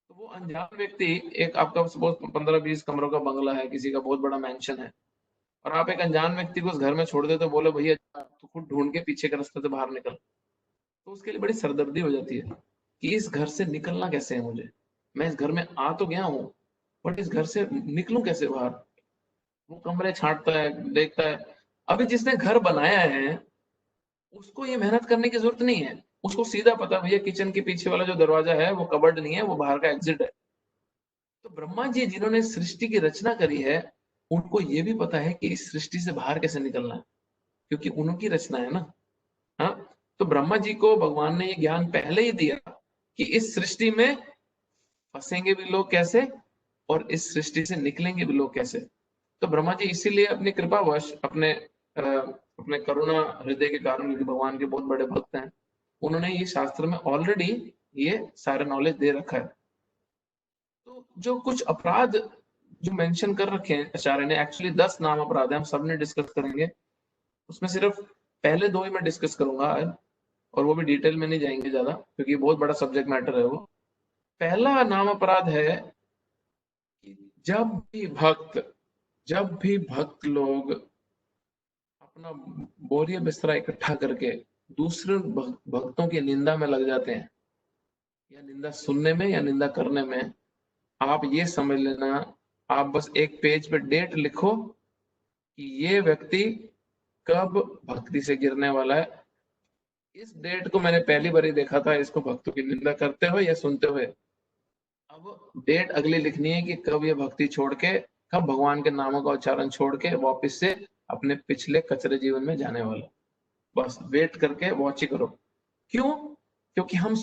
तो वो अनजान व्यक्ति, एक आपका सपोज 15-20 कमरों का बंगला है, किसी का बहुत बड़ा मैंशन है, और आप एक अनजान व्यक्ति को उस घर में छोड़ देते हो, बोले भैया तू खुद ढूंढ के पीछे के रास्ते से बाहर निकल। तो उसके लिए बड़ी सरदर्दी हो जाती है कि इस घर से निकलना कैसे है मुझे, मैं इस घर में आ तो गया हूँ, बट इस घर से निकलूं कैसे बाहर। वो कमरे छांटता है, देखता है। अभी जिसने घर बनाया है, उसको ये मेहनत करने की जरूरत नहीं है, उसको सीधा पता भैया किचन के पीछे वाला जो दरवाजा है वो कबर्ड नहीं है, वो बाहर का एग्जिट है। तो ब्रह्मा जी जिन्होंने सृष्टि की रचना करी है, उनको ये भी पता है कि इस सृष्टि से बाहर कैसे निकलना है, क्योंकि उनकी रचना है ना। हाँ, तो ब्रह्मा जी को भगवान ने ये ज्ञान पहले ही दिया कि इस सृष्टि में फंसेंगे भी लोग कैसे, और इस सृष्टि से निकलेंगे भी लोग कैसे। तो ब्रह्मा जी इसीलिए अपनी कृपावश, अपने करुणा हृदय के कारण, क्योंकि भगवान के बहुत बड़े भक्त हैं, उन्होंने ये शास्त्र में ऑलरेडी ये सारा नॉलेज दे रखा है। तो जो कुछ अपराध जो मेंशन कर रखे हैं आचार्य ने, एक्चुअली 10 नाम अपराध है, हम सब ने डिस्कस करेंगे। उसमें सिर्फ पहले 2 ही मैं डिस्कस करूंगा आज, और वो भी डिटेल में नहीं जाएंगे ज्यादा, क्योंकि बहुत बड़ा सब्जेक्ट मैटर है वो। पहला नाम अपराध है कि जब भी भक्त लोग अपना बोरिया बिस्तरा इकट्ठा करके दूसरे भक्तों की निंदा में लग जाते हैं, या निंदा सुनने में या निंदा करने में, आप ये समझ लेना, आप बस एक पेज पे डेट लिखो कि ये व्यक्ति कब भक्ति से गिरने वाला है। इस डेट को मैंने पहली बार ही देखा था, इसको भक्तों की निंदा करते हुए या सुनते हुए। अब डेट अगली लिखनी है कि कब ये भक्ति छोड़ के, कब भगवान के नामों का उच्चारण छोड़ के वापस से अपने पिछले कचरे जीवन में जाने वाला। बस वेट करके वॉच ही करो। क्यों? क्योंकि हम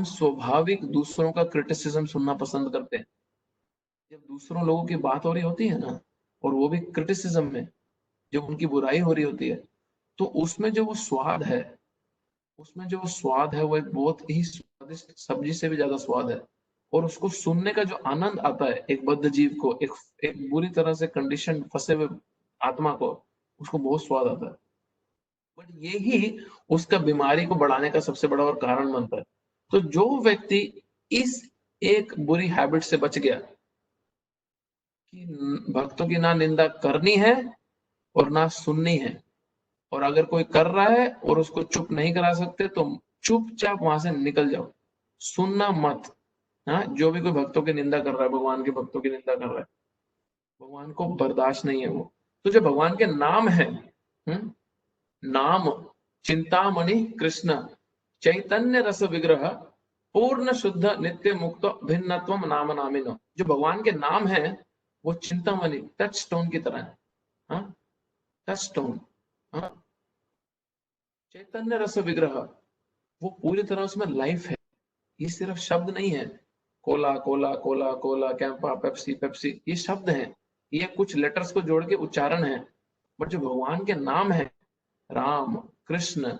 स्वाभाविक दूसरों का क्रिटिसिज्म सुनना पसंद करते हैं। जब दूसरों लोगों की बात हो रही होती है ना, और वो भी क्रिटिसिज्म में, जब उनकी बुराई हो रही होती है, तो उसमें जो वो स्वाद है, वो एक बहुत ही स्वादिष्ट सब्जी से भी ज्यादा स्वाद है। और उसको सुनने का जो आनंद आता है, एक बद्ध जीव को, एक बुरी तरह से कंडीशन फंसे हुए आत्मा को, उसको बहुत स्वाद आता है। बट ये ही उसका बीमारी को बढ़ाने का सबसे बड़ा और कारण बनता है। तो जो व्यक्ति इस एक बुरी हैबिट से बच गया कि भक्तों की ना निंदा करनी है और ना सुननी है, और अगर कोई कर रहा है और उसको चुप नहीं करा सकते, तो चुपचाप वहां से निकल जाओ, सुनना मत। हाँ, जो भी कोई भक्तों की निंदा कर रहा है, भगवान के भक्तों की निंदा कर रहा है, भगवान को बर्दाश्त नहीं है वो। तो जो भगवान के नाम है, नाम चिंतामणि कृष्ण चैतन्य रस विग्रह पूर्ण शुद्ध नित्य मुक्त भिन्नत्व नाम नामिनो। जो भगवान के नाम है, वो चिंतामणि, टच स्टोन की तरह है। हाँ, टच स्टोन। हाँ, चैतन्य रस विग्रह, वो पूरी तरह उसमें लाइफ है। ये सिर्फ शब्द नहीं है, Cola Cola Cola Cola, Campa, Pepsi Pepsi, ये शब्द हैं, ये कुछ लेटर्स को जोड़ के उच्चारण है। बट जो भगवान के नाम है, राम, कृष्ण,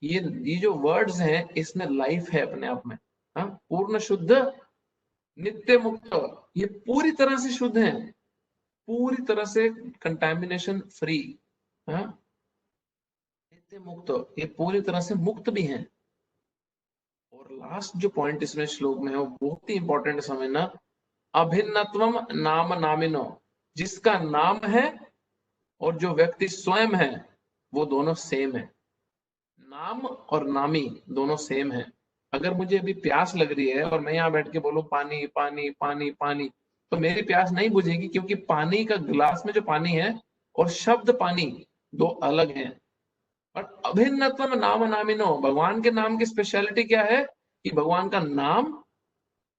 ये जो वर्ड्स हैं, इसमें लाइफ है अपने आप में। हाँ, पूर्ण शुद्ध नित्य मुक्त, ये पूरी तरह से शुद्ध है, पूरी तरह से कंटामिनेशन फ्री। हाँ, नित्य मुक्त, ये पूरी तरह से मुक्त भी है। और लास्ट जो पॉइंट इसमें श्लोक में है, वो बहुत ही इंपॉर्टेंट समझना, अभिन्नत्वम नाम नामिनो। जिसका नाम है और जो व्यक्ति स्वयं है, वो दोनों सेम है। नाम और नामी दोनों सेम है। अगर मुझे अभी प्यास लग रही है और मैं यहाँ बैठ के बोलूं पानी पानी पानी पानी, तो मेरी प्यास नहीं बुझेगी, क्योंकि पानी का गिलास में जो पानी है और शब्द पानी दो अलग हैं। और अभिन्नत्व में नाम नामिनो, भगवान के नाम की स्पेशलिटी क्या है कि भगवान का नाम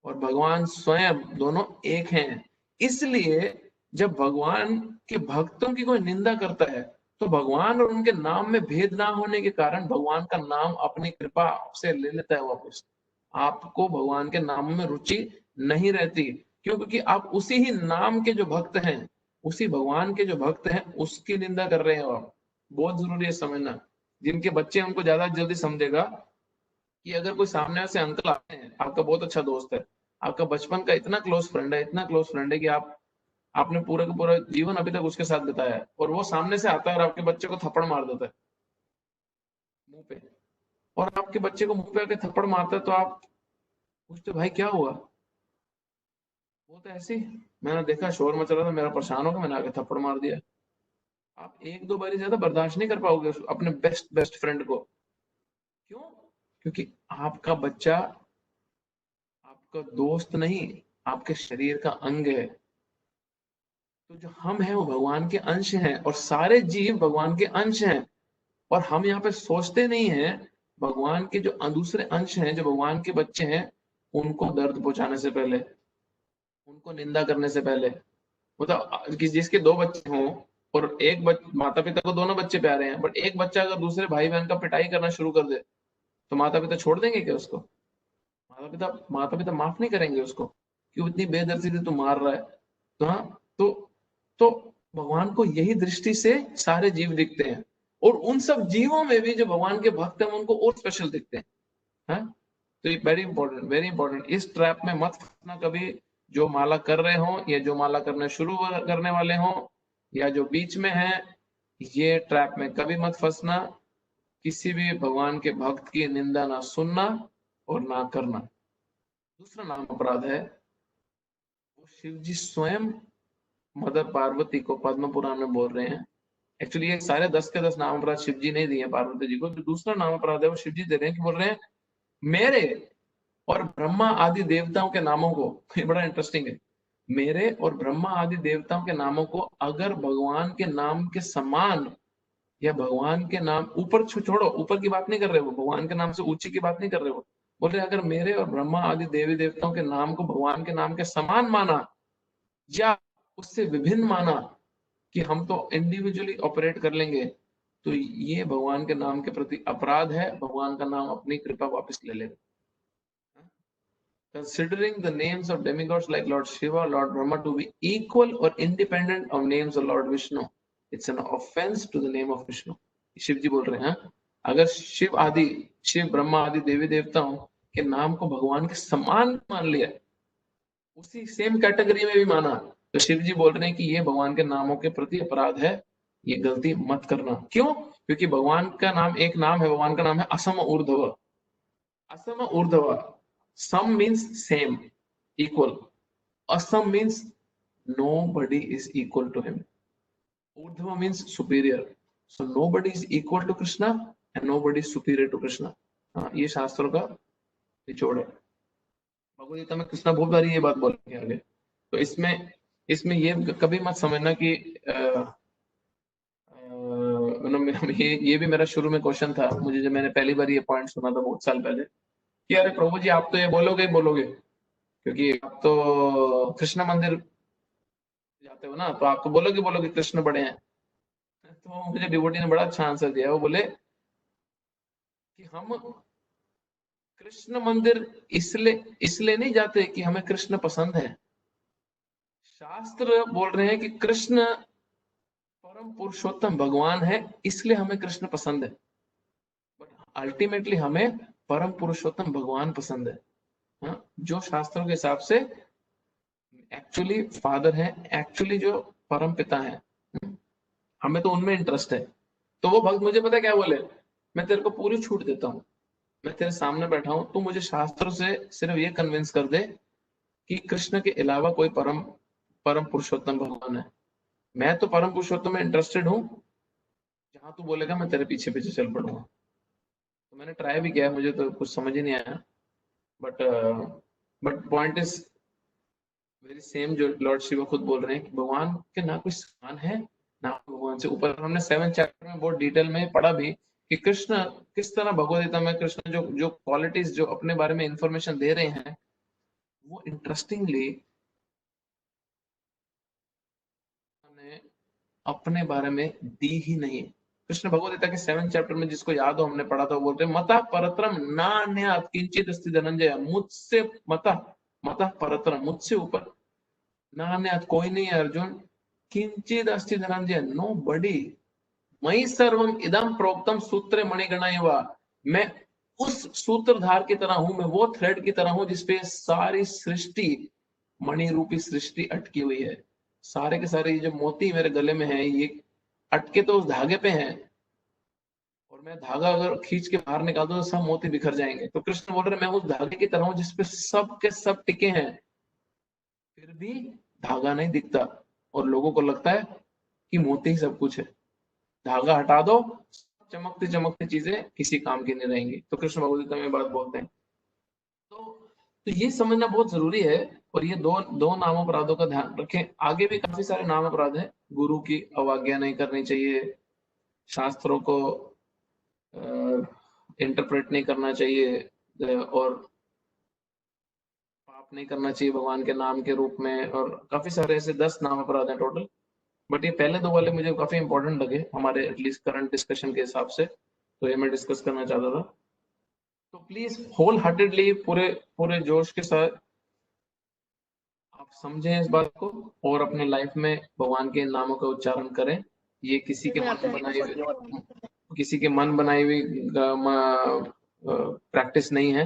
और भगवान स्वयं दोनों एक हैं। इसलिए जब भगवान के भक्तों की कोई निंदा करता है तो भगवान और उनके नाम में भेद ना होने के कारण भगवान का नाम अपनी कृपा से ले लेता है वापस। आपको भगवान के नाम में रुचि नहीं रहती, क्यों? क्योंकि आप उसी ही नाम के जो भक्त हैं, उसी भगवान के जो भक्त हैं, उसकी निंदा कर रहे हो आप। बहुत जरूरी है समझना। जिनके बच्चे हैं उनको ज्यादा जल्दी समझेगा कि अगर कोई सामने से अंकल आते हैं, आपका बहुत अच्छा दोस्त है, आपका बचपन का इतना क्लोज फ्रेंड है, इतना क्लोज फ्रेंड है कि आपने पूरा का पूरा जीवन अभी तक उसके साथ बिताया है, और वो सामने से आता है और आपके बच्चे को थप्पड़ मार देता है मुंह पे, और आपके बच्चे को मुंह पे आके थप्पड़ मारता है, तो आप पूछते भाई क्या हुआ? वो तो ऐसे ही, मैंने देखा शोर मच रहा था, मेरा परेशान हो गया, मैंने आके थप्पड़ मार दिया। आप एक दो बारी ज्यादा बर्दाश्त नहीं कर पाओगे अपने बेस्ट बेस्ट फ्रेंड को। क्यों? क्योंकि आपका बच्चा आपका दोस्त नहीं, आपके शरीर का अंग है। तो जो हम हैं वो भगवान के अंश हैं, और सारे जीव भगवान के अंश हैं। और हम यहाँ पे सोचते नहीं हैं भगवान के जो दूसरे अंश हैं, जो भगवान के बच्चे हैं, उनको दर्द पहुंचाने से पहले, उनको निंदा करने से पहले। मतलब कि जिसके दो बच्चे हों और माता पिता को दोनों बच्चे प्यारे हैं, बट एक बच्चा अगर दूसरे भाई बहन का पिटाई करना शुरू कर दे, तो माता पिता छोड़ देंगे क्या उसको? माता पिता माफ नहीं करेंगे उसको, क्यों इतनी बेदर्दी से तू मार रहा है? तो हाँ, तो भगवान को यही दृष्टि से सारे जीव दिखते हैं, और उन सब जीवों में भी जो भगवान के भक्त हैं उनको और स्पेशल दिखते हैं। हाँ? तो ये वेरी इंपॉर्टेंट, वेरी इंपॉर्टेंट। इस ट्रैप में मत फंसना कभी। जो माला कर रहे हो या जो माला करने शुरू करने वाले हो या जो बीच में है, ये ट्रैप में कभी मत फंसना। किसी भी भगवान के भक्त की निंदा ना सुनना और ना करना। दूसरा नाम अपराध है, वो शिव जी स्वयं मदर पार्वती को पद्म पुराण में बोल रहे हैं। एक्चुअली ये सारे 10 के 10 नाम अपराध शिव जी नहीं दिए पार्वती जी को। जो दूसरा नाम अपराध है वो शिव जी दे रहे हैं, कि बोल रहे हैं मेरे और ब्रह्मा आदि देवताओं के नामों को, ये बड़ा इंटरेस्टिंग है, मेरे और ब्रह्मा आदि देवताओं के नामों को अगर भगवान के नाम के समान, या भगवान के नाम ऊपर छोड़ो, ऊपर की बात नहीं कर रहे वो, भगवान के नाम से ऊंची की बात नहीं कर रहे वो, बोल रहे अगर मेरे और ब्रह्मा आदि देवी देवताओं के नाम को भगवान के नाम के समान माना, या उससे विभिन्न माना, कि हम तो इंडिविजुअली ऑपरेट कर लेंगे, तो ये भगवान के नाम के प्रति अपराध है। भगवान का नाम अपनी कृपा वापस ले लेगा। Considering the names of demigods like Lord Shiva, Lord Brahma to be equal or independent of names of Lord Vishnu, it's an offense to the name of Vishnu. Shiv जी बोल रहे हैं, अगर शिव ब्रह्मा आदि देवी देवताओं के नाम को भगवान के समान मान लिया, उसी सेम कैटेगरी में भी माना, तो शिव जी बोल रहे हैं कि ये भगवान के नामों के प्रति अपराध है, ये गलती मत करना। क्यों? क्योंकि भगवान का नाम एक नाम है, भगवान का नाम है असम ऊर्ध्व। असम ऊर्ध्व, सम means same, equal. Asam means nobody is equal to him. Urdhva means superior. So nobody is equal to Krishna and nobody is superior to Krishna. हाँ, ये शास्त्रों का निचोड़ है। भगवद गीता में कृष्णा बहुत बारी ये बात बोलेंगे आगे। तो इसमें इसमें ये कभी मत समझना कि ये भी मेरा शुरू में क्वेश्चन था मुझे, जब मैंने पहली बार ये पॉइंट सुना था बहुत साल पहले, कि अरे प्रभु जी आप तो ये बोलोगे ही बोलोगे, क्योंकि आप तो कृष्ण मंदिर जाते हो ना, तो आप तो बोलोगे बोलोगे कृष्ण बड़े हैं। तो मुझे डिवोटी ने बड़ा अच्छा आंसर दिया। वो बोले कि हम कृष्ण मंदिर इसलिए नहीं जाते कि हमें कृष्ण पसंद है। शास्त्र बोल रहे हैं कि कृष्ण परम पुरुषोत्तम भगवान है, इसलिए हमें कृष्ण पसंद है। बट अल्टीमेटली हमें परम पुरुषोत्तम भगवान पसंद है। हाँ? जो शास्त्रों के हिसाब से एक्चुअली फादर है, एक्चुअली जो परम पिता है, हमें तो उनमें इंटरेस्ट है। तो वो भक्त मुझे पता है क्या बोले, मैं तेरे को पूरी छूट देता हूँ, मैं तेरे सामने बैठा हूं, तू मुझे शास्त्रों से सिर्फ ये कन्विंस कर दे कि कृष्ण के अलावा कोई परम परम पुरुषोत्तम भगवान है। मैं तो परम पुरुषोत्तम में इंटरेस्टेड हूँ, जहां तू बोलेगा मैं तेरे पीछे पीछे चल पड़ूंगा। तो मैंने ट्राई भी किया, मुझे तो कुछ समझ ही नहीं आया। But but point is very same जो लॉर्ड शिवा खुद बोल रहे हैं कि भगवान के ना कोई समान है ना भगवान से ऊपर। हमने 7 चैप्टर में बहुत डिटेल में पढ़ा भी कि कृष्ण किस तरह भगवद गीता में कृष्ण जो जो क्वालिटीज जो अपने बारे में इंफॉर्मेशन दे रहे हैं वो इंटरेस्टिंगली अपने बारे में दी ही नहीं। कृष्ण भगवद गीता के 7 चैप्टर में जिसको याद हो हमने पढ़ा था, बोलते हैं मता परत्रम नान्यात् किंचित अस्ति धनंजय, मुझसे मता मता परत्रम मुझसे ऊपर नान्यात् कोई नहीं है अर्जुन, किंचित अस्ति धनंजय नो बडी, मयि सर्वम इदम प्रोक्तम सूत्रे मणिगणा इव, मैं उस सूत्रधार की तरह हूं, मैं वो थ्रेड की तरह हूं जिसपे सारी सृष्टि मणि रूपी सृष्टि अटकी हुई है। सारे के सारे ये जो मोती मेरे गले में है ये अटके तो उस धागे पे हैं, और मैं धागा अगर खींच के बाहर निकाल दूं तो सब मोती बिखर जाएंगे। तो कृष्ण बोल रहे मैं उस धागे की तरह हूं जिसपे सब के सब टिके हैं, फिर भी धागा नहीं दिखता और लोगों को लगता है कि मोती ही सब कुछ है। धागा हटा दो, चमकती चमकती चीजें किसी काम की नहीं रहेंगी। तो कृष्ण भगवद गीता में बात बोलते हैं। तो ये समझना बहुत जरूरी है। और ये दो दो नाम अपराधों का ध्यान रखें। आगे भी काफी सारे नाम अपराध हैं। गुरु की अवज्ञा नहीं करनी चाहिए, शास्त्रों को इंटरप्रेट नहीं करना चाहिए, और पाप नहीं करना चाहिए भगवान के नाम के रूप में, और काफी सारे ऐसे 10 नाम अपराध हैं टोटल। बट ये पहले दो वाले मुझे काफी इंपॉर्टेंट लगे हमारे एटलीस्ट करंट डिस्कशन के हिसाब से, तो ये मैं डिस्कस करना चाहता था। तो प्लीज होल हार्टेडली पूरे पूरे जोश के साथ आप समझें इस बात को और अपने लाइफ में भगवान के नामों का उच्चारण करें। ये किसी के मन बनाई हुई, किसी के मन बनाई हुई प्रैक्टिस नहीं है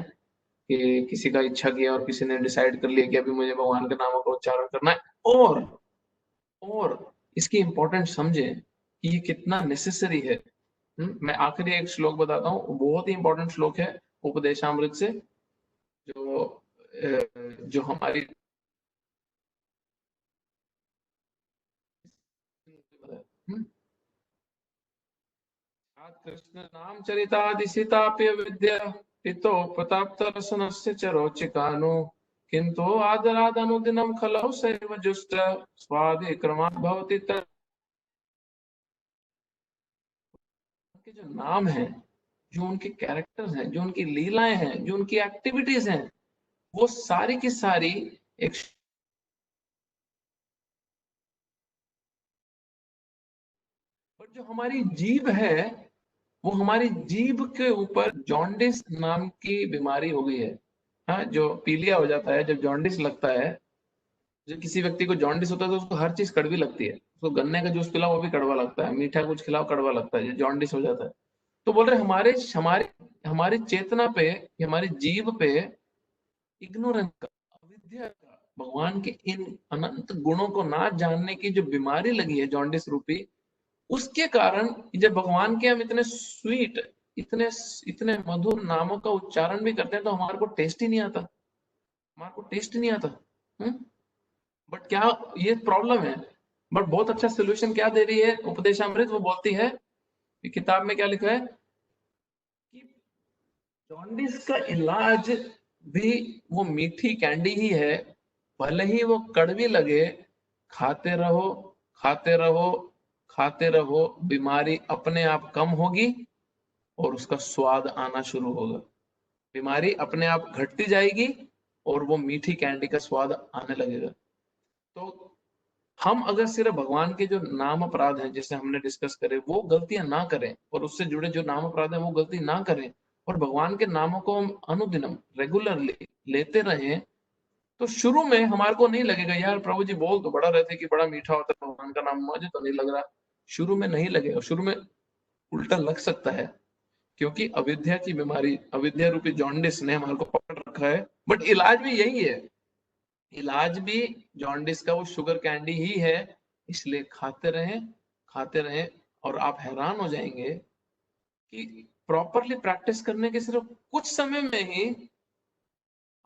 कि किसी का इच्छा किया और किसी ने डिसाइड कर लिया कि अभी मुझे भगवान के नामों का उच्चारण करना है। और इसकी इंपॉर्टेंस समझें कि ये कितना नेसेसरी है। मैं आखिरी एक श्लोक बताता हूँ, बहुत ही इंपॉर्टेंट श्लोक है उपदेशामृत से, जो हमारी कृष्ण नाम चरितादिशिताप्य विद्या पितोपताप्तरसनस्य च रोचिकानु किंतु आदरादनुदिनं खलौ सैव जुष्ट स्वादे क्रमात् भवति तत्। उनके जो नाम हैं, जो उनके कैरेक्टर्स हैं, जो उनकी लीलाएं हैं, जो उनकी एक्टिविटीज हैं, वो सारी की सारी एक, बट जो हमारी जीभ है वो हमारी जीभ के ऊपर जॉन्डिस नाम की बीमारी हो गई है। हाँ, जो पीलिया हो जाता है, जब जॉन्डिस लगता है, जब किसी व्यक्ति को जॉन्डिस होता है तो उसको हर चीज कड़वी लगती है। उसको गन्ने का जूस पिलाओ वो भी कड़वा लगता है, मीठा कुछ खिलाओ कड़वा लगता है, जॉन्डिस हो जाता है। तो बोल रहे हमारे हमारे हमारी चेतना पे, हमारी जीभ पे इग्नोरेंस का, अविद्या का, भगवान के इन अनंत गुणों को ना जानने की जो बीमारी लगी है जॉन्डिस रूपी, उसके कारण जब भगवान के हम इतने स्वीट, इतने इतने मधुर नामों का उच्चारण भी करते हैं तो हमारे को टेस्ट ही नहीं आता, हमारे को टेस्ट ही नहीं आता। बट क्या ये प्रॉब्लम है। बट बहुत अच्छा सोल्यूशन क्या दे रही है उपदेशामृत, वो बोलती है कि किताब में क्या लिखा है कि जॉन्डिस का इलाज भी वो मीठी कैंडी ही है, भले ही वो कड़वी लगे, खाते रहो खाते रहो खाते रहो, बीमारी अपने आप कम होगी और उसका स्वाद आना शुरू होगा। बीमारी अपने आप घटती जाएगी और वो मीठी कैंडी का स्वाद आने लगेगा। तो हम अगर सिर्फ भगवान के जो नाम अपराध हैं जैसे हमने डिस्कस करे वो गलतियां ना करें, और उससे जुड़े जो नाम अपराध हैं वो गलती ना करें, और भगवान के नामों को हम अनुदिनम रेगुलरली लेते रहें, तो शुरू में हमारे को नहीं लगेगा यार प्रभु जी बोल तो बड़ा रहे थे कि बड़ा मीठा होता है भगवान का नाम, मुझे तो नहीं लग रहा। शुरू में नहीं लगेगा, शुरू में उल्टा लग सकता है, क्योंकि अविद्या की बीमारी, अविद्या रूपी जॉन्डिस ने हमारे को पकड़ रखा है। बट इलाज भी यही है, इलाज भी जॉन्डिस का वो शुगर कैंडी ही है। इसलिए खाते रहें, और आप हैरान हो जाएंगे कि प्रॉपरली प्रैक्टिस करने के सिर्फ कुछ समय में ही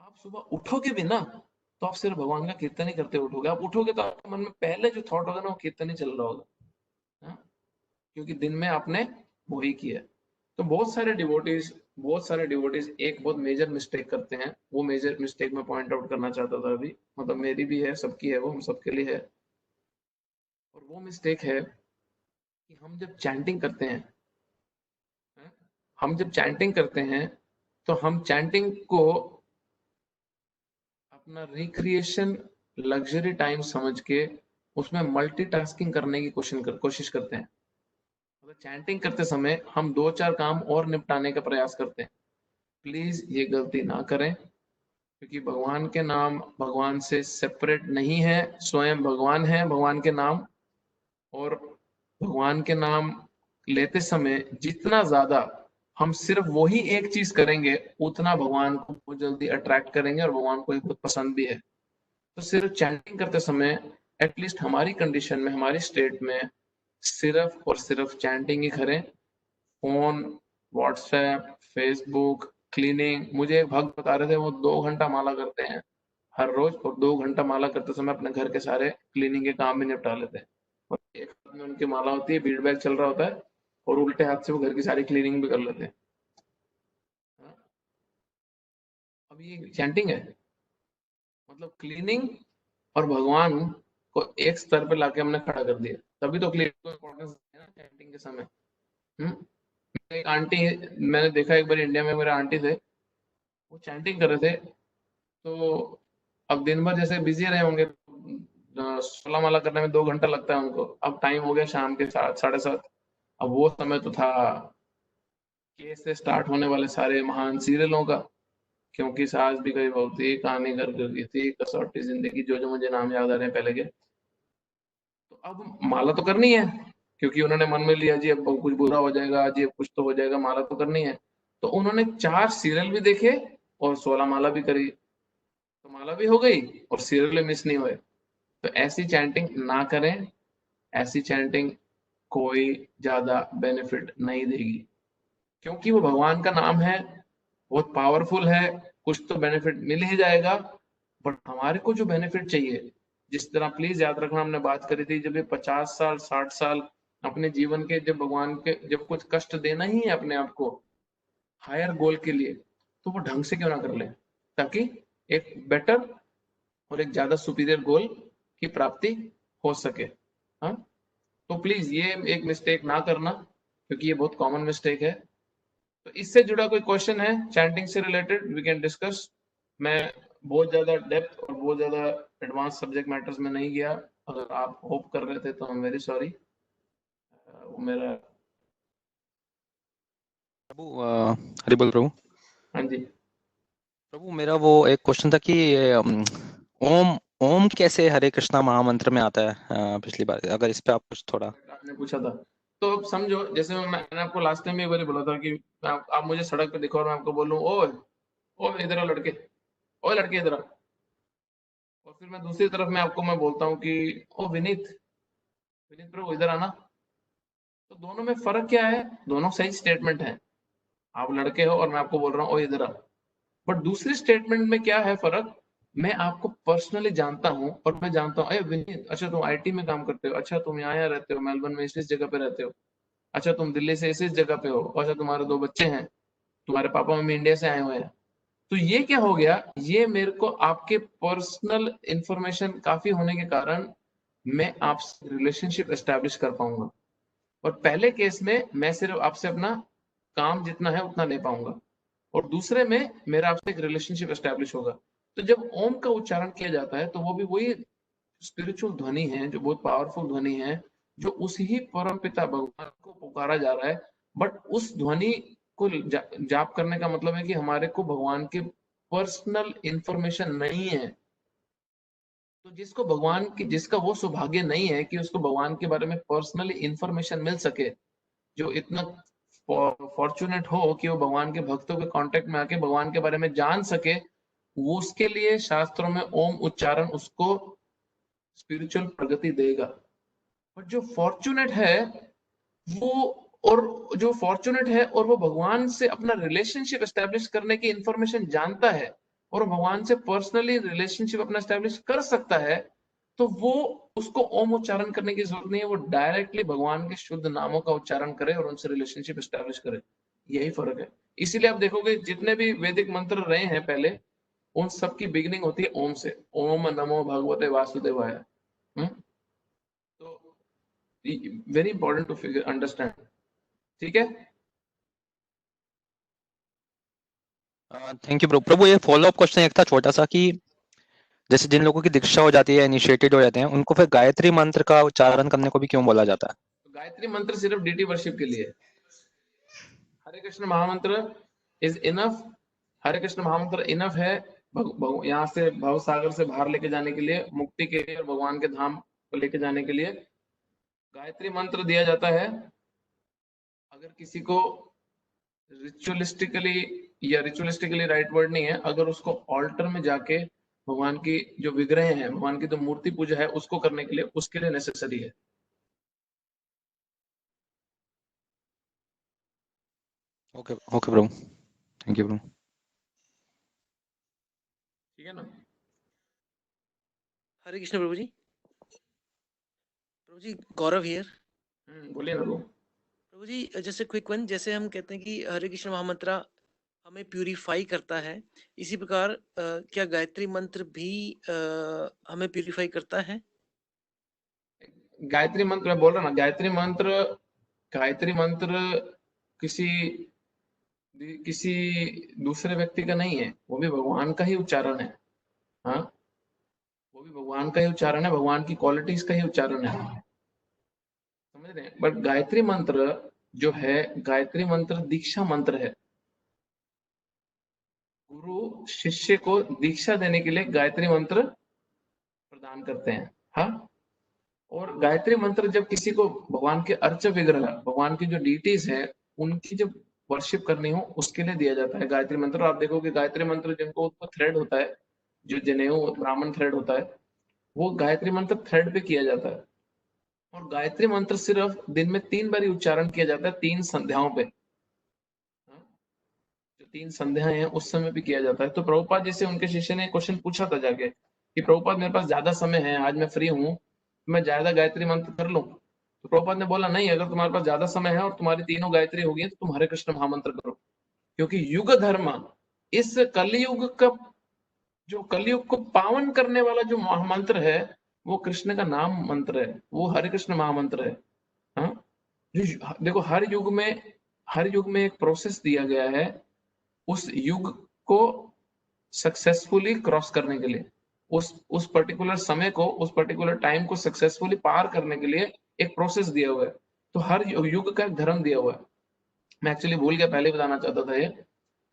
आप सुबह उठोगे भी ना तो आप सिर्फ भगवान का कीर्तन ही करते उठोगे। आप उठोगे तो आपके मन में पहले जो थॉट होगा ना वो कीर्तन ही चल रहा होगा, हाँ? क्योंकि दिन में आपने वही किया। तो बहुत सारे डिवोटीज बहुत सारे डिवोटीज एक बहुत मेजर मिस्टेक करते हैं, वो मेजर मिस्टेक मैं पॉइंट आउट करना चाहता था अभी, मतलब मेरी भी है, सबकी है, वो हम सबके लिए है। और वो मिस्टेक है कि हम जब चैंटिंग करते हैं, हैं, हम जब चैंटिंग करते हैं तो हम चैंटिंग को अपना रिक्रिएशन, लग्जरी टाइम समझ के उसमें मल्टीटास्किंग करने की कोशिश करते हैं। मतलब चैंटिंग करते समय हम दो चार काम और निपटाने का प्रयास करते हैं। प्लीज ये गलती ना करें, क्योंकि भगवान के नाम भगवान से सेपरेट नहीं है, स्वयं भगवान है भगवान के नाम। और भगवान के नाम लेते समय जितना ज्यादा हम सिर्फ वही एक चीज करेंगे, उतना भगवान को बहुत जल्दी अट्रैक्ट करेंगे और भगवान को ये बहुत पसंद भी है। तो सिर्फ चैंटिंग करते समय एटलीस्ट हमारी कंडीशन में, हमारी स्टेट में सिर्फ और सिर्फ चैंटिंग ही करें। फोन, व्हाट्सएप, फेसबुक, क्लीनिंग, मुझे एक भक्त बता रहे थे वो 2 घंटा माला करते हैं हर रोज, और 2 घंटा माला करते समय अपने घर के सारे क्लीनिंग के काम भी निपटा लेते हैं। और एक हाथ में उनकी माला होती है, बीट बैग चल रहा होता है, और उल्टे हाथ से वो घर की सारी क्लीनिंग भी कर लेते हैं। हाँ, अब ये चैंटिंग है, मतलब क्लीनिंग और भगवान को एक स्तर पे लाके हमने खड़ा कर दिया। तभी तो क्लीनिंग को इम्पोर्टेंस है ना चैंटिंग के समय। हम्म। एक आंटी, मैंने देखा एक बार इंडिया में, मेरे आंटी थे, वो चैंटिंग कर रहे थे। तो अब दिन भर जैसे बिजी रहे होंगे, 16 माला करने में 2 घंटा लगता है उनको। अब टाइम हो गया शाम के 7, 7:30। अब वो समय तो था के से स्टार्ट होने वाले सारे महान सीरियलों का, क्योंकि सास भी कभी बहू थी, कहानी घर घर की थी, कसौटी जिंदगी, जो जो मुझे नाम याद आ रहे हैं पहले के। तो अब माला तो करनी है, क्योंकि उन्होंने मन में लिया जी अब कुछ बुरा हो जाएगा, जी अब कुछ तो हो जाएगा, माला तो करनी है। तो उन्होंने 4 सीरियल भी देखे और 16 माला भी करी। तो माला भी हो गई और सीरियल भी मिस नहीं हुए। तो ऐसी चैंटिंग ना करें, ऐसी चैंटिंग कोई ज्यादा बेनिफिट नहीं देगी, क्योंकि वो भगवान का नाम है, बहुत पावरफुल है, कुछ तो बेनिफिट मिल ही जाएगा। बट हमारे को जो बेनिफिट चाहिए, जिस तरह प्लीज याद रखना हमने बात करी थी, जब ये 50 साल 60 साल अपने जीवन के, जब भगवान के, जब कुछ कष्ट देना ही है अपने आप को हायर गोल के लिए, तो वो ढंग से क्यों ना कर ले, ताकि एक बेटर और एक ज्यादा सुपीरियर गोल की प्राप्ति हो सके। हाँ, तो प्लीज ये एक मिस्टेक ना करना, क्योंकि ये बहुत कॉमन मिस्टेक है। तो इससे जुड़ा कोई क्वेश्चन है चैंटिंग से रिलेटेड, वी कैन डिस्कस। मैं बहुत ज्यादा डेप्थ और बहुत ज्यादा एडवांस सब्जेक्ट मैटर्स में नहीं गया। अगर आप होप कर रहे थे तो आई एम वेरी सॉरी। वो मेरा। प्रभु हरि बोल प्रभु। हाँ जी। प्रभु मेरा वो एक क्वेश्चन था कि ओम ओम कैसे हरे कृष्णा महामंत्र में आता है? पिछली बार अगर इस पे आप कुछ थोड़ा। आपने पूछा था, तो अब समझो, जैसे मैंने आपको लास्ट टाइम एक बार बोला था कि आप मुझे सड़क पे दिखो और मैं आपको बोलूं ओ, ओ इधर आओ लड़के, ओ लड़के इधर आओ। और फिर मैं दूसरी तरफ में आपको मैं बोलता हूँ कि ओ विनीत, विनीत ब्रो इधर आना। तो दोनों में फर्क क्या है? दोनों सही स्टेटमेंट है। आप लड़के हो और मैं आपको बोल रहा हूँ ओ इधर आ। बट दूसरी स्टेटमेंट में क्या है फर्क? मैं आपको पर्सनली जानता हूँ और मैं जानता हूँ, अरे विनीत, अच्छा तुम आईटी में काम करते हो, अच्छा तुम यहाँ रहते हो, मेलबर्न में इस जगह पे रहते हो, अच्छा तुम दिल्ली से इस जगह पे हो, अच्छा तुम्हारे 2 बच्चे हैं, तुम्हारे पापा मम्मी इंडिया से आए हुए हैं। तो ये क्या हो गया, ये मेरे को आपके पर्सनल इंफॉर्मेशन काफी होने के कारण मैं आपसे रिलेशनशिप एस्टेब्लिश कर पाऊंगा। और पहले केस में मैं सिर्फ आपसे अपना काम जितना है उतना ले पाऊंगा, और दूसरे में मेरा आपसे एक रिलेशनशिप एस्टेब्लिश होगा। तो जब ओम का उच्चारण किया जाता है तो वो भी वही स्पिरिचुअल ध्वनि है, जो बहुत पावरफुल ध्वनि है, जो उस ही परम पिता भगवान को पुकारा जा रहा है। बट उस ध्वनि को जाप करने का मतलब है कि हमारे को भगवान के पर्सनल इंफॉर्मेशन नहीं है। तो जिसको भगवान की, जिसका वो सौभाग्य नहीं है कि उसको भगवान के बारे में पर्सनली इंफॉर्मेशन मिल सके, जो इतना फॉर्चुनेट हो कि वो भगवान के भक्तों के कांटेक्ट में आके भगवान के बारे में जान सके, वो उसके लिए शास्त्रों में ओम उच्चारण उसको स्पिरिचुअल प्रगति देगा। बट जो फॉर्चुनेट है वो, और जो फॉर्चुनेट है और वो भगवान से अपना रिलेशनशिप एस्टेब्लिश करने की इंफॉर्मेशन जानता है और भगवान से पर्सनली रिलेशनशिप अपना एस्टेब्लिश कर सकता है, तो वो, उसको ओम उच्चारण करने की जरूरत नहीं है, वो डायरेक्टली भगवान के शुद्ध नामों का उच्चारण करे और उनसे रिलेशनशिप एस्टेब्लिश करे। यही फर्क है। इसीलिए आप देखोगे जितने भी वैदिक मंत्र रहे हैं पहले, उन सब की बिगिनिंग होती है ओम से। ओम नमो भगवते वासुदेवाय। तो very important to figure understand. ठीक है। थैंक यू प्रभु। प्रभु ये फॉलो अप क्वेश्चन एक था छोटा सा कि जैसे जिन लोगों की दीक्षा हो जाती है, इनिशिएटेड हो जाते हैं, उनको फिर गायत्री मंत्र का उच्चारण करने को भी क्यों बोला जाता है? तो गायत्री मंत्र सिर्फ डीटी वर्शिप के लिए। हरे कृष्ण महामंत्र इज इनफ। हरे कृष्ण महामंत्र इनफ है यहाँ से भव सागर से बाहर लेके जाने के लिए, मुक्ति के लिए और भगवान के धाम को लेके जाने के लिए। गायत्री मंत्र दिया जाता है अगर किसी को रिचुअलिस्टिकली राइट वर्ड नहीं है, अगर उसको ऑल्टर में जाके भगवान की जो विग्रह है, भगवान की जो मूर्ति पूजा है, उसको करने के लिए, उसके लिए नेसेसरी है। ओके ओके प्रभु, थैंक यू प्रभु। ठीक है ना। हरे कृष्ण प्रभु जी। प्रभु जी गौरव हियर। बोलिए ना प्रभु। प्रभु जी जैसे क्विक वन, जैसे हम कहते हैं कि हरे कृष्ण महामंत्र हमें प्यूरिफाई करता है, इसी प्रकार क्या गायत्री मंत्र भी हमें प्यूरिफाई करता है? गायत्री मंत्र मैं बोल रहा ना, गायत्री मंत्र किसी किसी दूसरे व्यक्ति का नहीं है, वो भी भगवान का ही उच्चारण है। हाँ, वो भी भगवान का ही उच्चारण है, भगवान की क्वालिटीज का ही उच्चारण है। समझ रहे हैं। बट गायत्री मंत्र जो है, गायत्री मंत्र दीक्षा मंत्र है। गुरु शिष्य को दीक्षा देने के लिए गायत्री मंत्र प्रदान करते हैं। हाँ, और गायत्री मंत्र जब किसी को भगवान के अर्च विग्रह, भगवान की जो डीटीज है, उनकी जब वर्शिप करनी हो, उसके लिए दिया जाता है गायत्री मंत्र। आप देखोगे गायत्री मंत्र जिनको थ्रेड होता है, जो जनेऊ ब्राह्मण थ्रेड होता है, वो गायत्री मंत्र थ्रेड पे किया जाता है। और गायत्री मंत्र सिर्फ दिन में 3 बार उच्चारण किया जाता है, 3 संध्याओं पे। जो 3 संध्याएं हैं उस समय भी किया जाता है। तो प्रभुपाद जी से उनके शिष्य ने क्वेश्चन पूछा था जाके कि प्रभुपाद मेरे पास ज्यादा समय है, आज मैं फ्री हूँ, मैं ज्यादा गायत्री मंत्र कर लूं? तो प्रभुपाद ने बोला नहीं, अगर तुम्हारे पास ज्यादा समय है और तुम्हारी तीनों गायत्री होगी तो तुम हरे कृष्ण महामंत्र करो। क्योंकि युग धर्म, इस कलयुग का, जो कलयुग को पावन करने वाला जो महामंत्र है, वो कृष्ण का नाम मंत्र है, वो हरे कृष्ण महामंत्र है। हाँ, देखो हर युग में एक प्रोसेस दिया गया है उस युग को सक्सेसफुली क्रॉस करने के लिए, उस पर्टिकुलर समय को, उस पर्टिकुलर टाइम को सक्सेसफुली पार करने के लिए एक प्रोसेस दिया हुआ है। तो हर युग का एक धर्म दिया हुआ है। मैं एक्चुअली भूल गया, पहले बताना चाहता था ये।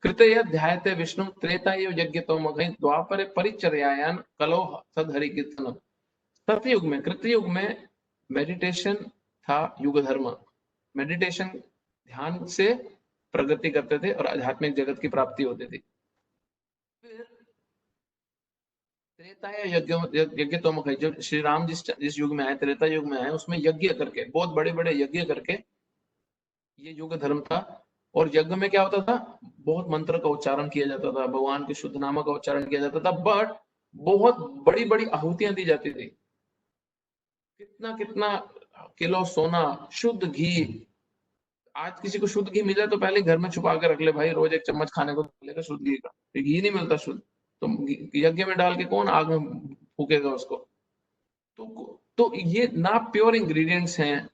कृतय ध्यायते विष्णु त्रेता यज्ञ तो द्वापर परिचर्यायान कलो सद हरि कीर्तन। सतयुग में, कृतयुग में मेडिटेशन था युग धर्म। मेडिटेशन, ध्यान से प्रगति करते थे और आध्यात्मिक जगत की प्राप्ति होती थी। फिर त्रेता यज्ञ तो मुख, जो श्री राम जिस युग में आए, त्रेता युग में आए, उसमें यज्ञ करके, बहुत बड़े बड़े यज्ञ करके, ये युग धर्म था। और यज्ञ में क्या होता था, बहुत मंत्र का उच्चारण किया जाता था, भगवान के शुद्ध नामों का उच्चारण किया जाता था, बट बहुत बड़ी बड़ी आहुतियां दी जाती थी। कितना कितना किलो सोना, शुद्ध घी। आज किसी को शुद्ध घी मिला तो पहले घर में छुपा के रख ले भाई, रोज एक चम्मच खाने को मिलेगा शुद्ध घी का। घी नहीं मिलता शुद्ध, तो यज्ञ में डाल के कौन आग में फूकेगा उसको। तो ये ना प्योर इंग्रेडिएंट्स हैं,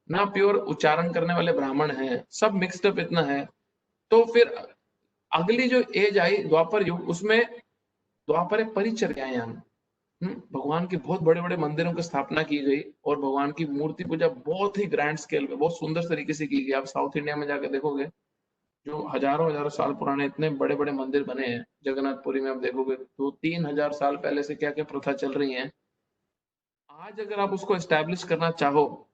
ना प्योर उच्चारण करने वाले ब्राह्मण हैं, सब मिक्स्ड अप इतना है। तो फिर अगली जो एज आई द्वापर युग, उसमें द्वापर परिचर्यायान, भगवान के बहुत बड़े बड़े मंदिरों की स्थापना की गई और भगवान की मूर्ति पूजा बहुत ही ग्रैंड स्केल पे, बहुत सुंदर तरीके से की गई। आप साउथ इंडिया में जाकर देखोगे, जो हजारों हजारों साल पुराने इतने बड़े बड़े मंदिर बने हैं, जगन्नाथपुरी में आप देखोगे तो 3000 साल पहले से क्या क्या प्रथा चल रही है। आज अगर आप उसको एस्टेब्लिश करना चाहो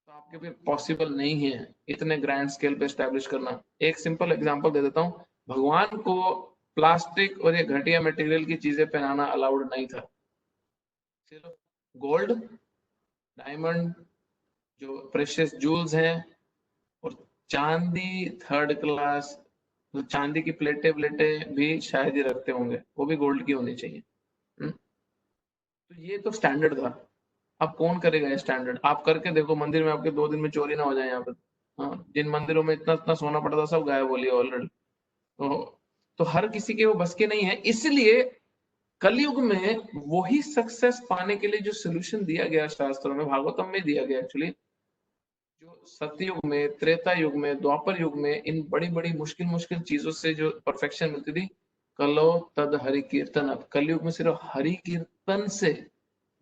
तो आपके लिए पॉसिबल नहीं है इतने ग्रैंड स्केल पे एस्टेब्लिश करना। एक सिंपल एग्जांपल दे देता हूँ, भगवान को प्लास्टिक और ये घटिया मटेरियल की चीजें पहनाना अलाउड नहीं था। सिर्फ गोल्ड, डायमंड, जो प्रेशियस जूल्स हैं, और चांदी थर्ड क्लास, तो चांदी की प्लेटें भी शायद ही रखते होंगे, वो भी गोल्ड की होनी चाहिए। तो ये तो स्टैंडर्ड था। अब कौन करेगा ये स्टैंडर्ड? आप करके देखो मंदिर में, आपके 2 दिन में चोरी ना हो जाए यहाँ पे। हाँ, जिन मंदिरों में इतना इतना सोना पड़ा था सब गायब हो लिया ऑलरेडी। तो हर किसी के वो बस के नहीं है, इसलिए कलयुग में वही सक्सेस पाने के लिए जो सोल्यूशन दिया गया शास्त्रों में, भागवतम में दिया गया एक्चुअली, जो सतयुग में, त्रेता युग में, द्वापर युग में इन बड़ी बड़ी मुश्किल मुश्किल चीजों से जो परफेक्शन मिलती थी, कलो तद हरि कीर्तन, अब कलयुग में सिर्फ हरि कीर्तन से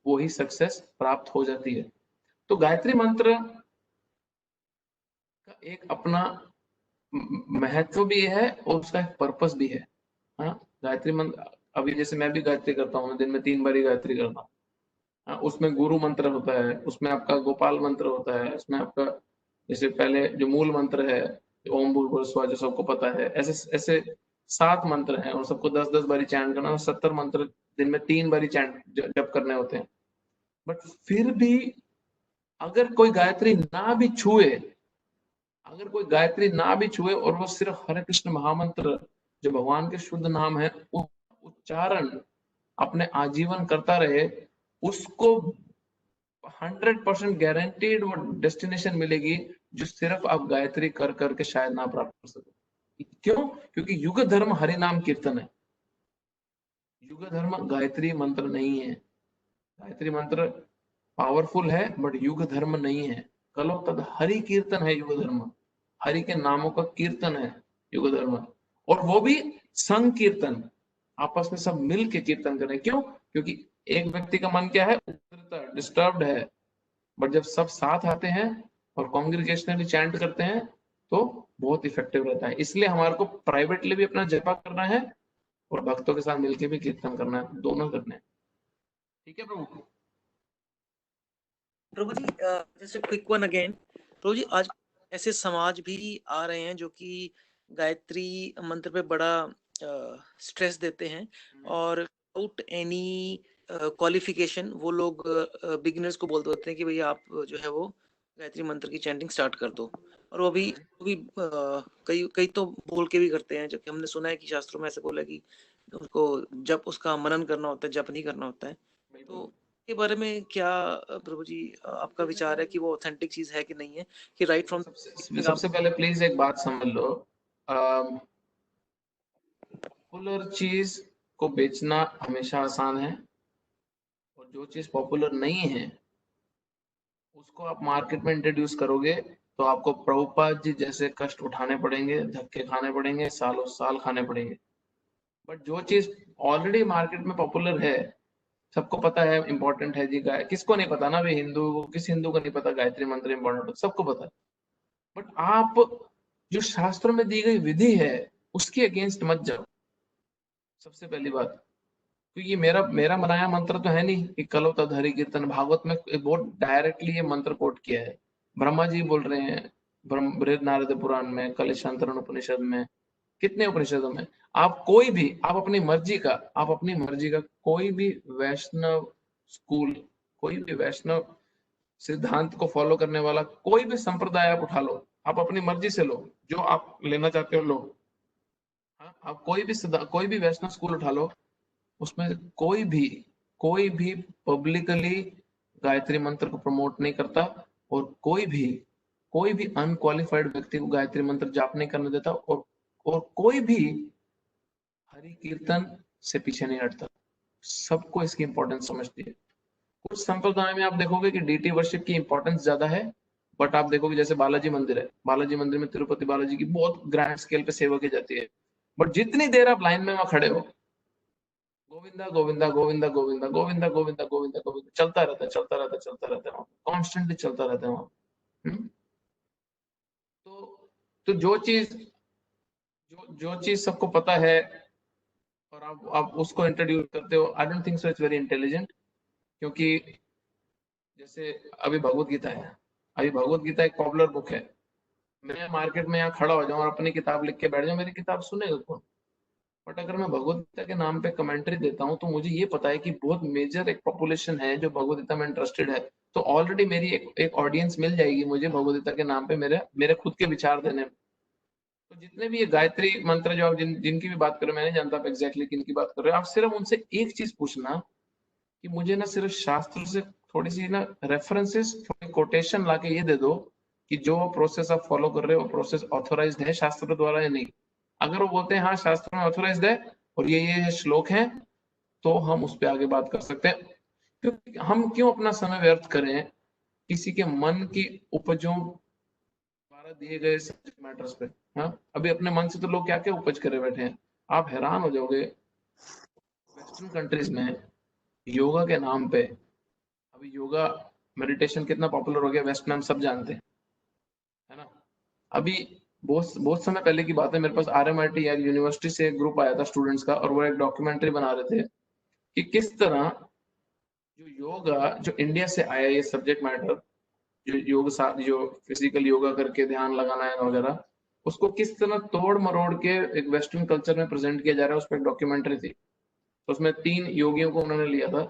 वही सक्सेस प्राप्त हो जाती है। तो गायत्री मंत्र का एक अपना महत्व भी है और उसका एक पर्पस भी है। हाँ, गायत्री मंत्र, अभी जैसे मैं भी गायत्री करता हूँ, दिन में 3 बार ही गायत्री करता हूँ। हाँ, उसमें गुरु मंत्र होता है, उसमें आपका गोपाल मंत्र होता है, उसमें आपका जैसे पहले जो मूल मंत्र है ओम भूर्भुवः स्वः, जो सबको पता है, ऐसे ऐसे 7 मंत्र हैं और सबको 10-10 बारी चैंट करना, और 70 मंत्र दिन में 3 बारी चैंट जप करने होते हैं। बट फिर भी अगर कोई गायत्री ना भी छुए, अगर कोई गायत्री ना भी छुए और वो सिर्फ हरे कृष्ण महामंत्र जो भगवान के शुद्ध नाम है उच्चारण अपने आजीवन करता रहे, उसको 100% गारंटीड वो डेस्टिनेशन मिलेगी जो सिर्फ आप गायत्री कर करके शायद ना प्राप्त कर सको। क्यों? क्योंकि युग धर्म हरि नाम कीर्तन है, युग धर्म गायत्री मंत्र नहीं है। गायत्री मंत्र पावरफुल है बट युग धर्म नहीं है। कलो तद हरि कीर्तन है युग धर्म, हरि के नामों का कीर्तन है युग धर्म, और वो भी संकीर्तन, आपस में सब मिल के कीर्तन करें। क्यों? क्योंकि एक व्यक्ति का मन क्या है, डिस्टर्ब्ड है, बट जब सब साथ आते हैं और कॉन्ग्रीगेशनली चैंट करते हैं तो बहुत इफेक्टिव रहता है। इसलिए हमारे को प्राइवेटली भी अपना जपा करना है और भक्तों के साथ मिलकर भी कीर्तन करना है, दोनों करने हैं। ठीक है प्रभु? प्रभु जी जैसे क्विक वन अगेन, प्रभु जी आज ऐसे समाज भी आ रहे हैं जो कि गायत्री मंत्र पे बड़ा स्ट्रेस देते हैं और विदाउट एनी क्वालिफिकेशन वो लोग बिगिनर्स को बोल देते हैं कि भैया आप जो है वो गायत्री मंत्र की चैंटिंग स्टार्ट कर दो, और वो भी कई कई तो बोल के भी करते हैं, जबकि हमने सुना है कि शास्त्रों में ऐसे बोला है कि उसको जब उसका मनन करना होता है, जप नहीं करना होता है। तो के बारे में क्या प्रभु जी आपका विचार है कि वो ऑथेंटिक चीज है कि नहीं है, कि राइट फ्रॉम सबसे पहले प्लीज एक बात समझ लो, पॉपुलर चीज को बेचना हमेशा आसान है और जो चीज पॉपुलर नहीं है उसको आप मार्केट में इंट्रोड्यूस करोगे तो आपको प्रभुपाद जी जैसे कष्ट उठाने पड़ेंगे, धक्के खाने पड़ेंगे, सालों साल खाने पड़ेंगे। बट जो चीज ऑलरेडी मार्केट में पॉपुलर है, सबको पता है इंपॉर्टेंट है जी, किसको नहीं पता ना भाई, हिंदू, किस हिंदू को नहीं पता गायत्री मंत्र इंपॉर्टेंट है, सबको पता है। बट आप जो शास्त्रों में दी गई विधि है उसके अगेंस्ट मत जाओ, सबसे पहली बात। क्योंकि मेरा मेरा बनाया मंत्र तो है नहीं कि कलो तद हरि कीर्तन, भागवत में बहुत डायरेक्टली ये मंत्र कोट किया है, ब्रह्मा जी बोल रहे हैं बृहद नारद पुराण में, कलिशांतरण उपनिषद में, कितने उपनिषदों में। आप कोई भी, आप अपनी मर्जी का, आप अपनी मर्जी का कोई भी वैष्णव स्कूल, कोई भी वैष्णव सिद्धांत को फॉलो करने वाला कोई भी संप्रदाय आप उठा लो, आप अपनी मर्जी से लो, जो आप लेना चाहते हो लो। हाँ, आप कोई भी वैष्णव स्कूल उठा लो, उसमें कोई भी पब्लिकली गायत्री मंत्र को प्रमोट नहीं करता, और कोई भी अनक्वालिफाइड व्यक्ति को गायत्री मंत्र जाप नहीं करने देता, और कोई भी हरि कीर्तन से पीछे नहीं हटता। सबको इसकी इंपॉर्टेंस समझती है। कुछ संप्रदाय में आप देखोगे कि डीटी वर्शिप की इंपॉर्टेंस ज्यादा है, बट आप देखोगे जैसे बालाजी मंदिर है, बालाजी मंदिर में तिरुपति बालाजी की बहुत ग्रैंड स्केल पे सेवा की जाती है, बट जितनी देर आप लाइन में वहां खड़े हो, गोविंदा गोविंदा गोविंदा गोविंदा गोविंदा गोविंदा गोविंदा गोविंदा चलता रहता है, चलता रहता है, चलता रहता है, कॉन्स्टेंटली चलता रहता है वहां। तो जो चीज सबको पता है और आप उसको इंट्रोड्यूस करते हो, I don't think so it's very intelligent. क्योंकि जैसे अभी भगवत गीता है, अभी भगवत गीता एक पॉपुलर बुक है, मैं मार्केट में यहाँ खड़ा हो जाऊं और अपनी किताब लिख के बैठ जाऊं, मेरी किताब सुनेगा कौन? बट अगर मैं भगवत गीता के नाम पे कमेंट्री देता हूँ तो मुझे ये पता है कि बहुत मेजर एक पॉपुलेशन है जो भगवत गीता में इंटरेस्टेड है, तो ऑलरेडी मेरी एक ऑडियंस मिल जाएगी मुझे भगवत गीता के नाम पे मेरे खुद के विचार देने में। तो जितने भी ये गायत्री मंत्र जो आप जिनकी भी बात कर रहे हो, मैं नहीं जानता आप एग्जैक्टली किनकी बात कर रहे हो, आप सिर्फ उनसे एक चीज पूछना कि मुझे ना सिर्फ शास्त्र से थोड़ी सी ना रेफरेंसेस, थोड़ी कोटेशन लाके ये दे दो कि जो प्रोसेस आप फॉलो कर रहे हो प्रोसेस ऑथोराइज्ड है शास्त्र द्वारा या नहीं। अगर वो बोलते हैं हाँ शास्त्र में ऑथोराइज्ड है और ये श्लोक है, तो हम उस पर आगे बात कर सकते हैं। क्योंकि हम क्यों अपना समय व्यर्थ करें किसी के मन की उपजों द्वारा दिए गए सब्जेक्ट मैटर्स पे। हाँ, अभी अपने मन से तो लोग क्या क्या उपज करे बैठे हैं, आप हैरान हो जाओगे। वेस्टर्न कंट्रीज में योगा के नाम पे, अभी योगा मेडिटेशन कितना पॉपुलर हो गया वेस्ट में, हम सब जानते हैं, है ना। अभी बहुत बहुत समय पहले की बात है, मेरे पास RMIT या यूनिवर्सिटी से एक ग्रुप आया था स्टूडेंट्स का, और वो एक डॉक्यूमेंट्री बना रहे थे कि किस तरह जो योगा जो इंडिया से आया ये सब्जेक्ट मैटर, जो योग जो फिजिकल योगा करके ध्यान लगाना है वगैरह, उसको किस तरह तोड़ मरोड़ के एक वेस्टर्न कल्चर में प्रेजेंट किया जा रहा है। उस पर एक डॉक्यूमेंट्री थी, तो उसमें 3 योगियों को उन्होंने लिया था।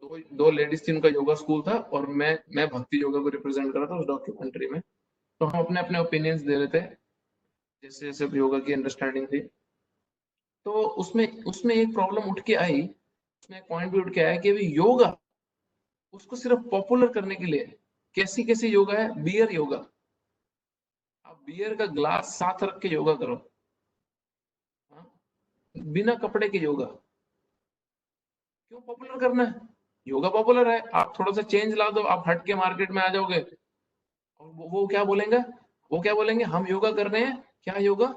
तो दो लेडीज थी, उनका योगा स्कूल था, और मैं भक्ति योगा को रिप्रेजेंट कर रहा था उस डॉक्यूमेंट्री में। तो हम अपने अपने ओपिनियंस दे रहे थे जैसे जैसे योगा की अंडरस्टैंडिंग थी। तो उसमें उसमें एक प्रॉब्लम उठ के आई, उसमें एक पॉइंट भी उठ के आया कि अभी योगा उसको सिर्फ पॉपुलर करने के लिए कैसी कैसी योगा है, बियर योगा। आप बियर का ग्लास साथ रख के योगा करो, हाँ? बिना कपड़े के योगा क्यों पॉपुलर करना है? योगा पॉपुलर है, आप थोड़ा सा चेंज ला दो, आप हट के मार्केट में आ जाओगे, और वो क्या बोलेंगे, वो क्या बोलेंगे, हम योगा कर रहे हैं। क्या योगा?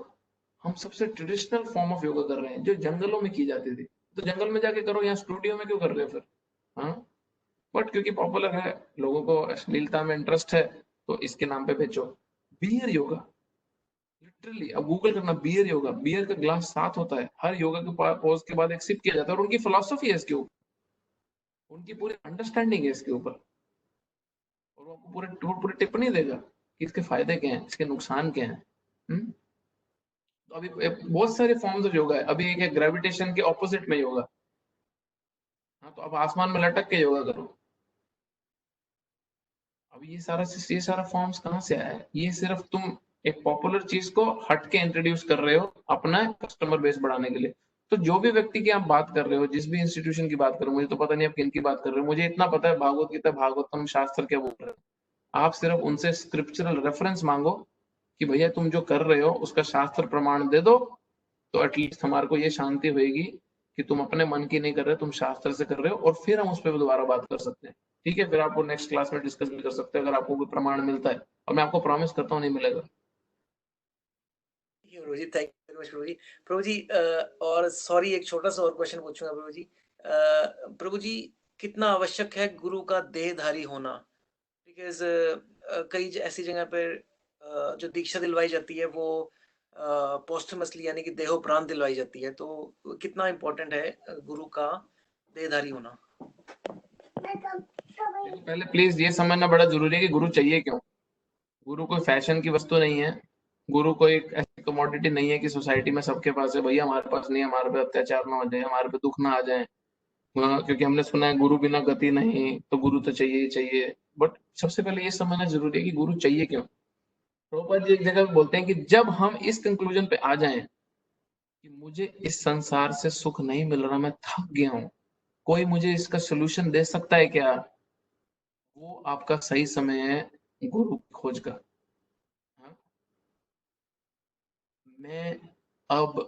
हम सबसे ट्रेडिशनल फॉर्म ऑफ योगा कर रहे हैं जो जंगलों में की जाती थी। तो जंगल में जाके करो, यहाँ स्टूडियो में क्यों कर रहे हो फिर? हाँ, बट क्योंकि पॉपुलर है, लोगों को अश्लीलता में इंटरेस्ट है, तो इसके नाम पे बेचो। बियर योगा, लिटरली अब गूगल करना बियर योगा, बियर का ग्लास साथ होता है, हर योगा के पोज के बाद एक सिप किया जाता है, और उनकी फिलॉसफी है इसके ऊपर, उनकी पूरी अंडरस्टैंडिंग है इसके ऊपर, और वो आपको पूरी टिप्पणी देगा कि इसके फायदे क्या हैं, इसके नुकसान क्या हैं। तो अभी बहुत सारे फॉर्म्स ऑफ योगा है। अभी एक है ग्रेविटेशन के ऑपोजिट में योगा। हाँ, तो अब आसमान में लटक के योगा करो। अब ये सारा फॉर्म्स कहाँ से आया है? ये सिर्फ तुम एक पॉपुलर चीज को हट के इंट्रोड्यूस कर रहे हो अपना कस्टमर बेस बढ़ाने के लिए। तो जो भी व्यक्ति की आप बात कर रहे हो, जिस भी इंस्टीट्यूशन की बात कर रहे हो, मुझे तो पता नहीं आप किन की बात कर रहे हो, मुझे इतना पता है भागवत गीता भागवतम शास्त्र क्या बोल रहे हो। आप सिर्फ उनसे स्क्रिप्चरल रेफरेंस मांगो कि भैया तुम जो कर रहे हो उसका शास्त्र प्रमाण दे दो, तो एटलीस्ट हमारे को ये शांति होगी कि तुम अपने मन की नहीं कर रहे, तुम शास्त्र से कर रहे हो, और फिर हम उस पर दोबारा बात कर सकते हैं। ठीक है, फिर आपको नेक्स्ट क्लास में डिस्कस भी कर सकते हैं अगर आपको कोई प्रमाण मिलता है, और मैं आपको प्रॉमिस करता हूँ नहीं मिलेगा। प्रभु जी, थैंक यू वेरी मच प्रभु जी। प्रभु जी और सॉरी एक छोटा सा और क्वेश्चन पूछूंगा प्रभु जी। प्रभु जी, कितना आवश्यक है गुरु का देहधारी होना? बिकॉज कई ऐसी जगह पर जो दीक्षा दिलवाई जाती है वो पोस्टमसली यानी कि देहोपरांत दिलवाई जाती है, तो कितना इम्पोर्टेंट है गुरु का देहधारी होना? पहले प्लीज ये समझना बड़ा जरूरी है कि गुरु चाहिए क्यों। गुरु कोई फैशन की वस्तु नहीं है, गुरु कोई एक ऐसी कमोडिटी नहीं है कि सोसाइटी में सबके पास है। भैया हमारे पास नहीं है, हमारे पे अत्याचार ना हो जाए, हमारे पे दुख ना आ जाए, क्योंकि हमने सुना है गुरु बिना गति नहीं, तो गुरु तो चाहिए ही चाहिए। बट सबसे पहले ये समझना जरूरी है कि गुरु चाहिए क्यों। प्रभुपाद जी एक जगह बोलते हैं कि जब हम इस कंक्लूजन पे आ जाएं कि मुझे इस संसार से सुख नहीं मिल रहा, मैं थक गया हूं, कोई मुझे इसका सोल्यूशन दे सकता है क्या, वो आपका सही समय है गुरु खोज का। हाँ? मैं अब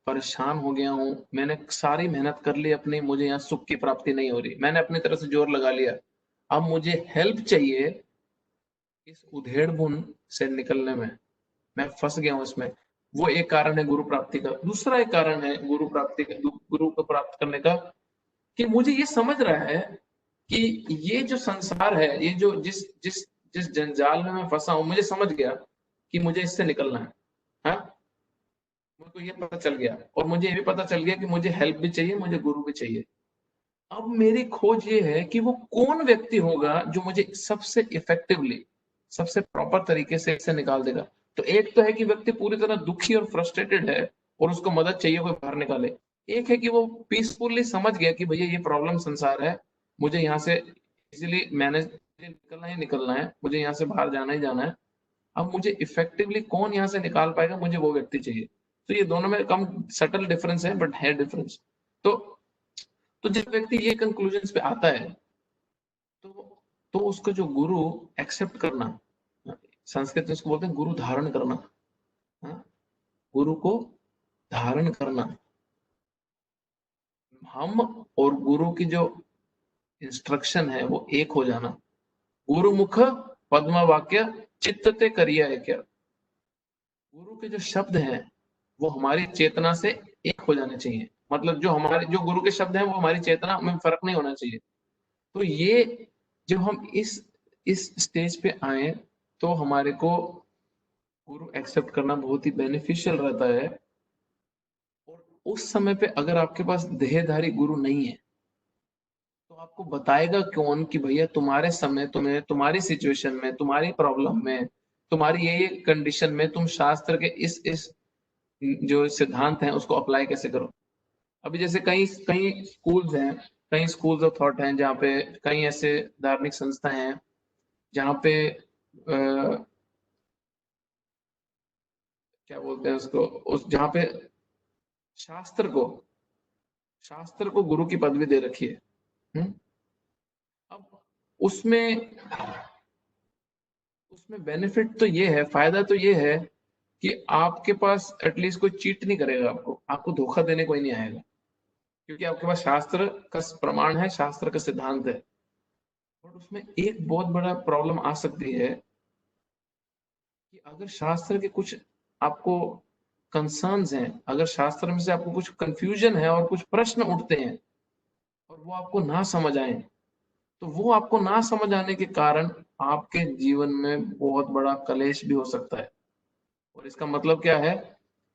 परेशान हो गया हूँ, मैंने सारी मेहनत कर ली अपनी, मुझे यहाँ सुख की प्राप्ति नहीं हो रही, मैंने अपनी तरफ से जोर लगा लिया, अब मुझे हेल्प चाहिए इस उधेड़ बुन से निकलने में, मैं फंस गया हूँ इसमें। वो एक कारण है गुरु प्राप्ति का। दूसरा एक कारण है गुरु प्राप्ति का, गुरु को प्राप्त करने का, कि मुझे ये समझ रहा है कि ये जो संसार है, ये जो जिस जिस जिस जंजाल में मैं फंसा हूं, मुझे समझ गया कि मुझे इससे निकलना है। हाँ, मुझको ये पता चल गया, और मुझे ये भी पता चल गया कि मुझे हेल्प भी चाहिए, मुझे गुरु भी चाहिए। अब मेरी खोज ये है कि वो कौन व्यक्ति होगा जो मुझे सबसे इफेक्टिवली, सबसे प्रॉपर तरीके से इससे निकाल देगा। तो एक तो है कि व्यक्ति पूरी तरह दुखी और फ्रस्ट्रेटेड है और उसको मदद चाहिए, कोई बाहर निकाले। एक है कि वो पीसफुली समझ गया कि भैया ये प्रॉब्लम संसार है, मुझे यहाँ से इजीली मैनेज निकलना ही निकलना है, मुझे यहाँ से बाहर जाना ही जाना है। अब मुझे इफेक्टिवली कौन यहाँ से निकाल पाएगा, मुझे वो व्यक्ति चाहिए। तो ये दोनों में कम सटल डिफरेंस है, बट है डिफरेंस। तो जब व्यक्ति ये कंक्लूजन पे आता है, तो उसको जो गुरु एक्सेप्ट करना, संस्कृत में इसको बोलते हैं गुरु धारण करना। हाँ? गुरु को धारण करना, हम और गुरु की जो इंस्ट्रक्शन है वो एक हो जाना। गुरुमुख पद्म वाक्य चित्तते करिया है क्या। गुरु के जो शब्द हैं वो हमारी चेतना से एक हो जाने चाहिए। मतलब जो गुरु के शब्द हैं वो हमारी चेतना में फर्क नहीं होना चाहिए। तो ये जब हम इस स्टेज पे आए तो हमारे को गुरु एक्सेप्ट करना बहुत ही बेनिफिशियल रहता है। और उस समय पे अगर आपके पास देहधारी गुरु नहीं है तो आपको बताएगा कौन कि भैया तुम्हारे समय, तुम्हें तुम्हारी सिचुएशन में, तुम्हारी प्रॉब्लम में, तुम्हारी ये कंडीशन में तुम शास्त्र के इस जो सिद्धांत हैं उसको अप्लाई कैसे करो। अभी जैसे कई कई स्कूल्स हैं, कई स्कूल्स ऑफ थॉट हैं, जहाँ पे कई ऐसे धार्मिक संस्थाएं हैं जहाँ पे क्या बोलते हैं उसको, उस जहाँ पे शास्त्र को गुरु की पदवी दे रखी है। अब उसमें बेनिफिट तो ये है, फायदा तो ये है कि आपके पास एटलीस्ट कोई चीट नहीं करेगा, आपको धोखा देने कोई नहीं आएगा, क्योंकि आपके पास शास्त्र का प्रमाण है, शास्त्र का सिद्धांत है। और उसमें एक बहुत बड़ा प्रॉब्लम आ सकती है कि अगर शास्त्र के कुछ आपको कंसर्न्स हैं, अगर शास्त्र में से आपको कुछ कंफ्यूजन है और कुछ प्रश्न उठते हैं और वो आपको ना समझ आए, तो वो आपको ना समझ आने के कारण आपके जीवन में बहुत बड़ा कलेश भी हो सकता है। और इसका मतलब क्या है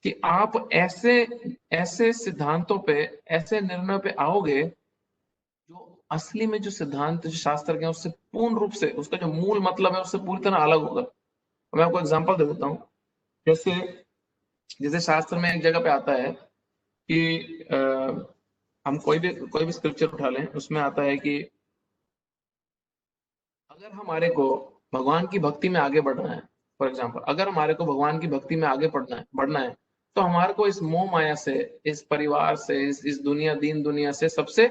कि आप ऐसे ऐसे सिद्धांतों पे, ऐसे निर्णय पे आओगे जो असली में जो सिद्धांत जो शास्त्र के उससे पूर्ण रूप से, उसका जो मूल मतलब है उससे पूरी तरह अलग होगा। मैं आपको एग्जांपल दे देता हूँ। जैसे जैसे शास्त्र में एक जगह पे आता है कि हम कोई भी स्क्रिप्चर उठा लें, उसमें आता है कि अगर हमारे को भगवान की भक्ति में आगे बढ़ना है, फॉर एग्जाम्पल अगर हमारे को भगवान की भक्ति में आगे बढ़ना है तो हमारे को इस मोह माया से, इस परिवार से, इस दुनिया, दीन दुनिया से सबसे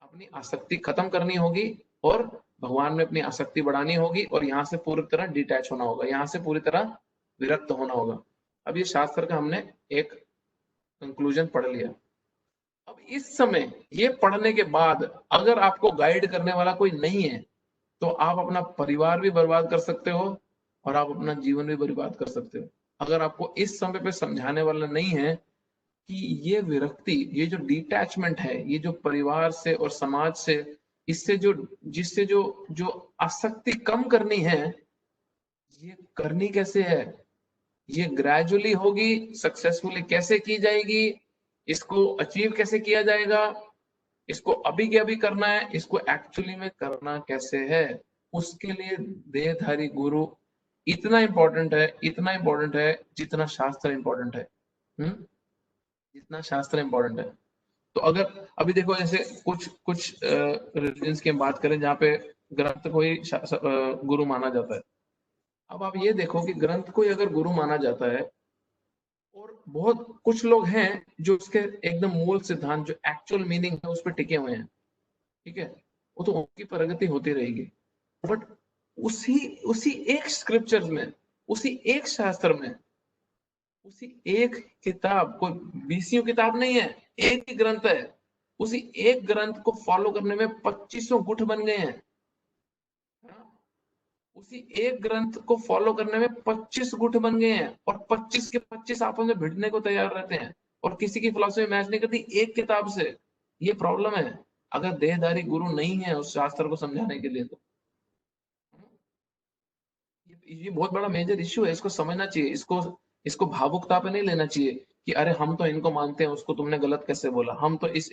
अपनी आसक्ति खत्म करनी होगी और भगवान में अपनी आसक्ति बढ़ानी होगी और यहाँ से पूरी तरह डिटैच होना होगा, यहाँ से पूरी तरह विरक्त होना होगा। अब ये शास्त्र का हमने एक कंक्लूजन पढ़ लिया। अब इस समय ये पढ़ने के बाद अगर आपको गाइड करने वाला कोई नहीं है तो आप अपना परिवार भी बर्बाद कर सकते हो और आप अपना जीवन भी बर्बाद कर सकते हो। अगर आपको इस समय पे समझाने वाला नहीं है कि ये विरक्ति, ये जो डिटैचमेंट है, ये जो परिवार से और समाज से, इससे जिससे जो आसक्ति कम करनी है, ये करनी कैसे है, ये ग्रेजुअली होगी, सक्सेसफुली कैसे की जाएगी, इसको अचीव कैसे किया जाएगा, इसको अभी के अभी करना है, इसको एक्चुअली में करना कैसे है, उसके लिए देहधारी गुरु इतना इंपॉर्टेंट है जितना शास्त्र इंपॉर्टेंट है। जितना शास्त्र इंपॉर्टेंट है। तो अगर अभी देखो जैसे कुछ रिलीजन्स की हम बात करें जहाँ पे ग्रंथ को ही गुरु माना जाता है। अब आप ये देखो कि ग्रंथ को ही अगर गुरु माना जाता है और बहुत कुछ लोग हैं जो उसके एकदम मूल सिद्धांत, जो एक्चुअल मीनिंग है, उस पर टिके हुए हैं, ठीक है, वो तो उनकी प्रगति होती रहेगी। बट उसी एक स्क्रिप्चर में, उसी एक शास्त्र में, उसी एक किताब, कोई 20 किताब नहीं है, एक ही ग्रंथ है, उसी एक ग्रंथ को फॉलो करने में 2500 गुट बन गए हैं। उसी एक ग्रंथ को फॉलो करने में 25 गुट बन गए हैं और 25 के 25 आपस में भिड़ने को तैयार रहते हैं और किसी की फिलॉसफी मैच नहीं करती एक किताब से। ये प्रॉब्लम है अगर देहधारी गुरु नहीं है उस शास्त्र को समझाने के लिए। तो ये बहुत बड़ा मेजर इश्यू है, इसको समझना चाहिए, इसको भावुकता पे नहीं लेना चाहिए कि अरे हम तो इनको मानते हैं, उसको तुमने गलत कैसे बोला, हम तो इस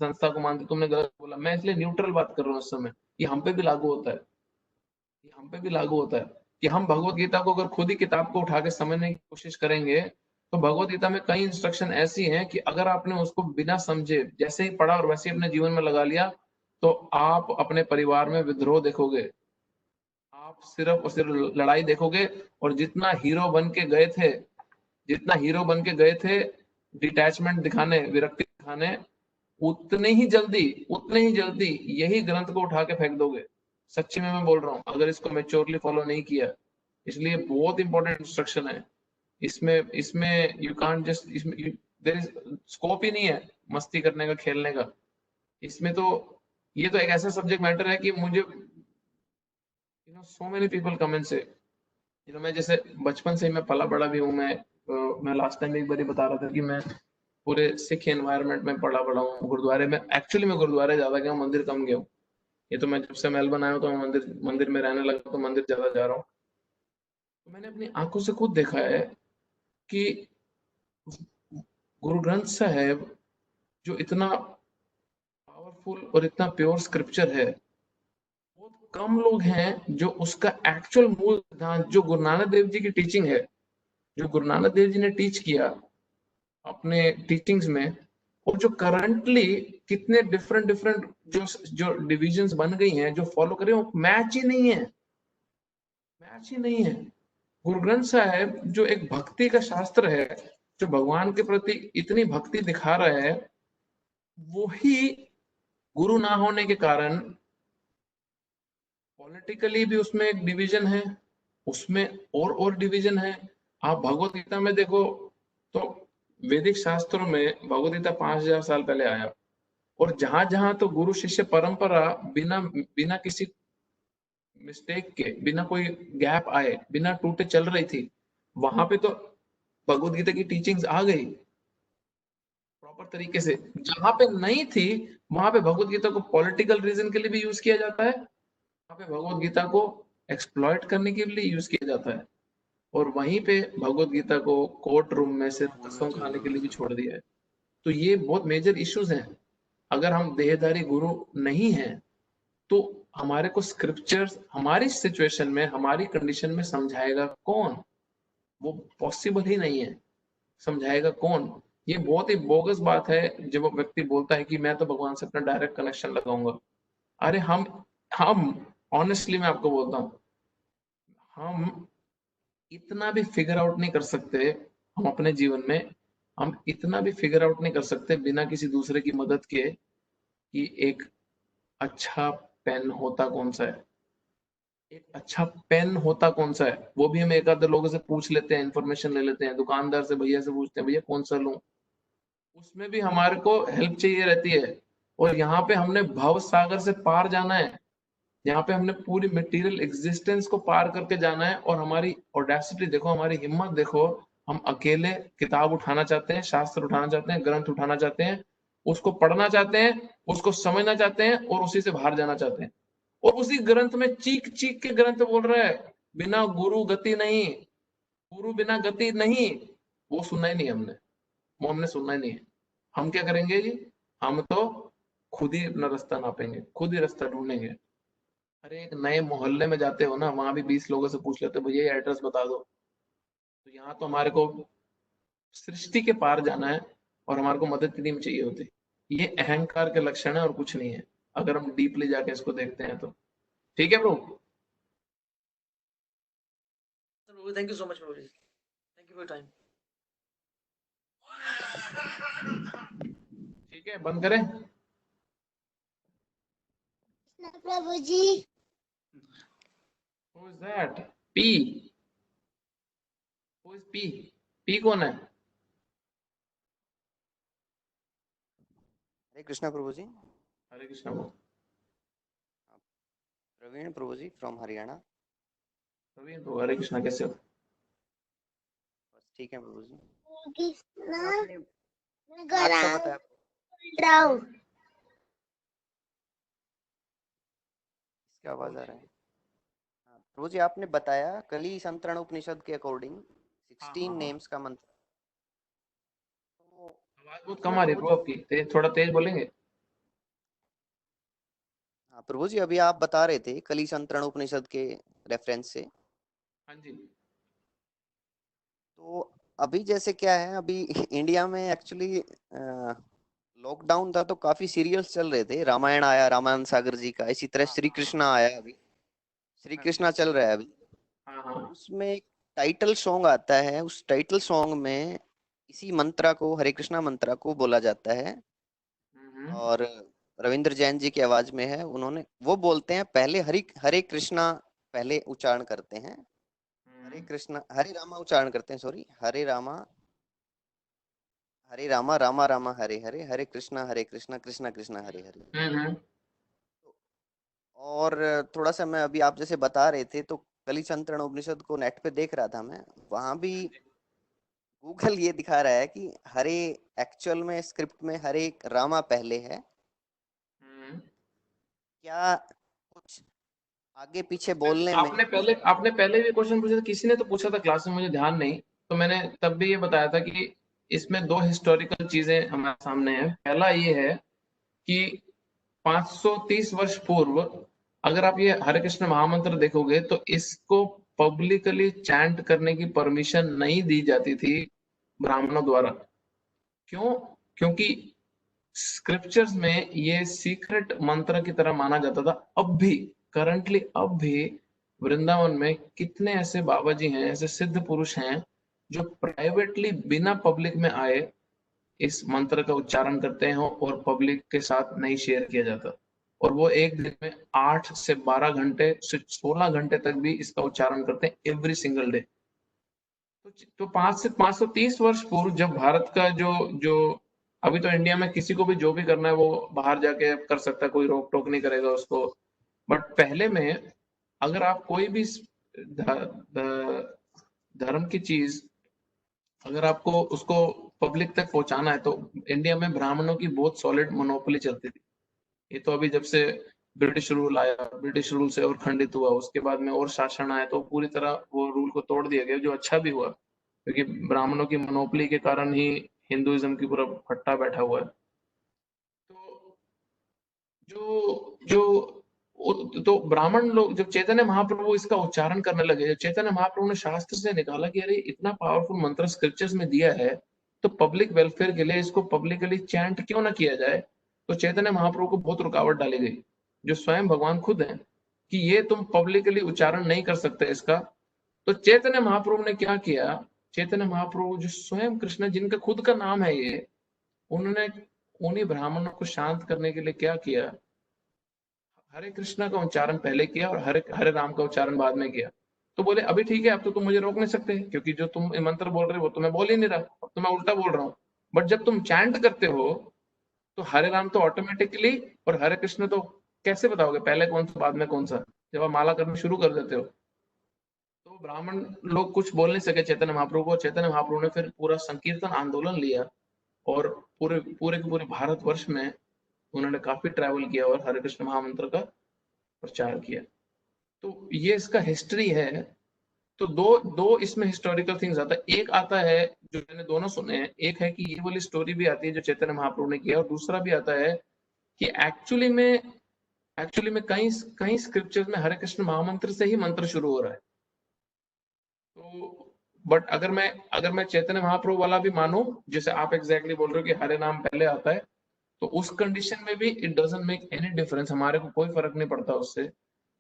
संस्था को मानते, तुमने गलत बोला। मैं इसलिए न्यूट्रल बात कर रहा हूँ इस समय। ये हम पे भी लागू होता है, ये हम पे भी लागू होता है कि हम भगवत गीता को अगर खुद ही किताब को उठा के समझने की कोशिश करेंगे तो भगवत गीता में कई इंस्ट्रक्शन ऐसी हैं कि अगर आपने उसको बिना समझे जैसे ही पढ़ा और वैसे ही अपने जीवन में लगा लिया तो आप अपने परिवार में विद्रोह देखोगे, आप सिर्फ और सिर्फ लड़ाई देखोगे। और जितना हीरो बन के गए थे डिटैचमेंट दिखाने, विरक्ति दिखाने, उतने ही जल्दी यही ग्रंथ को उठा के फेंक दोगे। सच्ची में मैं बोल रहा हूँ, अगर इसको मैच्योरली फॉलो नहीं किया इसलिए बहुत इंपॉर्टेंट इंस्ट्रक्शन है। इसमें इसमें यू कांट जस्ट, इसमें देयर इज स्कोप ही नहीं है मस्ती करने का, खेलने का। इसमें तो ये तो एक ऐसा सब्जेक्ट मैटर है कि मुझे so many people come and से, मैं जैसे बचपन से ही मैं पला बड़ा भी हूँ। मैं लास्ट टाइम एक बार ही बता रहा था कि मैं पूरे सिख एनवायरनमेंट में पला बड़ा हूँ। गुरुद्वारे में, एक्चुअली मैं गुरुद्वारे ज्यादा गया हूँ, मंदिर कम गया हूँ। ये तो मैं जब से मेलबर्न आया हूँ तो मैं मंदिर मंदिर में रहने लगा तो मंदिर ज्यादा जा रहा हूँ। तो मैंने अपनी आंखों से खुद देखा है कि गुरु ग्रंथ साहिब जो इतना पावरफुल और इतना प्योर स्क्रिप्चर है, बहुत कम लोग हैं जो उसका एक्चुअल मूल सिद्धांत, जो गुरु नानक देव जी की टीचिंग है, जो गुरु नानक देव जी ने टीच किया अपने टीचिंग्स में, और जो करंटली कितने डिफरेंट डिफरेंट जो डिविजन्स बन गई हैं जो फॉलो कर रहे हो, मैच ही नहीं है, मैच ही नहीं है। गुरु ग्रंथ साहिब जो एक भक्ति का शास्त्र है, जो भगवान के प्रति इतनी भक्ति दिखा रहा है, वो ही गुरु ना होने के कारण पॉलिटिकली भी उसमें एक डिवीजन है, उसमें और डिवीजन है। आप भगवत गीता में देखो तो वैदिक शास्त्रों में भगवत गीता 5000 साल पहले आया, और जहां जहां तो गुरु शिष्य परंपरा बिना बिना किसी मिस्टेक के, बिना कोई गैप आए, बिना टूटे चल रही थी, वहां पे तो भगवत गीता की टीचिंग्स आ गई प्रॉपर तरीके से। जहां पे नहीं थी, वहां पे भगवत गीता को पॉलिटिकल रीजन के लिए भी यूज किया जाता है, वहां पे भगवत गीता को एक्सप्लॉइट करने के लिए यूज किया जाता है, और वहीं पे भगवत गीता को कोर्ट रूम में सिर्फ कसम खाने के लिए भी छोड़ दिया है। तो ये बहुत मेजर इश्यूज हैं। अगर हम देहधारी गुरु नहीं हैं तो हमारे को स्क्रिप्चर्स हमारी सिचुएशन में, हमारी कंडीशन में समझाएगा कौन? वो पॉसिबल ही नहीं है। समझाएगा कौन? ये बहुत ही बोगस बात है जब वो व्यक्ति बोलता है कि मैं तो भगवान से अपना डायरेक्ट कनेक्शन लगाऊंगा। अरे हम ऑनेस्टली मैं आपको बोलता हूँ, हम इतना भी फिगर आउट नहीं कर सकते हम अपने जीवन में, हम इतना भी फिगर आउट नहीं कर सकते बिना किसी दूसरे की मदद के कि एक अच्छा पेन होता कौन सा है, एक अच्छा पेन होता कौन सा है। वो भी हम एक आधे लोगों से पूछ लेते हैं, इंफॉर्मेशन ले लेते हैं, दुकानदार से, भैया से पूछते हैं भैया कौन सा लूं, उसमें भी हमारे को हेल्प चाहिए रहती है। और यहाँ पे हमने भव सागर से पार जाना है, यहाँ पे हमने पूरी मटेरियल एग्जिस्टेंस को पार करके जाना है। और हमारी ऑडेसिटी देखो, हमारी हिम्मत देखो, हम अकेले किताब उठाना चाहते हैं, शास्त्र उठाना चाहते हैं, ग्रंथ उठाना चाहते हैं, उसको पढ़ना चाहते हैं, उसको समझना चाहते हैं, और उसी से बाहर जाना चाहते हैं। और उसी ग्रंथ में चीख चीख के ग्रंथ बोल रहा है बिना गुरु गति नहीं, गुरु बिना गति नहीं। वो सुनना ही नहीं हमने, वो हमने सुनना ही नहीं है। हम क्या करेंगे जी? हम तो खुद ही अपना रास्ता नापेंगे, खुद ही रास्ता ढूंढेंगे। अरे एक नए मोहल्ले में जाते हो ना, वहां भी 20 लोगों से पूछ लेते हो भैया ये एड्रेस बता दो। तो यहाँ तो हमारे को सृष्टि के पार जाना है, और हमारे को मदद कितनी चाहिए होती है। ये अहंकार के लक्षण है और कुछ नहीं है, अगर हम डीपली जाके इसको देखते हैं तो। ठीक है ब्रो? प्रभु थैंक यू सो मच प्रभु जी, थैंक यू फॉर टाइम। ठीक है, बंद करें? प्रभु जी। Who is that? P. Who is P? P कौन है? हरे कृष्णा प्रभु जी। हरे कृष्णा ब्रो। प्रवीण प्रभु जी फ्रॉम हरियाणा। प्रवीण ब्रो, हरे कृष्णा, कैसे हो? बस ठीक है प्रभु जी। कृष्णा आपने घर अच्छा बताया आओ। इसकी आवाज आ रहा है। हाँ, प्रभु जी आपने बताया कली संतरण उपनिषद के अकॉर्डिंग 16 नेम्स का मंत्र। तो आवाज बहुत कम आ रही है ब्रो आपकी, थोड़ा तेज बोलेंगे? हाँ प्रभु जी अभी आप बता रहे थे कली संतरण उपनिषद के रेफरेंस से। हाँ जी। तो अभी जैसे क्या है, अभी इंडिया में एक्चुअली लॉकडाउन था तो काफी सीरियल्स चल रहे थे। रामायण आया रामानंद सागर जी का, इसी तरह श्री कृष्णा आया, अभी श्री कृष्णा चल रहा है अभी। हाँ हाँ। उसमें एक टाइटल सॉन्ग आता है, उस टाइटल सॉन्ग में इसी मंत्रा को, हरे कृष्णा मंत्रा को बोला जाता है। और रविंद्र जैन जी की आवाज में है, उन्होंने वो बोलते हैं पहले हरे कृष्णा पहले उच्चारण करते हैं, हरे कृष्णा हरे रामा उच्चारण करते हैं, सॉरी, हरे रामा रामा रामा हरे हरे, हरे कृष्णा कृष्णा कृष्णा हरे हरे। और थोड़ा सा मैं अभी आप जैसे बता रहे थे तो कलिचंतरण उपनिषद को नेट पे देख रहा था मैं, वहां भी गूगल ये दिखा रहा है कि हरे एक्चुअल में स्क्रिप्ट में हरे रामा पहले है। क्या कुछ आगे पीछे बोलने में आपने पहले भी क्वेश्चन पूछा था, किसी ने तो पूछा था क्लास में, मुझे ध्यान नहीं, तो मैंने तब भी ये बताया था कि इसमें दो हिस्टोरिकल चीजें हमारे सामने हैं। पहला ये है कि 530 वर्ष पूर्व अगर आप ये हरे कृष्ण महामंत्र देखोगे तो इसको पब्लिकली चैंट करने की परमिशन नहीं दी जाती थी ब्राह्मणों द्वारा। क्यों? क्योंकि स्क्रिप्चर्स में ये सीक्रेट मंत्र की तरह माना जाता था। अब भी करंटली अब भी वृंदावन में कितने ऐसे बाबा जी हैं, ऐसे सिद्ध पुरुष हैं जो प्राइवेटली बिना पब्लिक में आए इस मंत्र का उच्चारण करते हैं और पब्लिक के साथ नहीं शेयर किया जाता। और वो एक दिन में 8 से 12 घंटे से 16 घंटे तक भी इसका उच्चारण करते हैं एवरी सिंगल डे। तो 5 से 530 वर्ष पूर्व जब भारत का जो जो अभी तो इंडिया में किसी को भी जो भी करना है वो बाहर जाके कर सकता है, कोई रोक टोक नहीं करेगा उसको। बट पहले में अगर आप कोई भी धर्म की चीज अगर आपको उसको पब्लिक तक पहुंचाना है तो इंडिया में ब्राह्मणों की बहुत सॉलिड मोनोपोली चलती थी। ये तो अभी जब से ब्रिटिश रूल आया, ब्रिटिश रूल से और खंडित हुआ, उसके बाद में और शासन आया तो पूरी तरह वो रूल को तोड़ दिया गया, जो अच्छा भी हुआ क्योंकि ब्राह्मणों की मोनोपोली के कारण ही हिंदुइज्म की पूरा फट्टा बैठा हुआ है। तो जो जो तो ब्राह्मण लोग जब चैतन्य महाप्रभु इसका उच्चारण करने लगे, जब चैतन्य महाप्रभु ने शास्त्र से निकाला कि अरे इतना पावरफुल मंत्र स्क्रिप्चर्स में दिया है तो पब्लिक वेलफेयर के लिए इसको पब्लिकली चैंट क्यों ना किया जाए, तो चैतन्य महाप्रभु को बहुत रुकावट डाली गई, जो स्वयं भगवान खुद हैं, कि ये तुम पब्लिकली उच्चारण नहीं कर सकते इसका। तो चैतन्य महाप्रभु ने क्या किया, चैतन्य महाप्रभु जो स्वयं कृष्ण जिनका खुद का नाम है ये, उन्होंने उन्हीं ब्राह्मणों को शांत करने के लिए क्या किया, हरे कृष्णा का उच्चारण पहले किया और हरे हरे राम का उच्चारण बाद में किया। तो बोले अभी ठीक है, अब तो तुम मुझे रोक नहीं सकते क्योंकि जो तुम मंत्र बोल रहे हो वो तो मैं बोल ही नहीं रहा, अब तो मैं उल्टा बोल रहा हूँ। बट जब तुम चैंट करते हो तो हरे राम तो ऑटोमेटिकली और हरे कृष्ण तो कैसे बताओगे पहले कौन सा बाद में कौन सा, जब आप माला करना शुरू कर देते हो। तो ब्राह्मण लोग कुछ बोल नहीं सके चैतन्य महाप्रभु को। चैतन्य महाप्रभु ने फिर पूरा संकीर्तन आंदोलन लिया और पूरे पूरे के पूरे भारतवर्ष में उन्होंने काफी ट्रैवल किया और हरे कृष्ण महामंत्र का प्रचार किया। तो ये इसका हिस्ट्री है। तो दो दो इसमें हिस्टोरिकल थिंग्स आता है। एक आता है जो मैंने दोनों सुने हैं, एक है कि ये वाली स्टोरी भी आती है जो चैतन्य महाप्रभु ने किया, और दूसरा भी आता है कि एक्चुअली में कई कई स्क्रिप्चर्स में हरे कृष्ण महामंत्र से ही मंत्र शुरू हो रहा है। तो बट अगर मैं चैतन्य महाप्रभु वाला भी मानूं, जैसे आप एग्जैक्टली बोल रहे हो कि हरे नाम पहले आता है, तो उस कंडीशन में भी it doesn't make any difference, हमारे को कोई फर्क नहीं पड़ता उससे,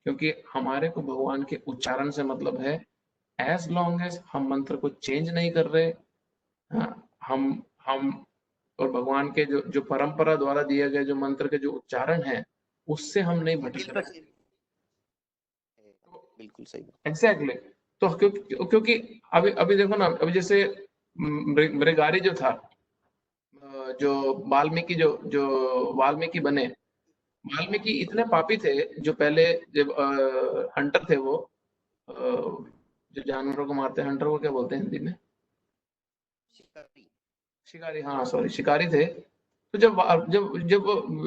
क्योंकि हमारे को भगवान के उच्चारण से मतलब है। एज लॉन्ग एज हम मंत्र को चेंज नहीं कर रहे, हाँ, हम और भगवान के जो जो परंपरा द्वारा दिए गए जो मंत्र के जो उच्चारण है उससे हम नहीं भटक रहे। बिल्कुल सही। एग्जैक्टली तो क्योंकि अभी अभी देखो ना, अभी जैसे मृगारी जो था, जो वाल्मीकि जो वाल्मीकि बने, वाल्मीकि इतने पापी थे जो पहले जब हंटर थे वो, जो जानवरों को मारते हैं, हंटर को क्या बोलते हैं हिंदी में? शिकारी, हाँ सॉरी, शिकारी थे। तो जब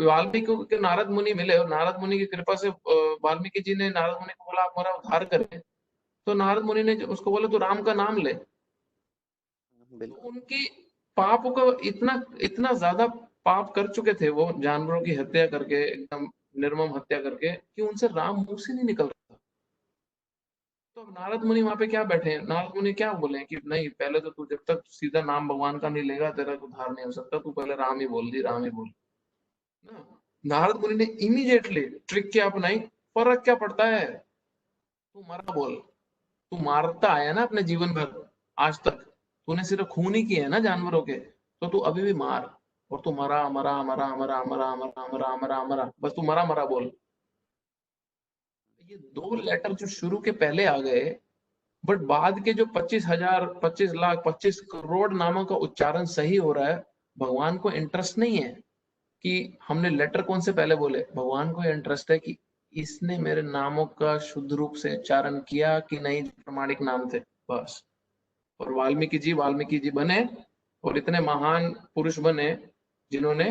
वाल्मीकि के नारद मुनि मिले और नारद मुनि की कृपा से वाल्मीकि जी ने नारद मुनि को बोला आप हमारा उद्धार करें, तो नारद मुनि ने उसको बोला तो राम का नाम ले। तो उनकी पाप का इतना इतना ज्यादा पाप कर चुके थे वो, जानवरों की हत्या करके, एकदम निर्मम हत्या करके, कि उनसे राम मुंह से नहीं निकल रहा था। तो अब नारद मुनि वहां पे क्या बैठे हैं, नारद मुनि क्या बोले कि नहीं, पहले तो तू जब तक सीधा नाम भगवान का नहीं लेगा तेरा उद्धार नहीं हो सकता, तू पहले राम ही बोल दी, राम ही बोल ना। नारद मुनि ने इमीडिएटली ट्रिक क्या अपनाई, फर्क क्या पड़ता है, तू मरा बोल, तू मारता आया ना अपने जीवन भर, आज तक तूने सिर्फ खून ही किए है ना जानवरों के, तो तू अभी भी मार, और तू मरा मरा मरा मरा मरा मरा मरा मरा मरा, बस तू मरा मरा बोल। ये दो लेटर जो शुरू के पहले आ गए बट बाद के जो 25,000, 25 लाख, 25 करोड़ नामों का उच्चारण सही हो रहा है, भगवान को इंटरेस्ट नहीं है कि हमने लेटर कौन से पहले बोले। भगवान को इंटरेस्ट है कि इसने मेरे नामों का शुद्ध रूप से उच्चारण किया कि नहीं, प्रमाणिक नाम थे, बस। और वाल्मीकि जी बने और इतने महान पुरुष बने जिन्होंने,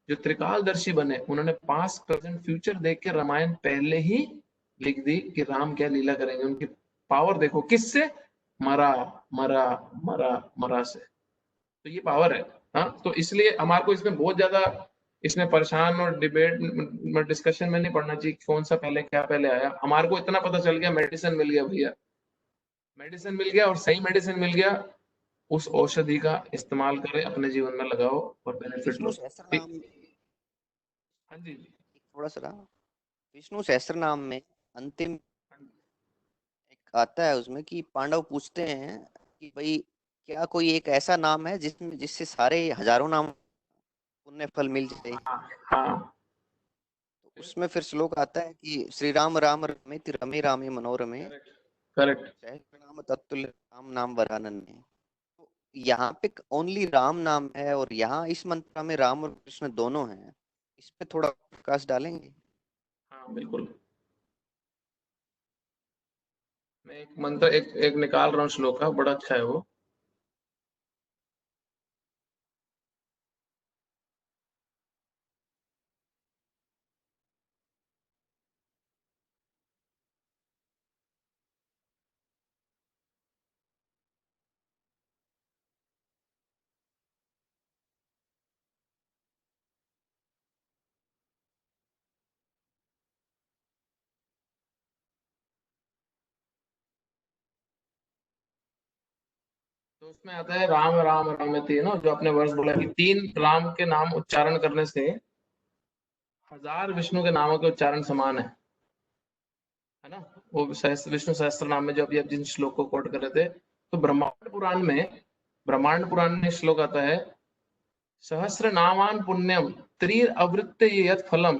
जो त्रिकालदर्शी बने, उन्होंने पास्ट प्रेजेंट फ्यूचर देख के रामायण पहले ही लिख दी कि राम क्या लीला करेंगे। उनकी पावर देखो, किससे? मरा मरा मरा मरा से। तो ये पावर है। हाँ, तो इसलिए हमारे को इसमें बहुत ज्यादा इसमें परेशान और डिबेट में डिस्कशन में नहीं पड़ना चाहिए कौन सा पहले, क्या पहले आया। हमारे को इतना पता चल गया, मेडिसिन मिल गया भैया, मेडिसिन मिल गया और सही मेडिसिन मिल गया। उस औषधि का इस्तेमाल करें, अपने जीवन में लगाओ और बेनिफिट विष्णु लो। सहस्त्र ठीक। नाम हाँ जी। थोड़ा सा विष्णु सहस्त्र नाम में अंतिम एक आता है उसमें कि पांडव पूछते हैं कि भाई क्या कोई एक ऐसा नाम है जिससे सारे हजारों नाम पुण्य फल मिल जाए। हाँ हाँ। तो उसमें फिर श्लोक आता है कि श्री राम राम रमेति रमे रामे मनोरमे करेक्ट। सहस्त्र नाम तत्तुल्य राम नाम वरानन्य। तो यहाँ पे ओनली राम नाम है और यहाँ इस मंत्र में राम और कृष्ण दोनों हैं। इस पे थोड़ा प्रकाश डालेंगे? हाँ बिल्कुल। मैं एक मंत्र एक निकाल रहा हूँ श्लोक का, बड़ा अच्छा है वो। तो उसमें आता है राम राम रामति, है ना, जो आपने वर्ष बोला कि 3 राम के नाम उच्चारण करने से 1000 विष्णु के नामों के उच्चारण समान है ना। वो विष्णु सहस्त्र नाम में जो अभी आप जिन श्लोक को कोट कर रहे थे, तो ब्रह्मांड पुराण में श्लोक आता है, सहस्र नामान पुण्यम त्रिर अवृत्त यत् फलम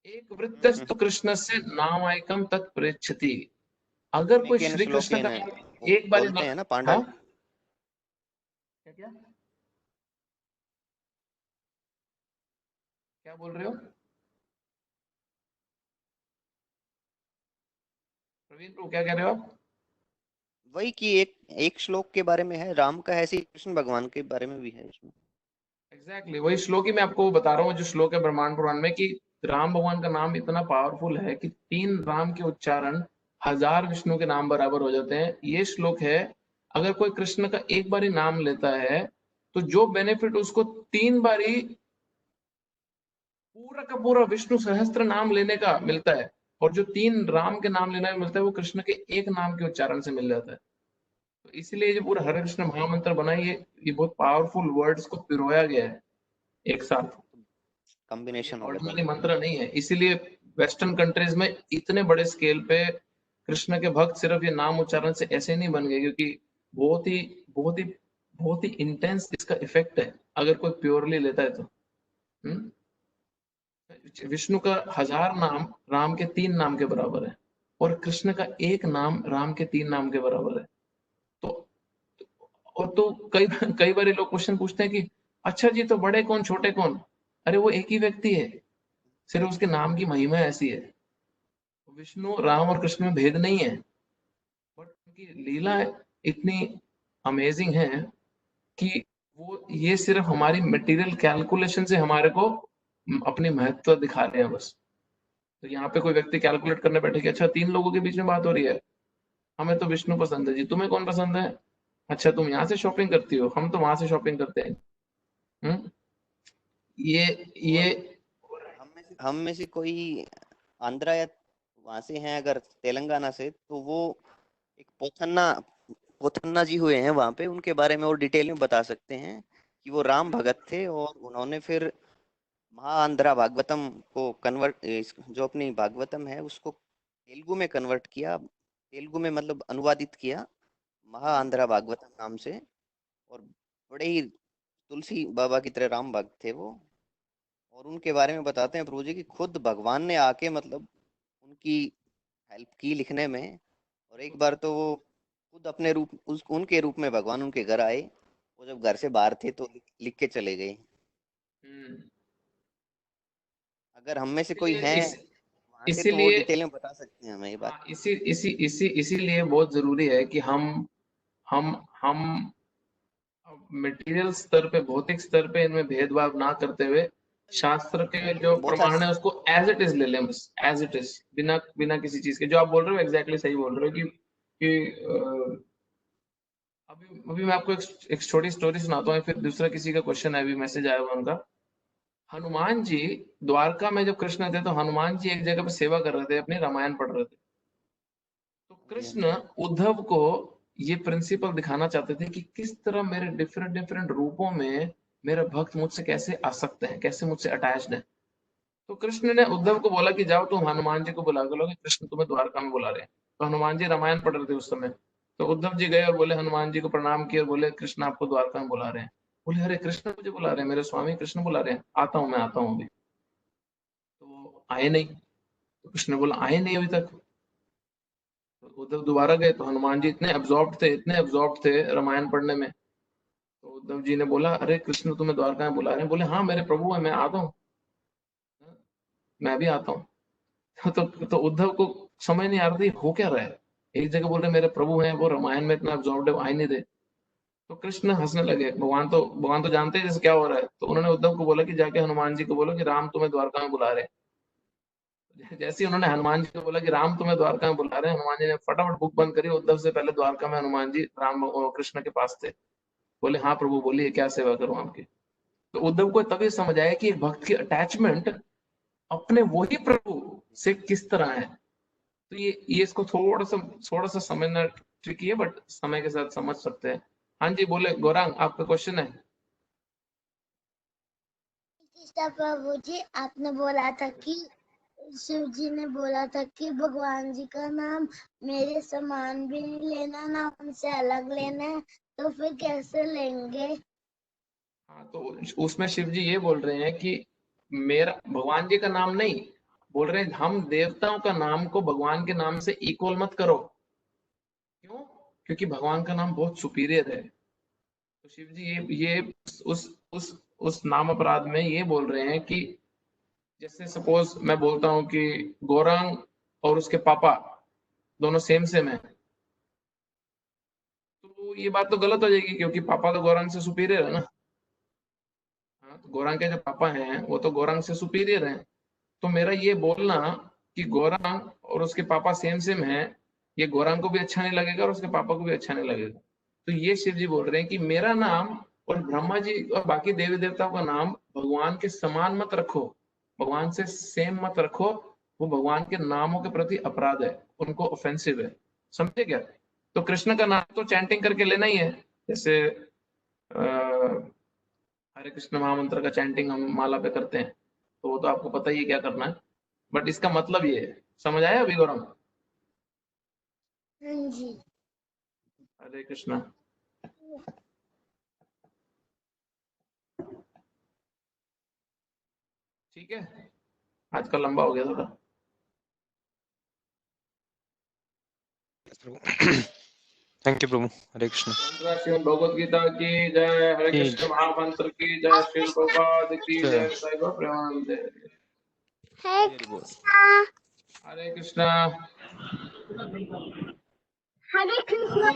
एक वृत्तस्तु कृष्ण से नामायकम तत्प्रेक्षति। अगर कोई केन श्री कृष्ण श्लोकेन का नाम वो एक बार बोलते हैं ना हाँ, पांडव। क्या क्या क्या बोल रहे हो प्रवीण प्रभु, क्या कह रहे हो आप? वही कि एक श्लोक के बारे में है राम का, ऐसे ही कृष्ण भगवान के बारे में भी है इसमें। एग्जैक्टली वही श्लोक ही मैं आपको बता रहा हूँ, जो श्लोक है ब्रह्मांड पुराण में, कि राम भगवान का नाम इतना पावरफुल है कि 3 राम के उच्चारण 1000 विष्णु के नाम बराबर हो जाते हैं। ये श्लोक है। अगर कोई कृष्ण का एक बारी नाम लेता है तो जो बेनिफिट उसको 3 बारी पूरा का पूरा विष्णु सहस्त्र नाम लेने का मिलता है, और जो 3 राम के नाम लेने में मिलता है वो कृष्ण के एक नाम के उच्चारण से मिल जाता है। तो इसलिए जो पूरा हरे कृष्ण महामंत्र बना है, ये बहुत पावरफुल वर्ड्स को पिरोया गया है एक साथ। ये कॉम्बिनेशन होगा ऑर्डिनरी दोनों। मंत्र नहीं है। इसीलिए वेस्टर्न कंट्रीज में इतने बड़े स्केल पे कृष्ण के भक्त सिर्फ ये नाम उच्चारण से ऐसे नहीं बन गए, क्योंकि बहुत ही बहुत ही बहुत ही इंटेंस इसका इफेक्ट है अगर कोई प्योरली लेता है तो। हम्म? विष्णु का 1000 नाम राम के 3 नाम के बराबर है, और कृष्ण का एक नाम राम के 3 नाम के बराबर है। तो और तो कई कई बार लोग क्वेश्चन पूछते हैं कि अच्छा जी, तो बड़े कौन छोटे कौन? अरे वो एक ही व्यक्ति है, सिर्फ उसके नाम की महिमा ऐसी है। विष्णु, राम और कृष्ण में भेद नहीं है, बट उनकी लीला इतनी अमेजिंग है कि वो ये सिर्फ हमारी मटेरियल कैलकुलेशन से हमारे को अपनी महत्व दिखा रहे हैं बस। तो यहाँ पे कोई व्यक्ति कैलकुलेट करने बैठे कि अच्छा 3 लोगों के बीच में बात हो रही है, हमें तो विष्णु पसंद है जी, तुम्हें कौन पसंद है? अच्छा तुम यहाँ से शॉपिंग करती हो, हम तो वहां से शॉपिंग करते हैं। हम्म? ये और ये हम में से कोई आंध्रा या वहां से हैं अगर तेलंगाना से, तो वो एक पोथन्ना जी हुए हैं वहां पे, उनके बारे में और डिटेल में बता सकते हैं कि वो राम भगत थे और उन्होंने फिर महाआंध्रा भागवतम को कन्वर्ट, जो अपनी भागवतम है उसको तेलुगु में कन्वर्ट किया, तेलुगु में मतलब अनुवादित किया महाआंध्रा भागवतम नाम से। और बड़े ही तुलसी बाबा की तरह राम भक्त थे वो। और उनके बारे में बताते हैं प्रभु जी की खुद भगवान ने आके मतलब उनकी हेल्प की लिखने में। और एक बार तो वो खुद अपने रूप उनके रूप में भगवान उनके घर आए, वो जब घर से बाहर थे तो लिख के चले गए। अगर हम में से कोई है वहां के तो वो इसीलिए डिटेल में बता सकते हैं हमें ये बात। हाँ, इसीलिए बहुत जरूरी है कि हम मटेरियल स्तर पे, भौतिक स्तर पे इनमें भेदभाव ना करते हुए शास्त्र के जो बहुत प्रमाण है उसको एज इट इज ले लें, बस एज इट इज, बिना बिना किसी चीज के। जो आप बोल रहे हो एग्जैक्टली सही बोल रहे हो कि अभी मैं आपको एक छोटी स्टोरी सुनाता हूँ, फिर दूसरा किसी का क्वेश्चन है, अभी मैसेज आया हुआ उनका। हनुमान जी द्वारका में जब कृष्ण थे तो हनुमान जी एक जगह पे सेवा कर रहे थे, अपनी रामायण पढ़ रहे थे। तो कृष्ण उद्धव को ये प्रिंसिपल दिखाना चाहते थे कि किस तरह मेरे डिफरेंट डिफरेंट रूपों में मेरा भक्त मुझसे कैसे आ सकते हैं, कैसे मुझसे अटैच्ड है। तो कृष्ण ने उद्धव को बोला कि जाओ तुम हनुमान जी को बुला कर लो, कृष्ण तुम्हें द्वारका में बुला रहे हैं। तो हनुमान जी रामायण पढ़ रहे थे उस समय। तो उद्धव जी गए और बोले, हनुमान जी को प्रणाम किए और बोले, कृष्ण आपको द्वारका में बुला रहे हैं। बोले, अरे कृष्ण मुझे बुला रहे हैं, मेरे स्वामी कृष्ण बुला रहे हैं, आता हूँ, मैं आता हूँ अभी। तो आए नहीं। तो कृष्ण ने बोला, आए नहीं अभी तक। तो उद्धव दोबारा गए तो हनुमान जी इतने अब्जॉर्ब थे रामायण पढ़ने में। तो उद्धव जी ने बोला, अरे कृष्ण तुम्हें द्वारका में बुला रहे हैं। बोले, हाँ मेरे प्रभु है, मैं आता हूँ, मैं भी आता हूँ। तो उद्धव को समझ नहीं आ रहा था हो क्या रहा है। एक जगह बोल रहे मेरे प्रभु हैं, वो रामायण में इतना अब्जॉर्ब है, आए नहीं दे। तो कृष्ण हंसने लगे, भगवान तो जानते हैं जैसे क्या हो रहा है। तो उन्होंने उद्धव को बोला कि जाके हनुमान जी को बोलो कि राम तुम्हें द्वारका में बुला रहे हैं। जैसे ही उन्होंने हनुमान जी को बोला कि राम तुम्हें द्वारका में बुला रहे हैं, हनुमान जी ने फटाफट बुक बंद करी। उद्धव से पहले द्वारका में हनुमान जी कृष्ण के पास थे। बोले, हाँ प्रभु बोलिए, क्या सेवा करूं आपकी। तो उद्धव को तभी समझ आया कि एक भक्त की अटैचमेंट अपने वही प्रभु से किस तरह है। तो ये इसको थोड़ा सा समझना ट्रिकी है, बट समय के साथ समझ सकते हैं। हाँ जी, बोले गौरांग, आपका क्वेश्चन है। कृष्ण प्रभु जी, आपने बोला था कि शिव जी ने बोला था कि भगवान जी का नाम मेरे समान भी नहीं लेना, ना उनसे अलग लेना है, तो फिर कैसे लेंगे? हाँ, तो उसमें शिव जी ये बोल रहे हैं कि मेरा भगवान जी का नाम नहीं, बोल रहे हैं हम देवताओं का नाम को भगवान के नाम से इक्वल मत करो। क्यों? क्योंकि भगवान का नाम बहुत सुपीरियर है। तो शिव जी ये उस नाम अपराध में ये बोल रहे हैं कि जैसे सपोज मैं बोलता हूँ कि गौरांग और उसके पापा दोनों सेम सेम है, तो ये बात तो गलत हो जाएगी, क्योंकि पापा तो गौरांग से सुपीरियर है ना। हाँ, तो गौरांग के जो पापा हैं वो तो गौरांग से सुपीरियर हैं। तो मेरा ये बोलना कि गौरांग और उसके पापा सेम सेम है, ये गौरांग को भी अच्छा नहीं लगेगा और उसके पापा को भी अच्छा नहीं लगेगा। तो ये शिव जी बोल रहे हैं कि मेरा नाम और ब्रह्मा जी और बाकी देवी देवताओं का नाम भगवान के समान मत रखो, भगवान से सेम मत रखो। वो भगवान के नामों के प्रति अपराध है, उनको ऑफेंसिव है। समझे क्या? तो कृष्ण का नाम तो चैंटिंग करके लेना ही है। जैसे हरे कृष्ण महामंत्र का चैंटिंग हम माला पे करते हैं, तो वो तो आपको पता ही है क्या करना है। बट इसका मतलब ये है, समझ आया अभी गौरव? हाँ जी। हरे कृष्णा। ठीक है, आज का लंबा हो गया थोड़ा। थैंक यू प्रभु। हरे कृष्ण। श्रीमद् भगवद गीता की जय, हरे कृष्ण महामंत्र की जय, श्री प्रभुपाद की जय, साईं बाबा प्रेमानंद। हरे कृष्णा। हरे कृष्णा। हरे कृष्णा।